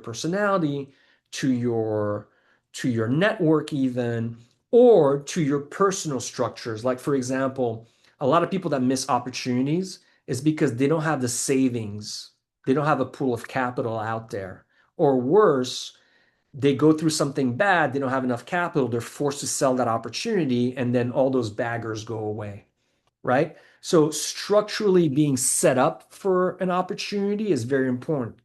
personality, to your network even, or to your personal structures. Like, for example, a lot of people that miss opportunities is because they don't have the savings. They don't have a pool of capital out there. Or worse, they go through something bad, they don't have enough capital, they're forced to sell that opportunity, and then all those baggers go away, right? So structurally being set up for an opportunity is very important.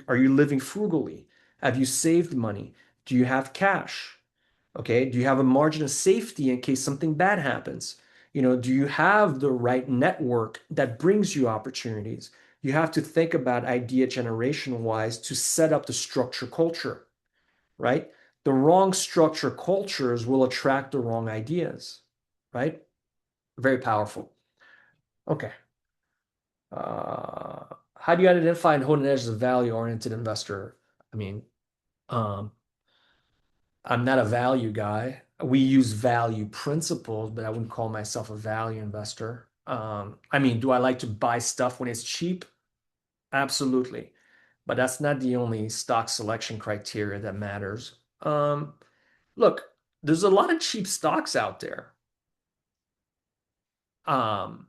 Are you living frugally? Have you saved money? Do you have cash? Okay. Do you have a margin of safety in case something bad happens? Do you have the right network that brings you opportunities? You have to think about idea generation wise to set up the structure culture, right? The wrong structure cultures will attract the wrong ideas, right? Very powerful. Okay. How do you identify and hone an edge as a value-oriented investor? I mean, um, I'm not a value guy. We use value principles, but I wouldn't call myself a value investor. I mean, do I like to buy stuff when it's cheap? Absolutely. But that's not the only stock selection criteria that matters. Look, there's a lot of cheap stocks out there. Um,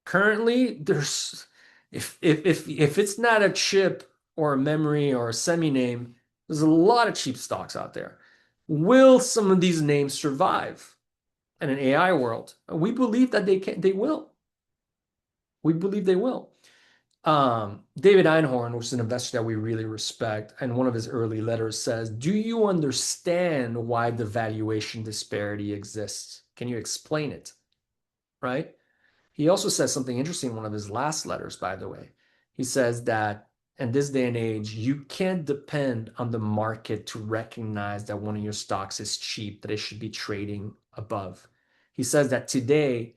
Currently, if it's not a chip or a memory or a semi name, there's a lot of cheap stocks out there. Will some of these names survive in an AI world? We believe that they will. We believe they will. David Einhorn, which is an investor that we really respect, and one of his early letters says, "Do you understand why the valuation disparity exists? Can you explain it?" Right? He also says something interesting in one of his last letters, by the way. He says that in this day and age, you can't depend on the market to recognize that one of your stocks is cheap, that it should be trading above. He says that today,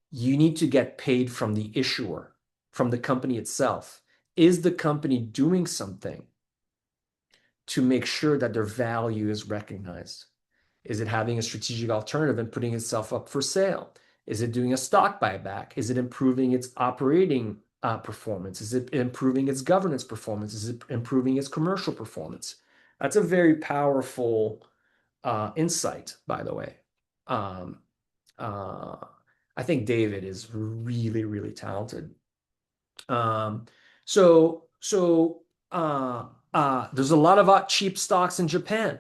you need to get paid from the issuer, from the company itself. Is the company doing something to make sure that their value is recognized? Is it having a strategic alternative and putting itself up for sale? Is it doing a stock buyback? Is it improving its operating performance? Is it improving its governance performance? Is it improving its commercial performance? That's a very powerful insight, by the way. Um, uh, I think David is really, really talented. Um, there's a lot of cheap stocks in Japan.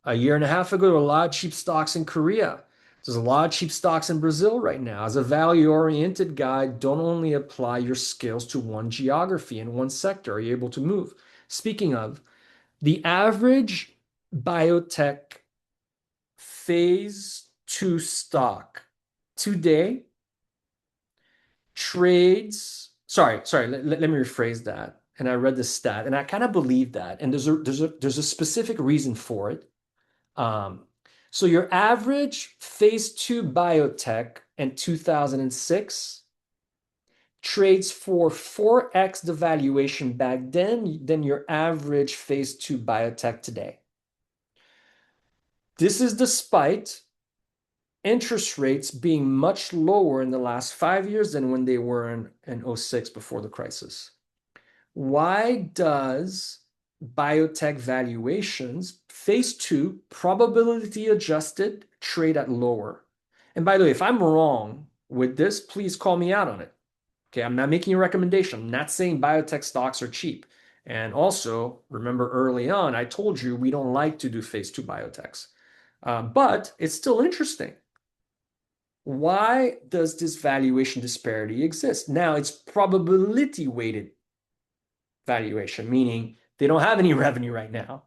A year and a half ago, there were a lot of cheap stocks in Korea. There's a lot of cheap stocks in Brazil right now. As a value-oriented guy, don't only apply your skills to one geography and one sector. Are you able to move? Speaking of, the average biotech phase two stock today trades. Sorry. Let me rephrase that. And I read this stat, and I kind of believe that. And there's a specific reason for it. Um, so your average phase two biotech in 2006 trades for 4x the valuation back then than your average phase two biotech today. This is despite interest rates being much lower in the last 5 years than when they were in '06 before the crisis. Why does biotech valuations, phase two, probability adjusted, trade at lower? And by the way, if I'm wrong with this, please call me out on it. Okay, I'm not making a recommendation. I'm not saying biotech stocks are cheap. And also, remember early on, I told you we don't like to do phase two biotechs. But it's still interesting. Why does this valuation disparity exist? Now, it's probability weighted valuation, meaning they don't have any revenue right now,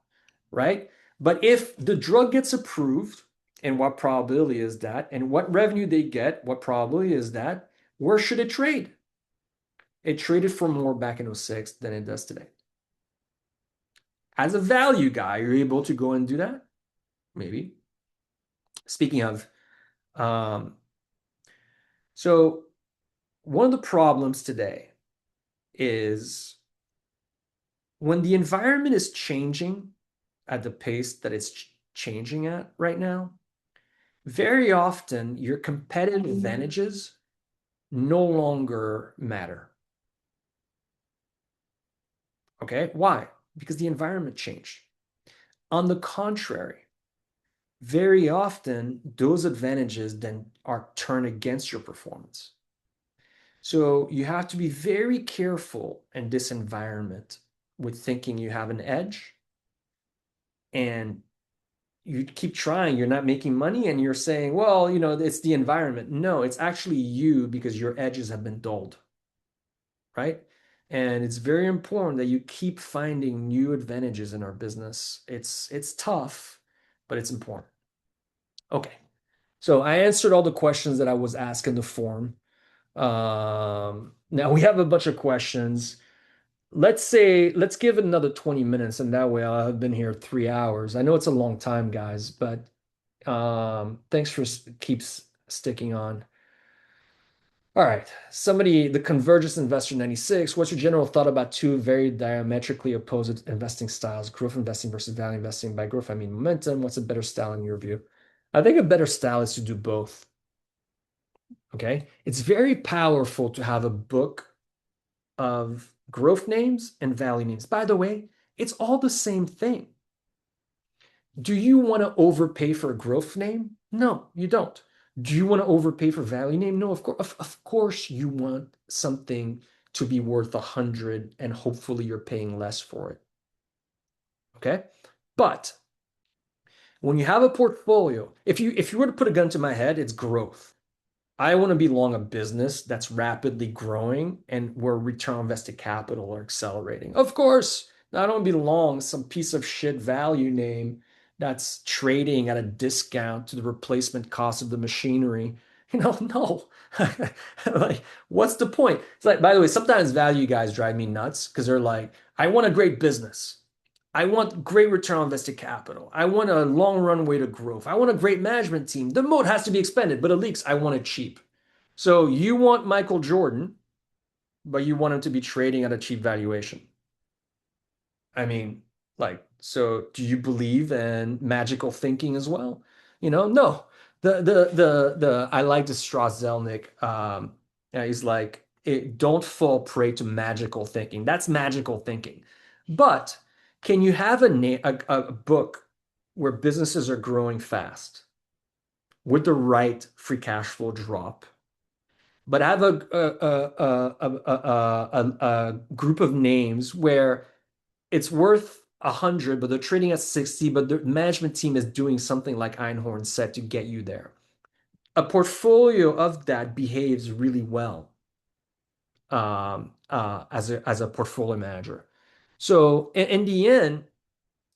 right? But if the drug gets approved, and what probability is that? And what revenue they get, what probability is that? Where should it trade? It traded for more back in '06 than it does today. As a value guy, you're able to go and do that? Maybe. Speaking of, um, so one of the problems today is when the environment is changing at the pace that it's changing at right now, very often your competitive advantages no longer matter. Okay? Why? Because the environment changed. On the contrary, very often those advantages then are turned against your performance. So you have to be very careful in this environment with thinking you have an edge and you keep trying, you're not making money, and you're saying, well, it's the environment. No, it's actually you because your edges have been dulled, right? And it's very important that you keep finding new advantages in our business. It's tough, but it's important. Okay. So I answered all the questions that I was asked in the form. Now we have a bunch of questions. Let's give it another 20 minutes, and that way I'll have been here 3 hours. I know it's a long time, guys, but thanks for keeps sticking on. All right. The Convergence Investor 96. What's your general thought about two very diametrically opposed investing styles, growth investing versus value investing? By growth, I mean momentum. What's a better style in your view? I think a better style is to do both. Okay. It's very powerful to have a book of growth names and value names. By the way, it's all the same thing. Do you want to overpay for a growth name? No, you don't. Do you want to overpay for value name? No, of course you want something to be worth 100 and hopefully you're paying less for it. Okay? But when you have a portfolio, if you were to put a gun to my head, it's growth. I want to be long a business that's rapidly growing and where return on invested capital are accelerating. Of course, I don't want to be long some piece of shit value name that's trading at a discount to the replacement cost of the machinery. No. Like, what's the point? It's like, by the way, sometimes value guys drive me nuts because they're like, I want a great business. I want great return on invested capital. I want a long runway to growth. I want a great management team. The moat has to be expended, but at least I want it cheap. So you want Michael Jordan, but you want him to be trading at a cheap valuation. I mean, like, so do you believe in magical thinking as well? No. I like the Strauss-Zelnick. Yeah, he's like, don't fall prey to magical thinking. That's magical thinking. But can you have a book where businesses are growing fast with the right free cash flow drop, but have a group of names where it's worth 100, but they're trading at 60, but the management team is doing something like Einhorn said to get you there. A portfolio of that behaves really well as a portfolio manager. So in the end,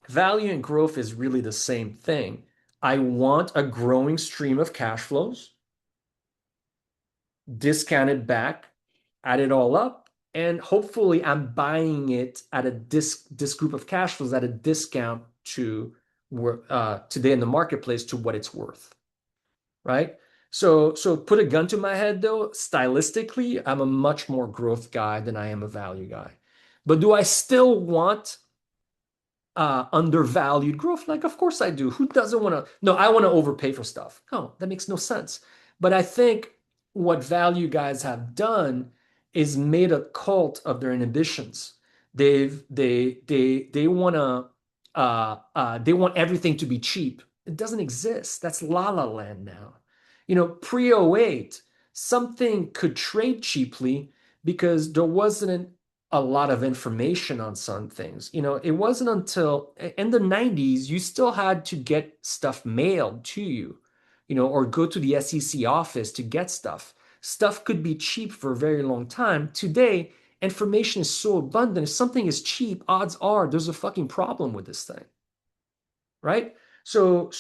value and growth is really the same thing. I want a growing stream of cash flows, discount it back, add it all up, and hopefully I'm buying it at this group of cash flows at a discount to where today in the marketplace to what it's worth, right? So put a gun to my head though, stylistically, I'm a much more growth guy than I am a value guy. But do I still want undervalued growth? Like, of course I do. Who doesn't want to? No, I want to overpay for stuff. No, that makes no sense. But I think what value guys have done is made a cult of their inhibitions. They want to they want everything to be cheap. It doesn't exist. That's la la land now. Pre '08, something could trade cheaply because there wasn't a lot of information on some things. It wasn't until in the 90s you still had to get stuff mailed to you, or go to the SEC office to get stuff. Stuff could be cheap for a very long time. Today, information is so abundant. If something is cheap, odds are there's a fucking problem with this thing, right? So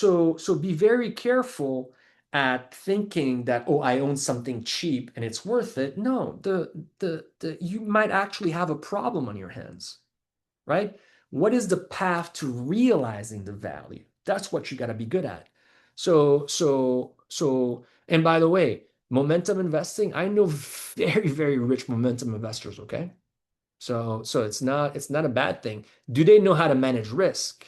be very careful at thinking that, oh, I own something cheap and it's worth it. No, the you might actually have a problem on your hands, right? What is the path to realizing the value? That's what you got to be good at. And by the way, momentum investing, I know very, very rich momentum investors, okay? So it's not a bad thing. Do they know how to manage risk?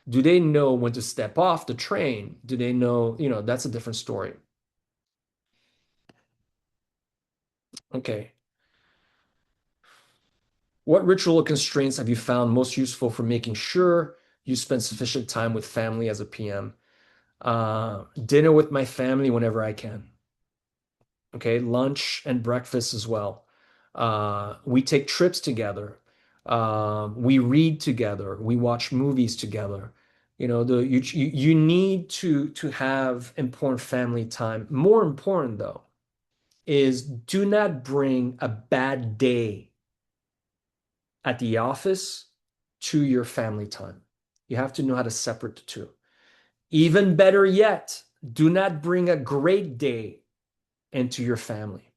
Do they know when to step off the train? Do they know, that's a different story. Okay. What ritual or constraints have you found most useful for making sure you spend sufficient time with family as a PM? Dinner with my family whenever I can. Okay, lunch and breakfast as well. We take trips together. We read together. We watch movies together. You need to have important family time. More important though is do not bring a bad day at the office to your family time. You have to know how to separate the two. Even better yet, do not bring a great day into your family.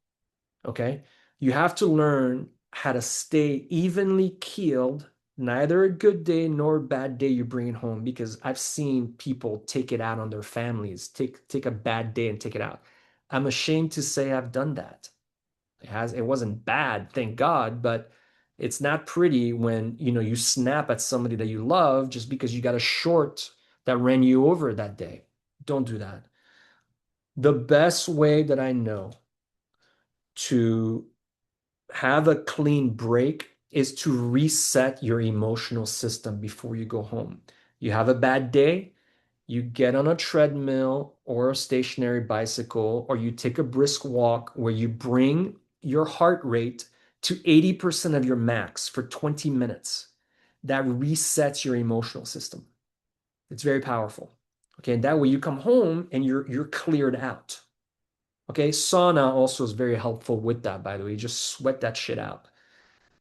Okay. You have to learn how to stay evenly keeled, neither a good day nor a bad day you bring it home, because I've seen people take it out on their families, take a bad day and take it out. I'm ashamed to say I've done that. It wasn't bad, thank God, but it's not pretty when you snap at somebody that you love just because you got a short that ran you over that day. Don't do that. The best way that I know to have a clean break is to reset your emotional system before you go home. You have a bad day, you get on a treadmill or a stationary bicycle, or you take a brisk walk where you bring your heart rate to 80% of your max for 20 minutes. That resets your emotional system. It's very powerful. Okay, and that way you come home and you're cleared out. Okay, sauna also is very helpful with that, by the way. You just sweat that shit out.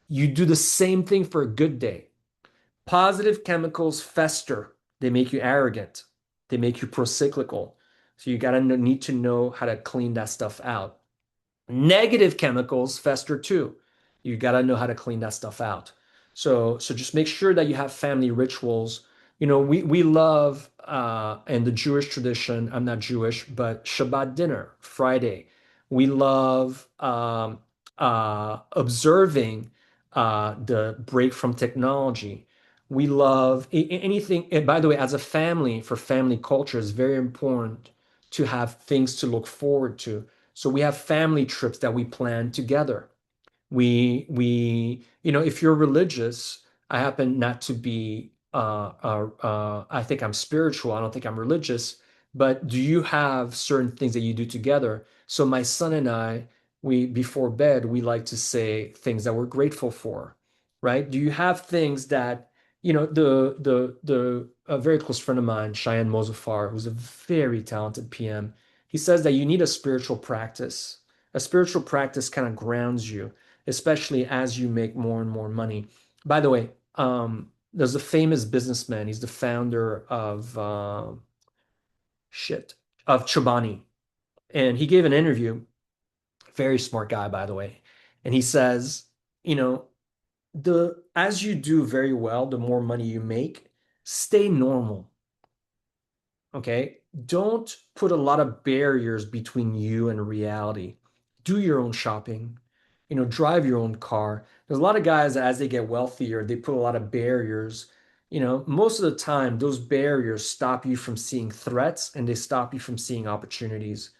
You do the same thing for a good day. Positive chemicals fester. They make you arrogant. They make you procyclical. So you gotta need to know how to clean that stuff out. Negative chemicals fester too. You got to know how to clean that stuff out. So just make sure that you have family rituals. We love in the Jewish tradition, I'm not Jewish, but Shabbat dinner, Friday. We love observing the break from technology. We love anything. And by the way, as a family, for family culture, it's very important to have things to look forward to. So we have family trips that we plan together. If you're religious, I happen not to be, I think I'm spiritual. I don't think I'm religious, but do you have certain things that you do together? So my son and I, before bed, we like to say things that we're grateful for, right? Do you have things that, a very close friend of mine, Cheyenne Mozafar, who's a very talented PM, he says that you need a spiritual practice. A spiritual practice kind of grounds you, especially as you make more and more money. By the way, there's a famous businessman. He's the founder of shit of Chobani, and he gave an interview. Very smart guy, by the way, and he says, you know, the as you do very well, the more money you make, stay normal. Okay. Don't put a lot of barriers between you and reality. Do your own shopping, drive your own car. There's a lot of guys that as they get wealthier, they put a lot of barriers. Most of the time, those barriers stop you from seeing threats and they stop you from seeing opportunities.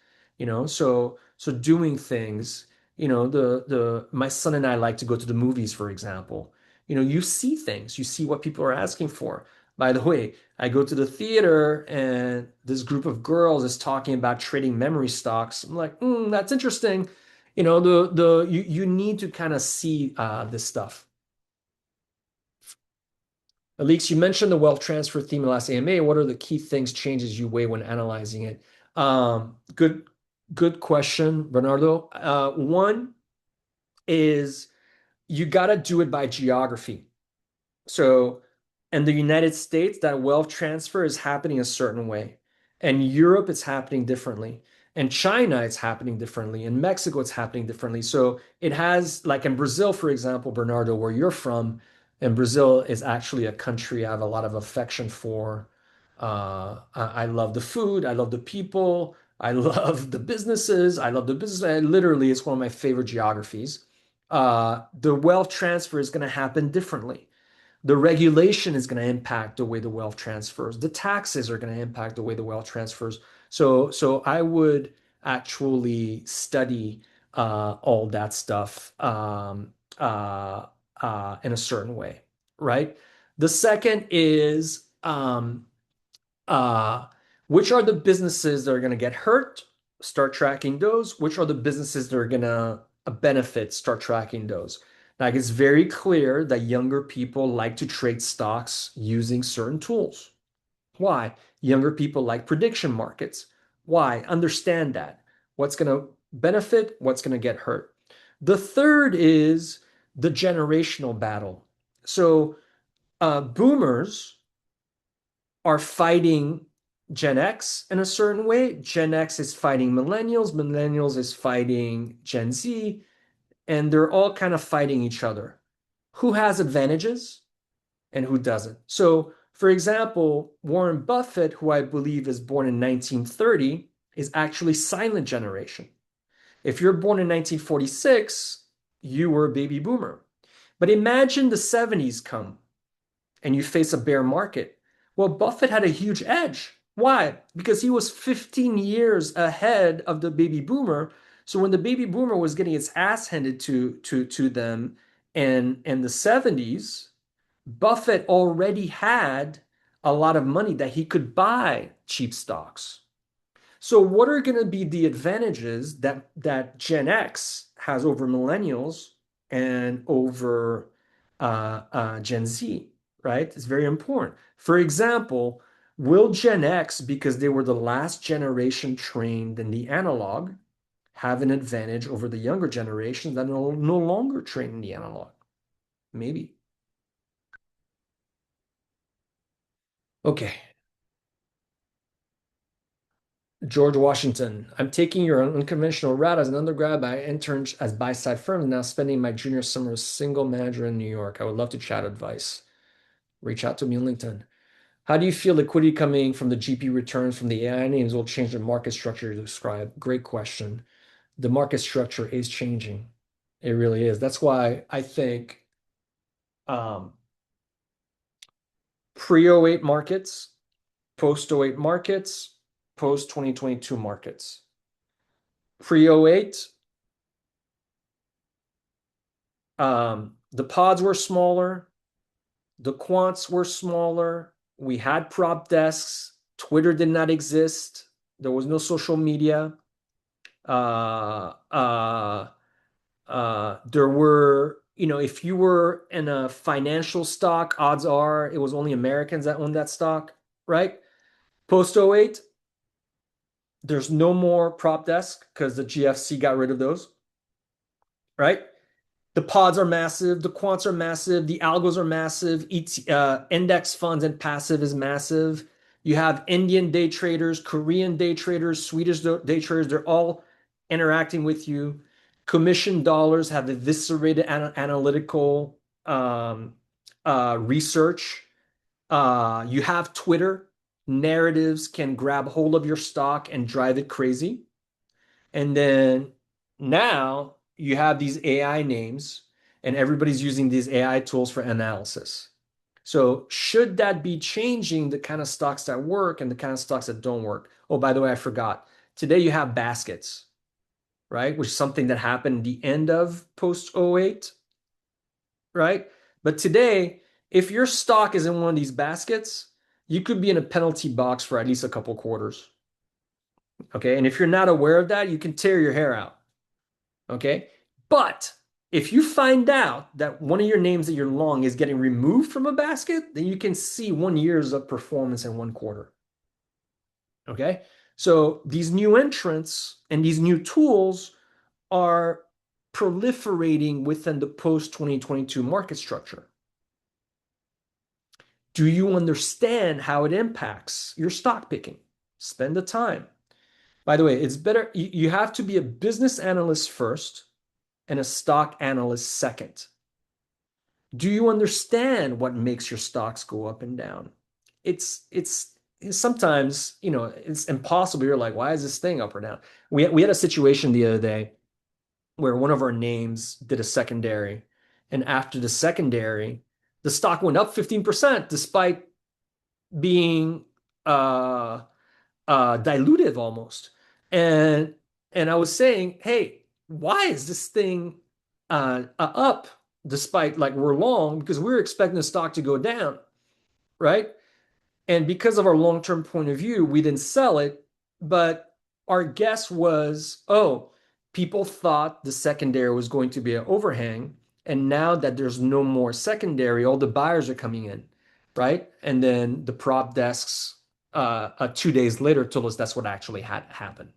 So doing things, my son and I like to go to the movies, for example. You see things, you see what people are asking for. By the way, I go to the theater and this group of girls is talking about trading memory stocks. I'm like, that's interesting. You need to kind of see this stuff. Alix, you mentioned the wealth transfer theme in the last AMA. What are the key things, changes you weigh when analyzing it? Good, good question, Bernardo. One is you got to do it by geography. So in the United States, that wealth transfer is happening a certain way. In Europe, it's happening differently. In China, it's happening differently. In Mexico, it's happening differently. So it has, like in Brazil, for example, Bernardo, where you're from, and Brazil is actually a country I have a lot of affection for. I love the food. I love the people. I love the businesses. I love the business. Literally, it's one of my favorite geographies. The wealth transfer is going to happen differently. The regulation is going to impact the way the wealth transfers. The taxes are going to impact the way the wealth transfers. So I would actually study all that stuff in a certain way, right? The second is uh, which are the businesses that are going to get hurt? Start tracking those. Which are the businesses that are going to benefit? Start tracking those. Like it's very clear that younger people like to trade stocks using certain tools. Why? Younger people like prediction markets. Why? Understand that. What's going to benefit? What's going to get hurt? The third is the generational battle. So, boomers are fighting Gen X in a certain way. Gen X is fighting millennials. Millennials is fighting Gen Z, and they're all kind of fighting each other. Who has advantages and who doesn't? So, for example, Warren Buffett, who I believe is born in 1930, is actually silent generation. If you're born in 1946, you were a baby boomer. But imagine the 70s come and you face a bear market. Well, Buffett had a huge edge. Why? Because he was 15 years ahead of the baby boomer. So when the baby boomer was getting its ass handed to them in the 70s, Buffett already had a lot of money that he could buy cheap stocks. So what are going to be the advantages that Gen X has over millennials and over Gen Z, right? It's very important. For example, will Gen X, because they were the last generation trained in the analog, have an advantage over the younger generations that are no longer trained in the analog? Maybe. Okay. George Washington, I'm taking your unconventional route as an undergrad. I interned as buy-side firm, now spending my junior summer as single manager in New York. I would love to chat advice. Reach out to me on LinkedIn. How do you feel liquidity coming from the GP returns from the AI names will change the market structure you describe? Great question. The market structure is changing. It really is. That's why I think um, pre-08 markets, post-08 markets, post-2022 markets. Pre-08, the pods were smaller, the quants were smaller. We had prop desks. Twitter did not exist. There was no social media. Uh, uh, there were, if you were in a financial stock, odds are it was only Americans that owned that stock, right? Post '08, there's no more prop desk because the GFC got rid of those, right? The pods are massive, the quants are massive, the algos are massive, index funds and passive is massive. You have Indian day traders, Korean day traders, Swedish day traders, they're all interacting with you. Commission dollars have eviscerated analytical research. You have Twitter. Narratives can grab hold of your stock and drive it crazy. And then now you have these AI names, and everybody's using these AI tools for analysis. So, should that be changing the kind of stocks that work and the kind of stocks that don't work? Oh, by the way, I forgot. Today you have baskets, right? Which is something that happened at the end of post '08, right? But today, if your stock is in one of these baskets, you could be in a penalty box for at least a couple quarters. Okay. And if you're not aware of that, you can tear your hair out. Okay. But If you find out that one of your names that you're long is getting removed from a basket, then you can see 1 year's of performance in 1 quarter. Okay. So these new entrants and these new tools are proliferating within the post 2022 market structure. Do you understand how it impacts your stock picking? Spend the time. By the way, it's better, you have to be a business analyst first and a stock analyst second. Do you understand what makes your stocks go up and down? It's sometimes, it's impossible. You're like, why is this thing up or down? We had a situation the other day where one of our names did a secondary, and after the secondary, the stock went up 15% despite being dilutive almost. And and I was saying, hey, why is this thing up despite like we're long because we're expecting the stock to go down, right? And because of our long-term point of view, we didn't sell it, but our guess was, oh, people thought the secondary was going to be an overhang. And now that there's no more secondary, all the buyers are coming in, right? And then the prop desks 2 days later told us that's what actually had happened,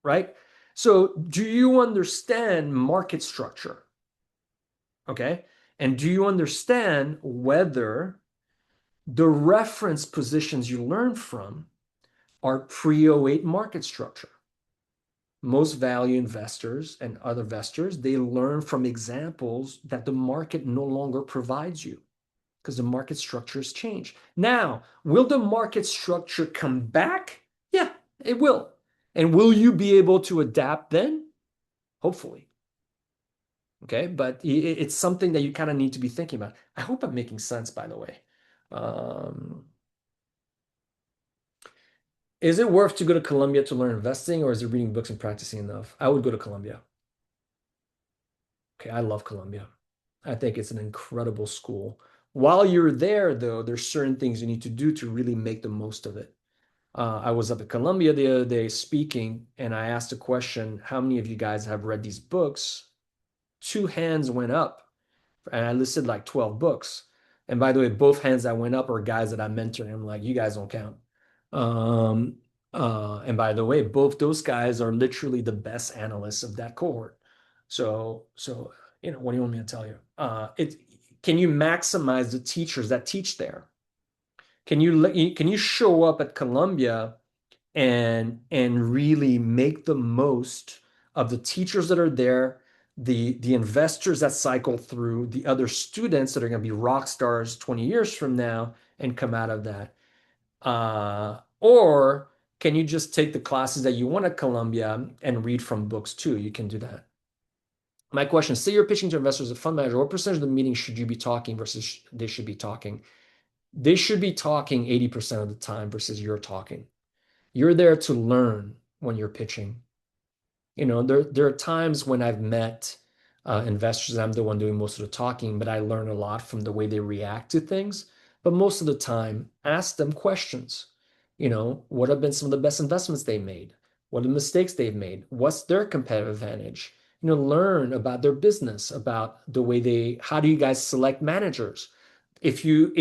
right? So do you understand market structure? Okay. And do you understand whether the reference positions you learn from are pre-08 market structure? Most value investors and other investors, they learn from examples that the market no longer provides you because the market structure has changed. Now, will the market structure come back? Yeah, it will. And will you be able to adapt then? Hopefully. Okay, but it's something that you kind of need to be thinking about. I hope I'm making sense, by the way. Um, is it worth to go to Columbia to learn investing, or is it reading books and practicing enough? I would go to Columbia. Okay, I love Columbia. I think it's an incredible school. While you're there, though, there's certain things you need to do to really make the most of it. I was up at Columbia the other day speaking, and I asked a question, how many of you guys have read these books? Two hands went up, and I listed like 12 books. And by the way, both hands that went up are guys that I mentored. I'm like, you guys don't count. Um, and by the way, both those guys are literally the best analysts of that cohort. So what do you want me to tell you? Can you maximize the teachers that teach there? Can you show up at Columbia and really make the most of the teachers that are there, the investors that cycle through, the other students that are going to be rock stars 20 years from now and come out of that? Or can you just take the classes that you want at Columbia and read from books too? You can do that. My question, say you're pitching to investors, a fund manager, what percentage of the meeting should you be talking versus they should be talking? They should be talking 80% of the time versus you're talking. You're there to learn when you're pitching. There are times when I've met investors, I'm the one doing most of the talking, but I learn a lot from the way they react to things. But most of the time, ask them questions. What have been some of the best investments they made? What are the mistakes they've made? What's their competitive advantage? Learn about their business, about the way how do you guys select managers? If you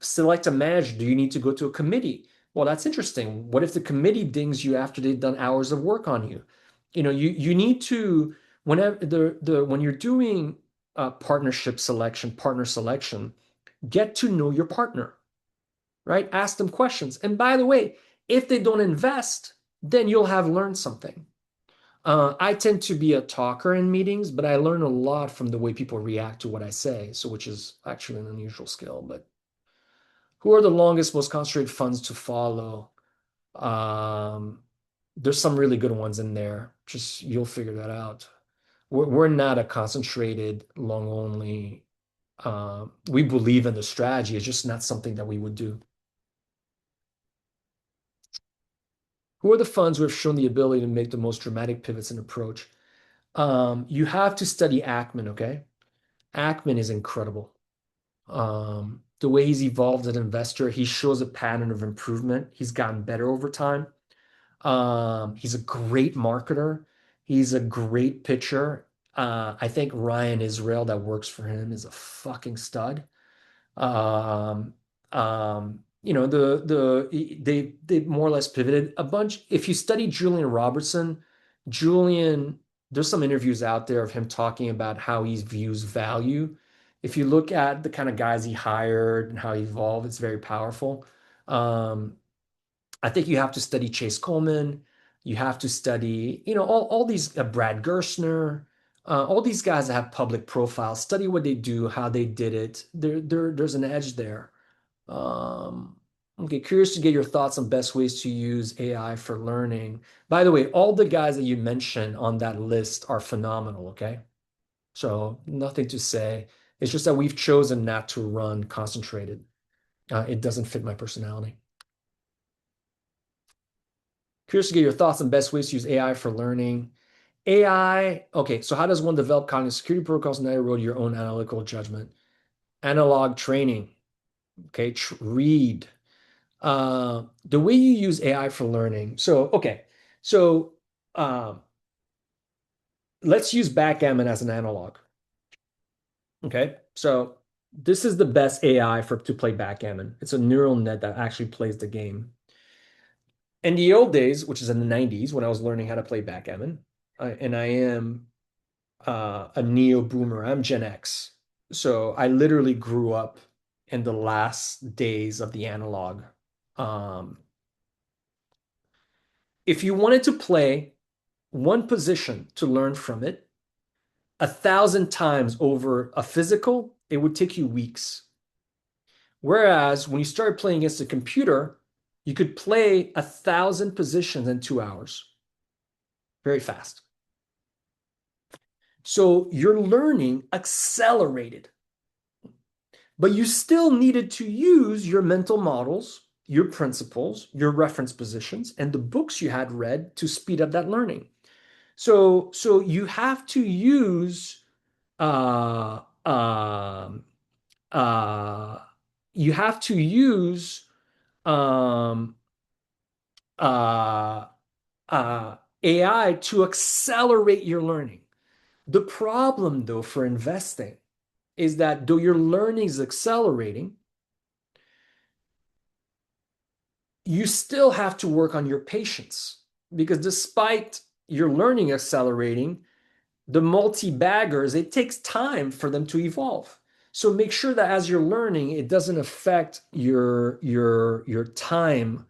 select a manager, do you need to go to a committee? Well, that's interesting. What if the committee dings you after they've done hours of work on you? You need to whenever when you're doing partnership selection, partner selection, get to know your partner, right? Ask them questions. And by the way, if they don't invest, then you'll have learned something. I tend to be a talker in meetings, but I learn a lot from the way people react to what I say, so which is actually an unusual skill. But who are the longest, most concentrated funds to follow? Um, there's some really good ones in there. Just you'll figure that out. We're not a concentrated long only. We believe in the strategy. It's just not something that we would do. Who are the funds who have shown the ability to make the most dramatic pivots in approach? You have to study Ackman, okay? Ackman is incredible. The way he's evolved as an investor, he shows a pattern of improvement. He's gotten better over time. He's a great marketer. He's a great pitcher. I think Ryan Israel that works for him is a fucking stud. Um, they more or less pivoted a bunch. If you study Julian Robertson, Julian, there's some interviews out there of him talking about how he views value. If you look at the kind of guys he hired and how he evolved, it's very powerful. Um, I think you have to study Chase Coleman. You have to study, all these Brad Gerstner, all these guys that have public profiles. Study what they do, how they did it. There's an edge there. Um, okay, curious to get your thoughts on best ways to use AI for learning. By the way, all the guys that you mentioned on that list are phenomenal, okay? So nothing to say. It's just that we've chosen not to run concentrated. It doesn't fit my personality. Curious to get your thoughts on best ways to use AI for learning. AI, okay, so how does one develop cognitive security protocols and erode your own analytical judgment? Analog training, okay, read. The way you use AI for learning. So um, let's use backgammon as an analog. Okay, so this is the best AI for to play backgammon. It's a neural net that actually plays the game. In the old days, which is in the 90s when I was learning how to play backgammon, and I am a neo boomer, I'm Gen X. So I literally grew up in the last days of the analog. Um, if you wanted to play one position to learn from it 1,000 times over a physical, it would take you weeks. Whereas when you started playing against a computer, you could play 1,000 positions in 2 hours very fast. So your learning accelerated, but you still needed to use your mental models, your principles, your reference positions, and the books you had read to speed up that learning. So you have to use uh, um, uh, you have to use um, uh, AI to accelerate your learning. The problem, though, for investing is that though your learning is accelerating, you still have to work on your patience because despite your learning accelerating, the multi-baggers, it takes time for them to evolve. So make sure that as you're learning, it doesn't affect your time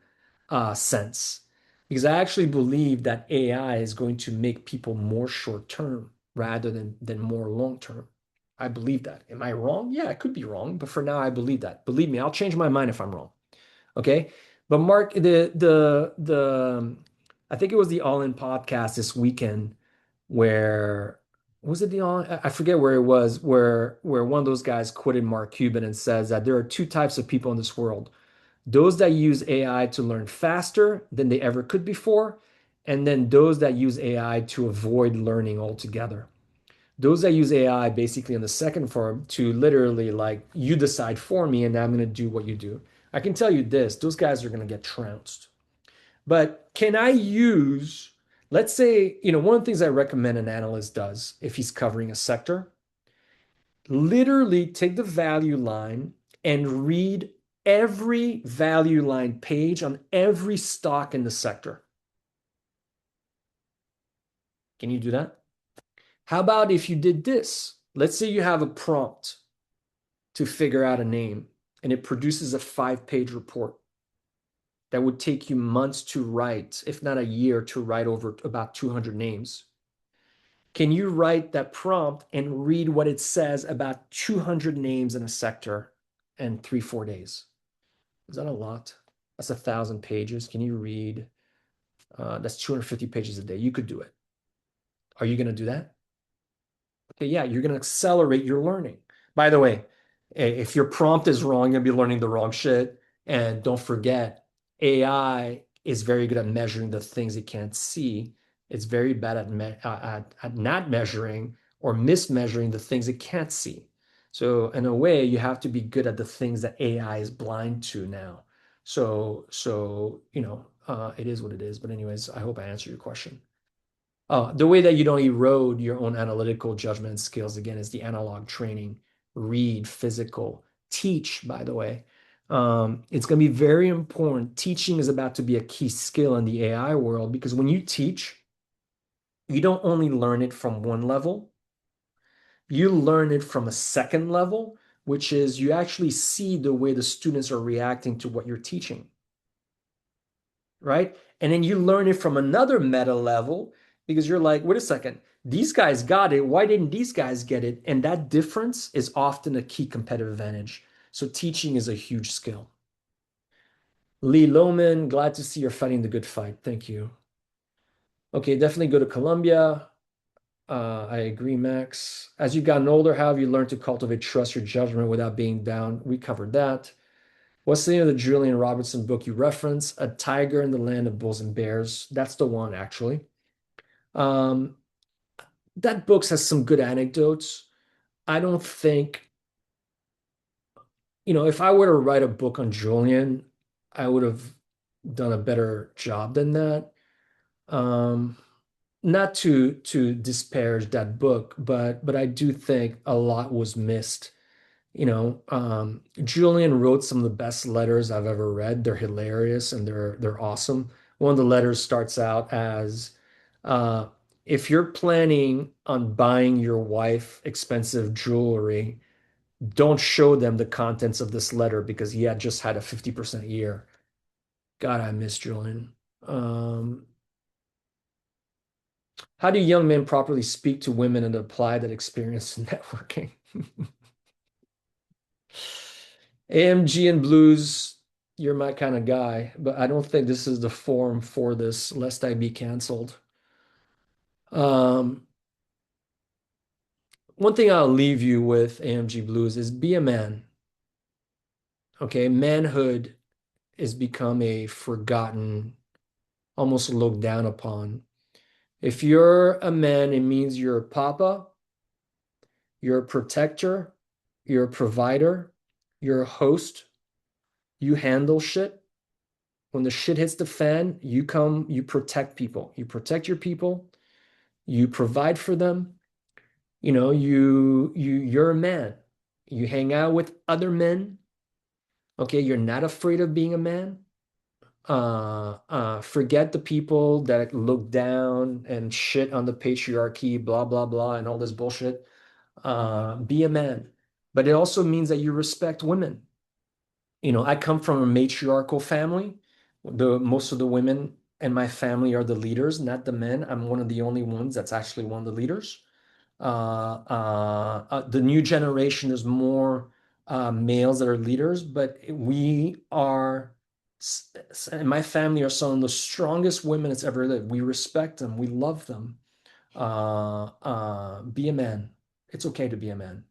sense. Because I actually believe that AI is going to make people more short term rather than more long term. I believe that. Am I wrong? Yeah, I could be wrong, but for now I believe that. Believe me, I'll change my mind if I'm wrong. Okay. But Mark, I think it was the All In podcast this weekend where was it the All? I forget where it was, where one of those guys quoted Mark Cuban and says that there are two types of people in this world. Those that use AI to learn faster than they ever could before, and then those that use AI to avoid learning altogether. Those that use AI basically in the second form to literally like you decide for me and I'm going to do what you do. I can tell you this, those guys are going to get trounced. But can I use, let's say, one of the things I recommend an analyst does if he's covering a sector, literally take the value line and read every value line page on every stock in the sector. Can you do that? How about if you did this? Let's say you have a prompt to figure out a name and it produces a 5-page report that would take you months to write, if not a year to write over about 200 names. Can you write that prompt and read what it says about 200 names in a sector in 3, 4 days? Is that a lot? That's 1,000 pages. Can you read? That's 250 pages a day. You could do it. Are you going to do that? Okay, yeah, you're going to accelerate your learning. By the way, if your prompt is wrong, you're going to be learning the wrong shit. And don't forget, AI is very good at measuring the things it can't see. It's very bad at not measuring or mismeasuring the things it can't see. So in a way, you have to be good at the things that AI is blind to now. So it is what it is. But anyways, I hope I answered your question. The way that you don't erode your own analytical judgment and skills, again, is the analog training. Read, physical, teach, by the way. It's going to be very important. Teaching is about to be a key skill in the AI world because when you teach, you don't only learn it from one level, you learn it from a second level, which is you actually see the way the students are reacting to what you're teaching, right? And then you learn it from another meta level because you're like, wait a second, these guys got it. Why didn't these guys get it? And that difference is often a key competitive advantage. So teaching is a huge skill. Lee Loman, glad to see you're fighting the good fight. Thank you. Okay, definitely go to Colombia. I agree, Max. As you've gotten older, how have you learned to cultivate trust your judgment without being down? We covered that. What's the name of the Julian Robertson book you reference? A Tiger in the Land of Bulls and Bears. That's the one, actually. Um, that book has some good anecdotes. I don't think, if I were to write a book on Julian, I would have done a better job than that. Um, Not to disparage that book, but I do think a lot was missed. Julian wrote some of the best letters I've ever read. They're hilarious and they're awesome. One of the letters starts out as, uh, if you're planning on buying your wife expensive jewelry, don't show them the contents of this letter because he had just had a 50% year. God, I miss Julian. Um, how do young men properly speak to women and apply that experience to networking? AMG and blues, you're my kind of guy, but I don't think this is the forum for this, lest I be canceled. Um, One thing I'll leave you with, AMG blues, is be a man. Okay, manhood has become a forgotten, almost looked down upon. If you're a man, it means you're a papa, you're a protector, you're a provider, you're a host, you handle shit. When the shit hits the fan, you come, you protect people. You protect your people, you provide for them. You're a man. You hang out with other men. Okay, you're not afraid of being a man. Forget the people that look down and shit on the patriarchy, blah, blah, blah, and all this bullshit. Be a man. But it also means that you respect women. I come from a matriarchal family. Most of the women in my family are the leaders, not the men. I'm one of the only ones that's actually one of the leaders. The new generation is more males that are leaders, but and my family are some of the strongest women that's ever lived. We respect them. We love them. Be a man. It's okay to be a man.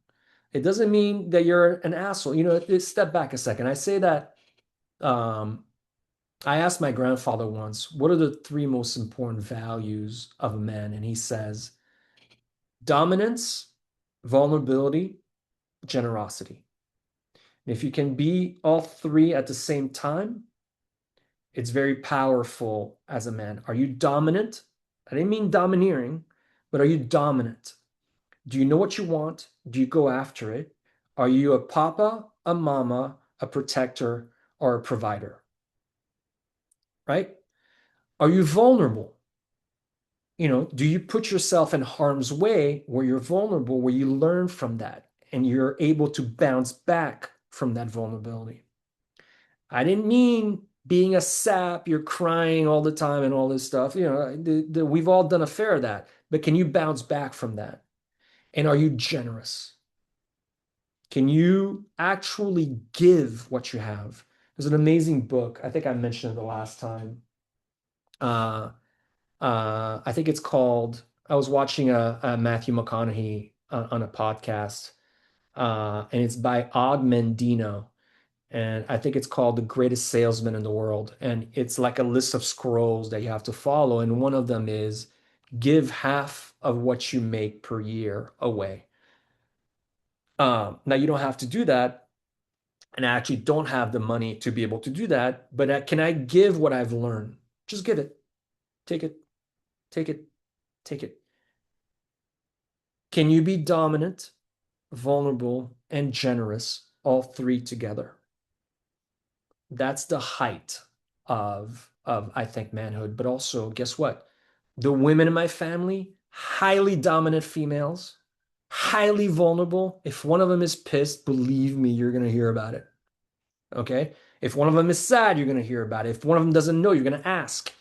It doesn't mean that you're an asshole. Step back a second. I say that um, I asked my grandfather once, what are the three most important values of a man? And he says, dominance, vulnerability, generosity. And if you can be all three at the same time, it's very powerful as a man. Are you dominant? I didn't mean domineering, but are you dominant? Do you know what you want? Do you go after it? Are you a papa, a mama, a protector, or a provider? Right? Are you vulnerable? Do you put yourself in harm's way where you're vulnerable, where you learn from that and you're able to bounce back from that vulnerability? I didn't mean being a sap, you're crying all the time and all this stuff. We've all done a fair of that, but can you bounce back from that? And are you generous? Can you actually give what you have? There's an amazing book. I think I mentioned it the last time. Uh, I think it's called, I was watching a Matthew McConaughey on a podcast, and it's by Og Mandino. And I think it's called The Greatest Salesman in the World. And it's like a list of scrolls that you have to follow. And one of them is give half of what you make per year away. Now, you don't have to do that. And I actually don't have the money to be able to do that. But can I give what I've learned? Just give it. Take it. Take it. Take it. Can you be dominant, vulnerable, and generous, all three together? That's the height of I think manhood. But also, guess what? The women in my family, highly dominant females, highly vulnerable. If one of them is pissed, believe me, you're gonna hear about it. Okay? If one of them is sad, you're gonna hear about it. If one of them doesn't know, you're gonna ask.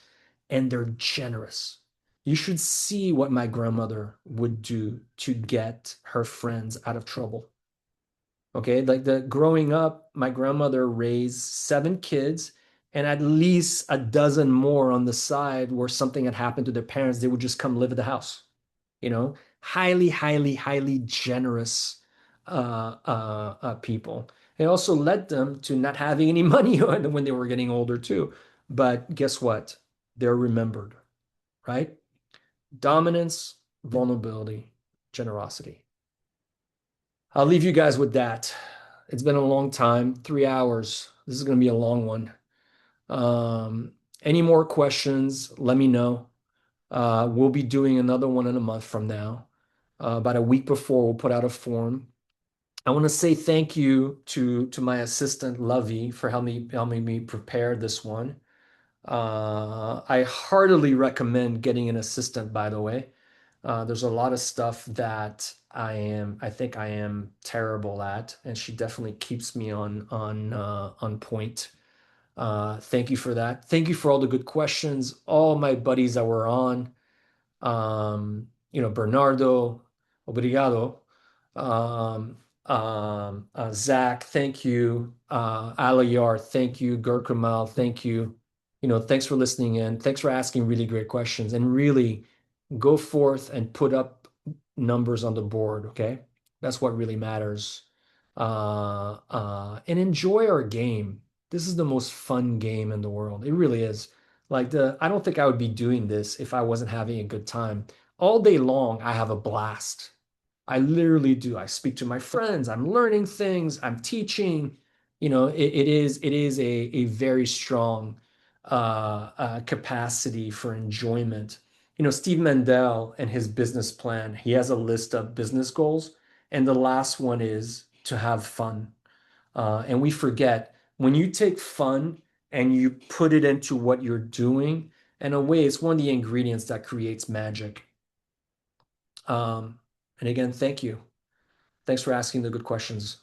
And they're generous. You should see what my grandmother would do to get her friends out of trouble. Okay, like the growing up, my grandmother raised seven kids and at least a dozen more on the side where something had happened to their parents, they would just come live at the house. You know, highly, highly, highly generous people. It also led them to not having any money when they were getting older too. But guess what? They're remembered, right? Dominance, vulnerability, generosity. I'll leave you guys with that. It's been a long time, 3 hours. This is going to be a long one. Any more questions, let me know. We'll be doing another one in a month from now. About a week before, we'll put out a form. I want to say thank you to my assistant, Lovey, for helping me prepare this one. I heartily recommend getting an assistant, by the way. There's a lot of stuff that I think I am terrible at, and she definitely keeps me on point. Thank you for that. Thank you for all the good questions. All my buddies that were on, Bernardo, obrigado. Zach, thank you. Alayar, thank you. Gurkamal, thank you. Thanks for listening in. Thanks for asking really great questions. And really go forth and put up numbers on the board, okay? That's what really matters. And enjoy our game. This is the most fun game in the world. It really is. I don't think I would be doing this if I wasn't having a good time. All day long, I have a blast. I literally do. I speak to my friends. I'm learning things. I'm teaching. It is a very strong capacity for enjoyment. Steve Mandel and his business plan, he has a list of business goals, and the last one is to have fun. And we forget when you take fun and you put it into what you're doing, in a way, it's one of the ingredients that creates magic. And again, thank you. Thanks for asking the good questions.